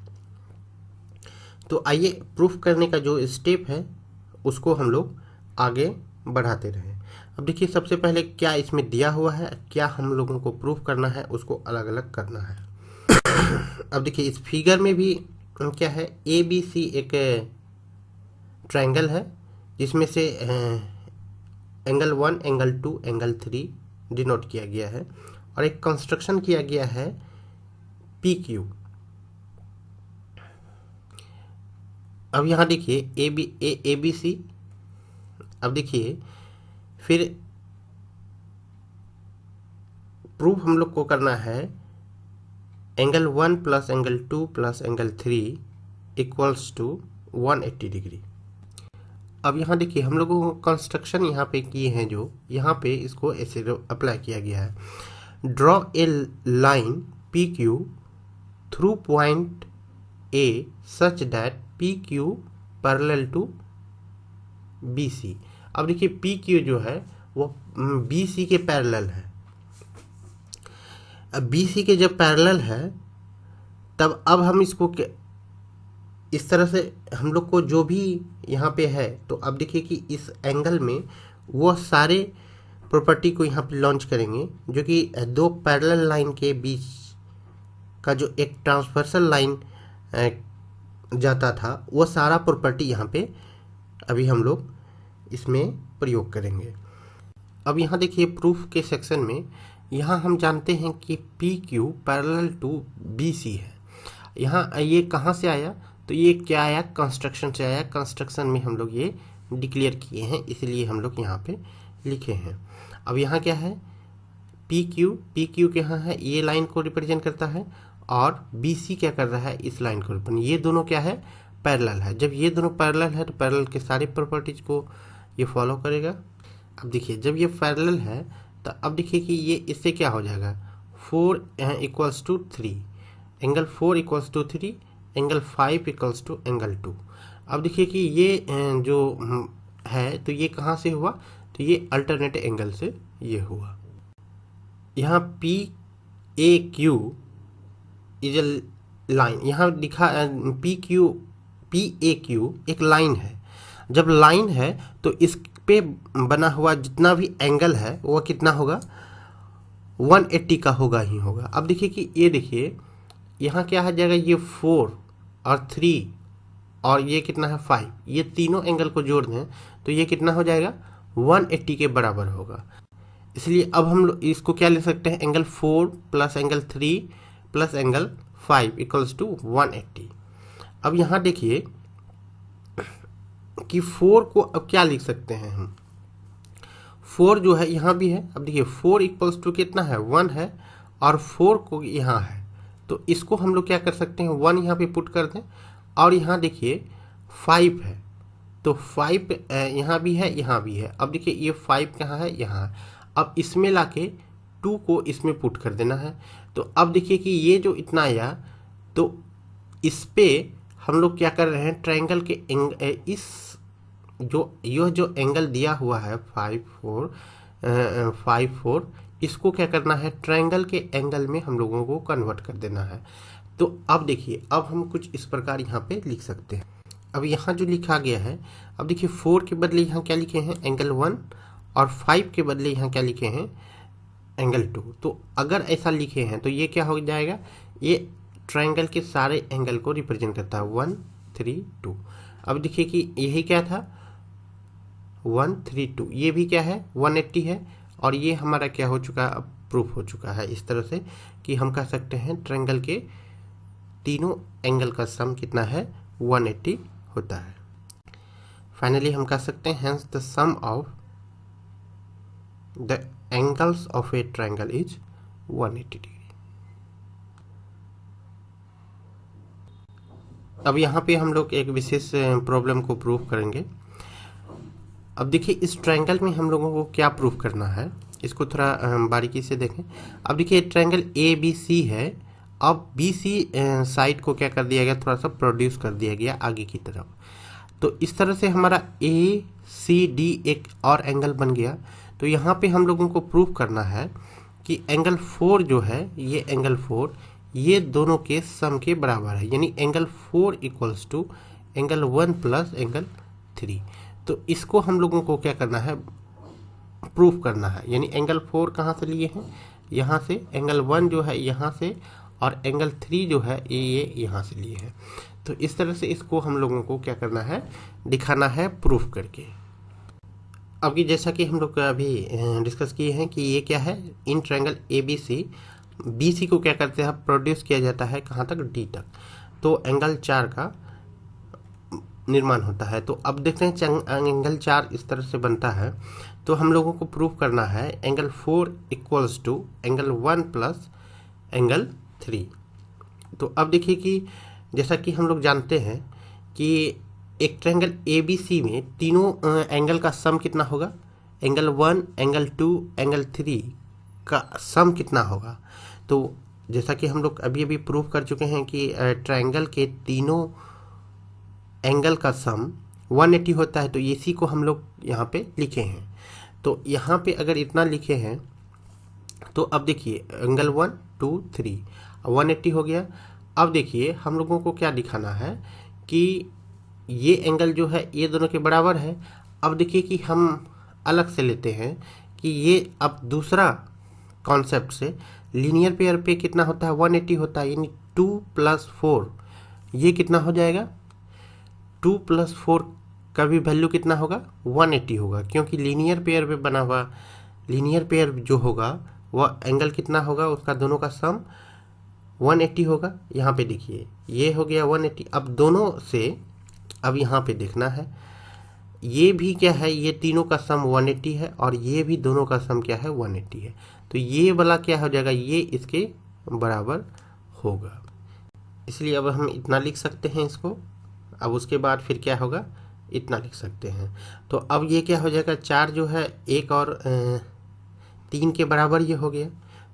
तो आइए प्रूफ करने का जो स्टेप है उसको हम लोग आगे बढ़ाते रहें। अब देखिए सबसे पहले क्या इसमें दिया हुआ है, क्या हम लोगों को प्रूफ करना है, उसको अलग अलग करना है। अब देखिए इस फिगर में भी क्या है, ए बी सी एक ट्रायंगल है जिसमें से एंगल 1, एंगल 2, एंगल 3 डिनोट किया गया है, और एक कंस्ट्रक्शन किया गया है पी क्यू। अब यहाँ देखिए ए बी सी। अब देखिए फिर प्रूफ हम लोग को करना है angle 1 plus angle 2 plus angle 3 equals to 180 degree. अब यहाँ देखिए हम लोगों को कंस्ट्रक्शन यहाँ पे किए हैं, जो यहाँ पे इसको ऐसे अप्लाई किया गया है। Draw a line P Q through point A such that P Q parallel to B C. अब देखिए पी क्यू जो है वो बी सी के पैरेलल है। अब बी सी के जब पैरेलल है तब अब हम इसको इस तरह से हम लोग को जो भी यहाँ पे है, तो अब देखिए कि इस एंगल में वो सारे प्रॉपर्टी को यहाँ पे लॉन्च करेंगे, जो कि दो पैरेलल लाइन के बीच का जो एक ट्रांसवर्सल लाइन जाता था, वो सारा प्रॉपर्टी यहाँ पे अभी हम लोग इसमें प्रयोग करेंगे। अब यहाँ देखिए प्रूफ के सेक्शन में यहाँ हम जानते हैं कि P Q parallel to B C है। यहाँ ये कहाँ से आया, तो ये क्या आया, कंस्ट्रक्शन से आया। कंस्ट्रक्शन में हम लोग ये डिक्लेयर किए हैं, इसलिए हम लोग यहाँ पे लिखे हैं। अब यहाँ क्या है, पी क्यू यहाँ है, ये लाइन को रिप्रेजेंट करता है, और बी सी क्या कर रहा है, इस लाइन को रिप्रेजेंट। ये दोनों क्या है, पैरेलल है। जब ये दोनों पैरेलल है तो पैरेलल के सारे प्रॉपर्टीज को ये फॉलो करेगा। अब देखिए जब ये पैरेलल है तो अब देखिए कि ये इससे क्या हो जाएगा, 4 equals to 3, angle 4 equals to 3, angle 5 equals to angle 2। अब देखिए कि ये जो है तो ये कहाँ से हुआ, तो ये अल्टरनेट एंगल से ये हुआ। यहाँ P A Q is a line, यहाँ लिखा पी ए क्यू एक लाइन है। जब लाइन है तो इस पे बना हुआ जितना भी एंगल है वो कितना होगा, 180 का होगा ही होगा। अब देखिए कि ये देखिए यहाँ क्या है जाएगा, ये 4 और 3 और ये कितना है 5, ये तीनों एंगल को जोड़ दें तो ये कितना हो जाएगा, 180 के बराबर होगा। इसलिए अब हम लोग इसको क्या ले सकते हैं, angle 4 plus angle 3 plus angle 5 equals to 180। अब यहाँ देखिए कि 4 को अब क्या लिख सकते हैं हम, 4 जो है यहाँ भी है। अब देखिए 4 इक्वल्स टू कितना है, 1 है, और 4 को यहाँ है, तो इसको हम लोग क्या कर सकते हैं, 1 यहाँ पे पुट कर दें, और यहाँ देखिए 5 है, तो 5 यहाँ भी है, यहाँ भी है। अब देखिए ये 5 कहाँ है, यहाँ है। अब इसमें लाके 2 को इसमें पुट कर देना है। तो अब देखिए कि ये जो इतना आया, तो इस पे हम लोग क्या कर रहे हैं, ट्रायंगल के इस यह जो एंगल दिया हुआ है 5 4, इसको क्या करना है, ट्रायंगल के एंगल में हम लोगों को कन्वर्ट कर देना है। तो अब देखिए, अब हम कुछ इस प्रकार यहाँ पे लिख सकते हैं। अब यहाँ जो लिखा गया है, अब देखिए 4 के बदले यहाँ क्या लिखे हैं, एंगल 1, और 5 के बदले यहाँ क्या लिखे हैं, एंगल 2। तो अगर ऐसा लिखे हैं तो ये क्या हो जाएगा, ये ट्रायंगल के सारे एंगल को रिप्रेजेंट करता है, 1 3 2। अब देखिए कि यही क्या था, 1 3 2, ये भी क्या है 180 है, और ये हमारा क्या हो चुका है, अब प्रूफ हो चुका है इस तरह से कि हम कह सकते हैं ट्रायंगल के तीनों एंगल का सम कितना है, 180 होता है। फाइनली हम कह सकते हैं hence the sum of the angles of a triangle is 180 degree. अब यहाँ पे हम लोग एक विशेष प्रॉब्लम को प्रूव करेंगे। अब देखिए इस ट्रायंगल में हम लोगों को क्या प्रूफ करना है, इसको थोड़ा बारीकी से देखें। अब देखिए ट्रायंगल ए बी सी है, अब बी सी साइड को क्या कर दिया गया, थोड़ा सा प्रोड्यूस कर दिया गया आगे की तरफ। तो इस तरह से हमारा ए सी डी एक और एंगल बन गया। तो यहाँ पे हम लोगों को प्रूफ करना है कि एंगल 4 जो है, ये एंगल 4 ये दोनों के सम के बराबर है, यानी angle 4 equals to angle 1 plus angle 3। तो इसको हम लोगों को क्या करना है, प्रूफ करना है। यानी एंगल 4 कहाँ से लिए हैं, यहाँ से, एंगल 1 जो है यहाँ से, और एंगल 3 जो है ये यहाँ से लिए हैं। तो इस तरह से इसको हम लोगों को क्या करना है, दिखाना है प्रूफ करके। अब कि जैसा कि हम लोग अभी डिस्कस किए हैं कि ये क्या है, इन ट्रायंगल ए बी सी को क्या करते हैं, प्रोड्यूस किया जाता है कहाँ तक, डी तक। तो एंगल 4 का निर्माण होता है। तो अब देखते हैं एंगल 4 इस तरह से बनता है। तो हम लोगों को प्रूफ करना है angle 4 equals to angle 1 plus angle 3। तो अब देखिए कि जैसा कि हम लोग जानते हैं कि एक ट्रायंगल ए बी सी में तीनों एंगल का सम कितना होगा, एंगल 1 एंगल 2 एंगल 3 का सम कितना होगा। तो जैसा कि हम लोग अभी अभी प्रूफ कर चुके हैं कि ट्रायंगल के तीनों एंगल का सम 180 होता है। तो इसी को हम लोग यहाँ पे लिखे हैं। तो यहाँ पे अगर इतना लिखे हैं तो अब देखिए एंगल 1 2 3 180 हो गया। अब देखिए हम लोगों को क्या दिखाना है कि ये एंगल जो है ये दोनों के बराबर है। अब देखिए कि हम अलग से लेते हैं कि ये अब दूसरा कॉन्सेप्ट से लीनियर पेयर पे कितना होता है, 180 होता है, यानी 2 + 4 ये कितना हो जाएगा, 2 + 4 का भी वैल्यू कितना होगा, 180 होगा। क्योंकि लीनियर पेयर पे बना हुआ लीनियर पेयर जो होगा वह एंगल कितना होगा, उसका दोनों का सम 180 होगा। यहाँ पे देखिए ये हो गया 180। अब दोनों से अब यहाँ पे देखना है, ये भी क्या है, ये तीनों का सम 180 है, और ये भी दोनों का सम क्या है, 180 है। तो ये वाला क्या हो जाएगा, ये इसके बराबर होगा। इसलिए अब हम इतना लिख सकते हैं इसको। अब उसके बाद फिर क्या होगा, इतना लिख सकते हैं। तो अब ये क्या हो जाएगा, 4 जो है 1 और 3 के बराबर ये हो गया।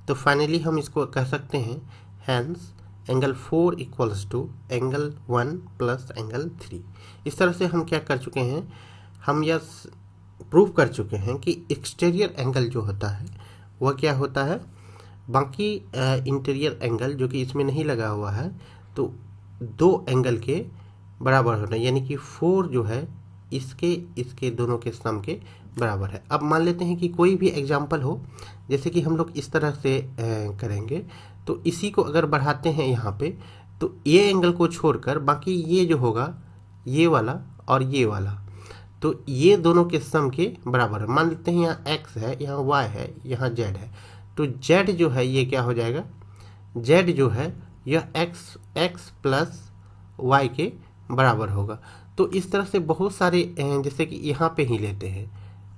तो फाइनली हम इसको कह सकते हैं hence angle 4 equals to angle 1 plus angle 3। इस तरह से हम क्या कर चुके हैं, हम यह प्रूव कर चुके हैं कि एक्सटीरियर एंगल जो होता है वह क्या होता है, बाकी इंटीरियर एंगल जो कि इसमें नहीं लगा हुआ है, तो 2 एंगल के बराबर होना, यानी कि 4 जो है इसके दोनों के सम के बराबर है। अब मान लेते हैं कि कोई भी एग्जाम्पल हो, जैसे कि हम लोग इस तरह से करेंगे। तो इसी को अगर बढ़ाते हैं यहाँ पे, तो ये एंगल को छोड़कर बाकी ये जो होगा, ये वाला और ये वाला, तो ये दोनों के सम के बराबर है। मान लेते हैं यहाँ x है, यहाँ y है, यहाँ z है। तो z जो है ये क्या हो जाएगा, z जो है यह x प्लस y के बराबर होगा। तो इस तरह से बहुत सारे जैसे कि यहाँ पे ही लेते हैं,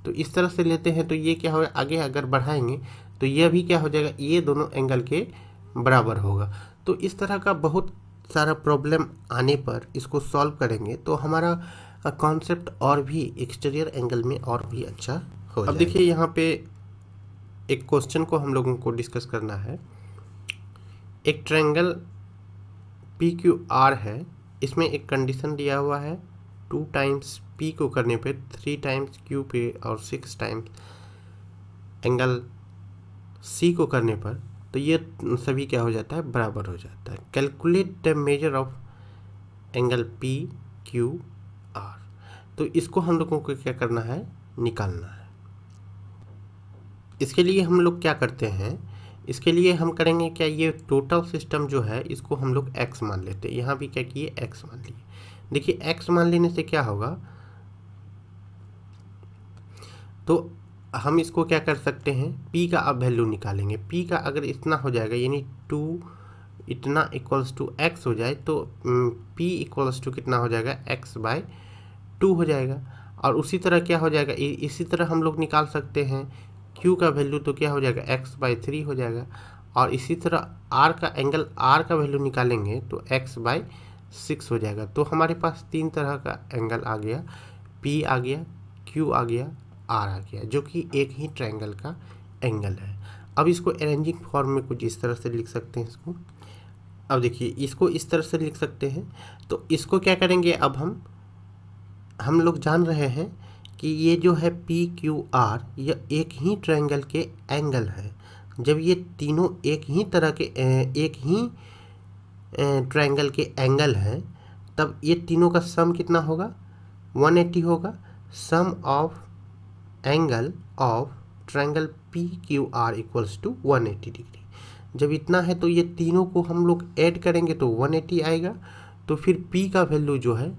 तो इस तरह से लेते हैं, तो ये क्या होगा, आगे अगर बढ़ाएंगे तो ये भी क्या हो जाएगा, ये दोनों एंगल के बराबर होगा। तो इस तरह का बहुत सारा प्रॉब्लम आने पर इसको सॉल्व करेंगे तो हमारा कॉन्सेप्ट और भी एक्सटीरियर एंगल में और भी अच्छा हो जाएगा। अब देखिए यहाँ पे एक क्वेश्चन को हम लोगों को डिस्कस करना है। एक ट्रायंगल पी क्यू आर है, इसमें एक कंडीशन दिया हुआ है 2 टाइम्स पी को करने पे 3 टाइम्स क्यू पे और 6 टाइम्स एंगल सी को करने पर, तो ये सभी क्या हो जाता है, बराबर हो जाता है। Calculate the measure of angle P Q are, तो इसको हम लोगों को क्या करना है, निकालना है। इसके लिए हम लोग क्या करते हैं, इसके लिए हम करेंगे क्या, ये टोटल सिस्टम जो है इसको हम लोग x मान लेते हैं। यहाँ भी क्या किए, x मान लिए। देखिए x मान लेने से क्या होगा, तो हम इसको क्या कर सकते हैं, p का अब वैल्यू निकालेंगे। p का अगर इतना हो जाएगा यानी 2 इतना इक्वल्स टू x हो जाए तो p इक्वल्स टू कितना हो जाएगा, x/2 हो जाएगा। और उसी तरह क्या हो जाएगा, इसी तरह हम लोग निकाल सकते हैं q का वैल्यू, तो क्या हो जाएगा, x/3 हो जाएगा। और इसी तरह r का एंगल r का वैल्यू निकालेंगे तो x/6 हो जाएगा। तो हमारे पास 3 तरह का एंगल आ गया, p आ गया, q आ गया, r आ गया, जो कि एक ही ट्रायंगल का एंगल है। अब इसको अरेंजिंग फॉर्म में कुछ इस तरह से लिख सकते हैं इसको। अब देखिए इसको इस तरह से लिख सकते हैं, तो इसको क्या करेंगे, अब हम लोग जान रहे हैं कि ये जो है पी क्यू आर ये एक ही ट्रायंगल के एंगल है। जब ये तीनों एक ही तरह के एक ही ट्रायंगल के एंगल हैं, तब ये तीनों का सम कितना होगा, 180 होगा। Sum of angle of triangle P Q R equals to 180 degree. जब इतना है तो ये तीनों को हम लोग ऐड करेंगे तो 180 आएगा। तो फिर p का वैल्यू जो है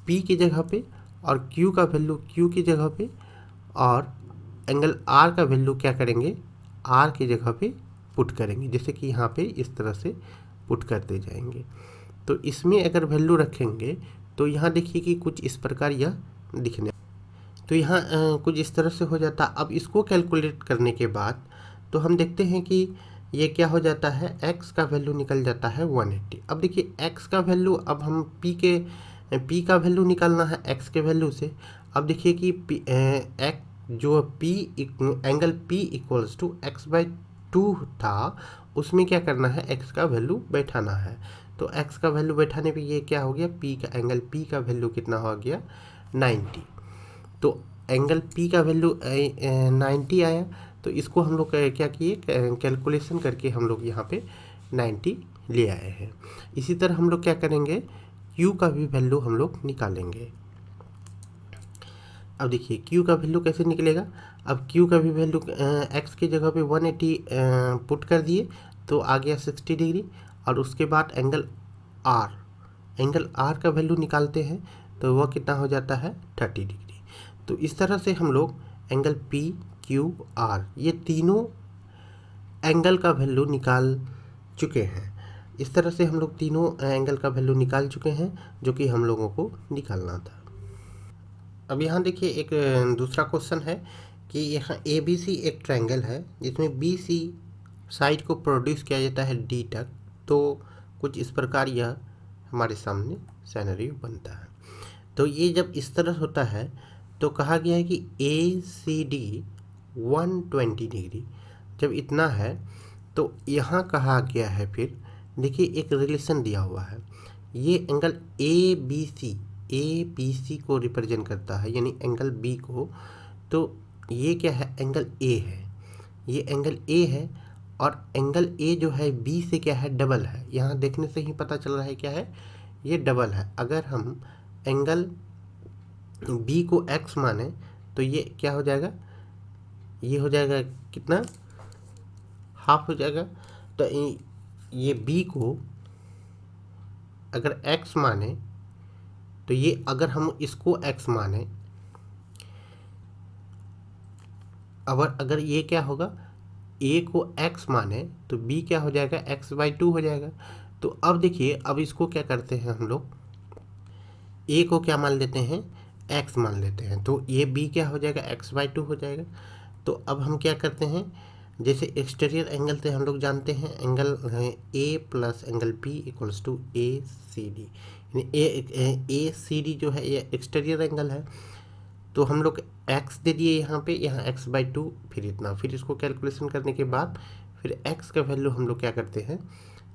p की जगह पे, और q का वैल्यू q की जगह पे, और एंगल r का वैल्यू क्या करेंगे, r की जगह पे पुट करेंगे, जैसे कि यहाँ पे इस तरह से पुट करते जाएंगे। तो इसमें अगर वैल्यू रखेंगे तो यहाँ देखिए कि कुछ इस प्रकार यह दिखने, तो यहाँ कुछ इस तरह से हो जाता। अब इसको कैलकुलेट करने के बाद तो हम देखते हैं कि ये क्या हो जाता है, x का वैल्यू निकल जाता है 180। अब देखिए x का वैल्यू, अब हम p का वैल्यू निकालना है x के वैल्यू से। अब देखिए कि जो angle p equals to x/2 था, उसमें क्या करना है, x का वैल्यू बैठाना है। तो x का वैल्यू बैठाने पे ये क्या हो गया, एंगल p का वैल्यू कितना हो गया, 90। तो एंगल p का वैल्यू 90 आया। तो इसको हम लोग क्या किए, कैलकुलेशन करके हम लोग यहाँ पे 90 ले आए हैं। इसी तरह हम लोग क्या करेंगे, q का भी वैल्यू हम लोग निकालेंगे। अब देखिए q का वैल्यू कैसे निकलेगा, अब q का भी वैल्यू x की जगह पे 180 पुट कर दिए तो आ गया 60 डिग्री। और उसके बाद एंगल r का वैल्यू निकालते हैं तो वह कितना हो जाता है, 30 डिग्री। तो इस तरह से हम लोग एंगल p q r ये तीनों एंगल का वैल्यू निकाल चुके हैं। इस तरह से हम लोग तीनों एंगल का वैल्यू निकाल चुके हैं जो कि हम लोगों को निकालना था। अब यहाँ देखिए एक दूसरा क्वेश्चन है कि यहाँ ABC एक ट्रायंगल है जिसमें BC साइड को प्रोड्यूस किया जाता है D तक। तो कुछ इस प्रकार यह हमारे सामने सिनेरियो बनता है। तो ये जब इस तरह होता है तो कहा गया है कि ACD 120 डिग्री जब इतना है, तो यहाँ कहा गया है, फिर देखिए एक रिलेशन दिया हुआ है, ये एंगल ABC को रिप्रेजेंट करता है, यानी एंगल B को। तो ये क्या है, एंगल A है, ये एंगल A है, और एंगल A जो है B से क्या है, डबल है। यहाँ देखने से ही पता चल रहा है क्या है, ये डबल है। अगर हम एंगल B को x माने तो ये क्या हो जाएगा, ये हो जाएगा कितना, हाफ हो जाएगा। तो ये B को अगर x माने तो ये, अगर हम इसको x माने, अगर ये क्या होगा, A को x माने तो B क्या हो जाएगा, x/2 हो जाएगा। तो अब देखिए, अब इसको क्या करते हैं हम लोग, ए को क्या मान लेते हैं, एक्स मान लेते हैं, तो ये बी क्या हो जाएगा, x/2 हो जाएगा। तो अब हम क्या करते हैं, जैसे एक्सटीरियर एंगल से हम लोग जानते हैं angle A plus angle B equals to A C D, यानी ए सी डी जो है ये एक्सटीरियर एंगल है। तो हम लोग x दे दिए यहाँ पे, यहाँ x/2, फिर इतना, फिर इसको कैलकुलेशन करने के बाद फिर x का वैल्यू हम लोग क्या करते हैं,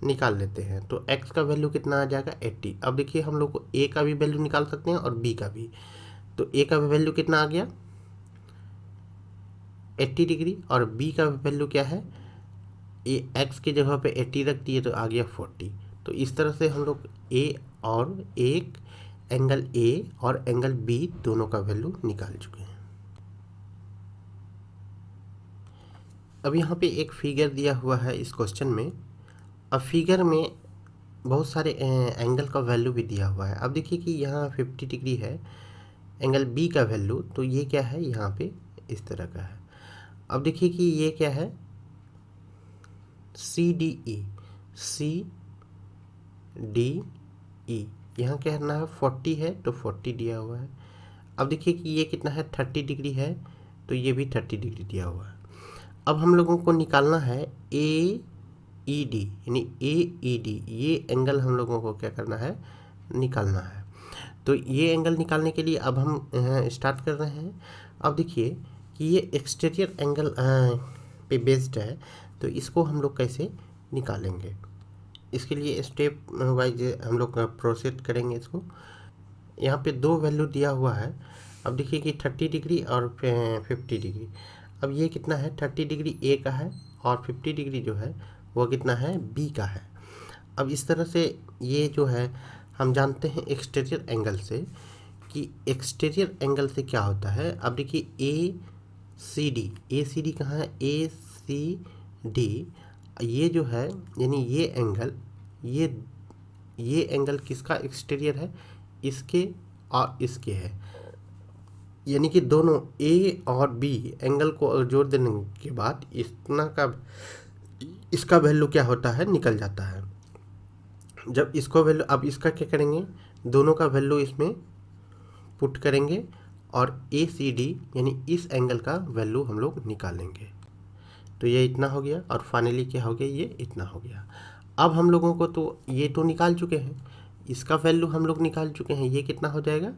निकाल लेते हैं। तो x का वैल्यू कितना आ जाएगा 80। अब देखिए हम लोग को a का भी वैल्यू निकाल सकते हैं और b का भी। तो a का वैल्यू कितना आ गया 80 डिग्री, और b का वैल्यू क्या है, ये x की जगह पे 80 रख दिए तो आ गया 40। तो इस तरह से हम लोग a और एक एंगल a और एंगल b दोनों का वैल्यू निकाल चुके हैं। अब यहाँ पे एक फिगर दिया हुआ है इस क्वेश्चन में। अब फिगर में बहुत सारे एंगल का वैल्यू भी दिया हुआ है। अब देखिए कि यहाँ 50 डिग्री है एंगल बी का वैल्यू, तो ये क्या है यहाँ पे इस तरह का है। अब देखिए कि ये क्या है, सी डी ई, यहाँ क्या करना है 40 है तो 40 दिया हुआ है। अब देखिए कि ये कितना है 30 डिग्री है, तो ये भी 30 डिग्री दिया हुआ है। अब हम लोगों को निकालना है ए ई डी, यानी ए ई डी, ये एंगल हम लोगों को क्या करना है, निकालना है। तो ये एंगल निकालने के लिए अब हम स्टार्ट कर रहे हैं। अब देखिए कि ये एक्सटीरियर एंगल पे बेस्ड है, तो इसको हम लोग कैसे निकालेंगे, इसके लिए स्टेप वाइज हम लोग प्रोसीड करेंगे इसको। यहाँ पे दो वैल्यू दिया हुआ है। अब देखिए कि 30 डिग्री और 50 डिग्री। अब ये कितना है 30 डिग्री ए का है और 50 डिग्री जो है वो कितना है बी का है। अब इस तरह से ये जो है हम जानते हैं एक्सटीरियर एंगल से कि एक्सटीरियर एंगल से क्या होता है। अब देखिए ए सी डी कहाँ है, ए सी डी, ये जो है यानी ये एंगल, ये एंगल किसका एक्सटीरियर है, इसके और इसके है, यानी कि दोनों ए और बी एंगल को जोड़ देने के बाद इतना का इसका वैल्यू क्या होता है, निकल जाता है। जब इसको वैल्यू, अब इसका क्या करेंगे, दोनों का वैल्यू इसमें पुट करेंगे और ए सी डी यानी इस एंगल का वैल्यू हम लोग निकालेंगे। तो ये इतना हो गया और फाइनली क्या हो गया, ये इतना हो गया। अब हम लोगों को तो ये तो निकाल चुके हैं, इसका वैल्यू हम लोग निकाल चुके हैं, ये कितना हो जाएगा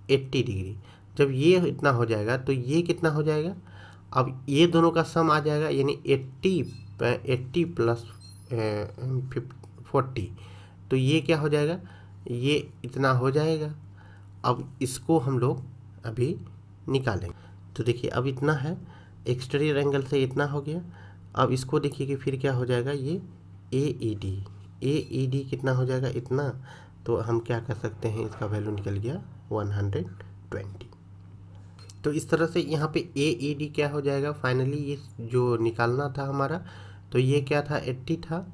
80 डिग्री। जब ये इतना हो जाएगा तो ये कितना हो जाएगा, अब ये दोनों का सम आ जाएगा, यानी 80 प्लस 40, तो ये क्या हो जाएगा, ये इतना हो जाएगा। अब इसको हम लोग अभी निकालेंगे। तो देखिए अब इतना है, एक्सटीरियर एंगल से इतना हो गया। अब इसको देखिए कि फिर क्या हो जाएगा, ये ए ई डी कितना हो जाएगा, इतना। तो हम क्या कर सकते हैं, इसका वैल्यू निकल गया 120। तो इस तरह से यहाँ पे ए ई डी क्या हो जाएगा, फाइनली ये जो निकालना था हमारा, तो ये क्या था 80 था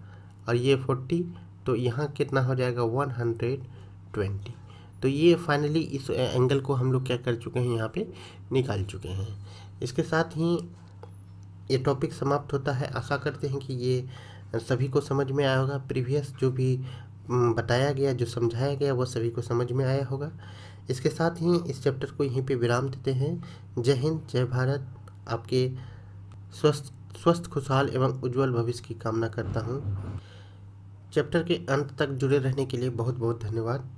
और ये 40, तो यहाँ कितना हो जाएगा 120। तो ये फाइनली इस एंगल को हम लोग क्या कर चुके हैं, यहाँ पे निकाल चुके हैं। इसके साथ ही ये टॉपिक समाप्त होता है। आशा करते हैं कि ये सभी को समझ में आया होगा। प्रीवियस जो भी बताया गया, जो समझाया गया, वो सभी को समझ में आया होगा। इसके साथ ही इस चैप्टर को यहीं पे विराम देते हैं। जय हिंद, जय भारत। आपके स्वस्थ खुशहाल एवं उज्जवल भविष्य की कामना करता हूँ। चैप्टर के अंत तक जुड़े रहने के लिए बहुत बहुत धन्यवाद।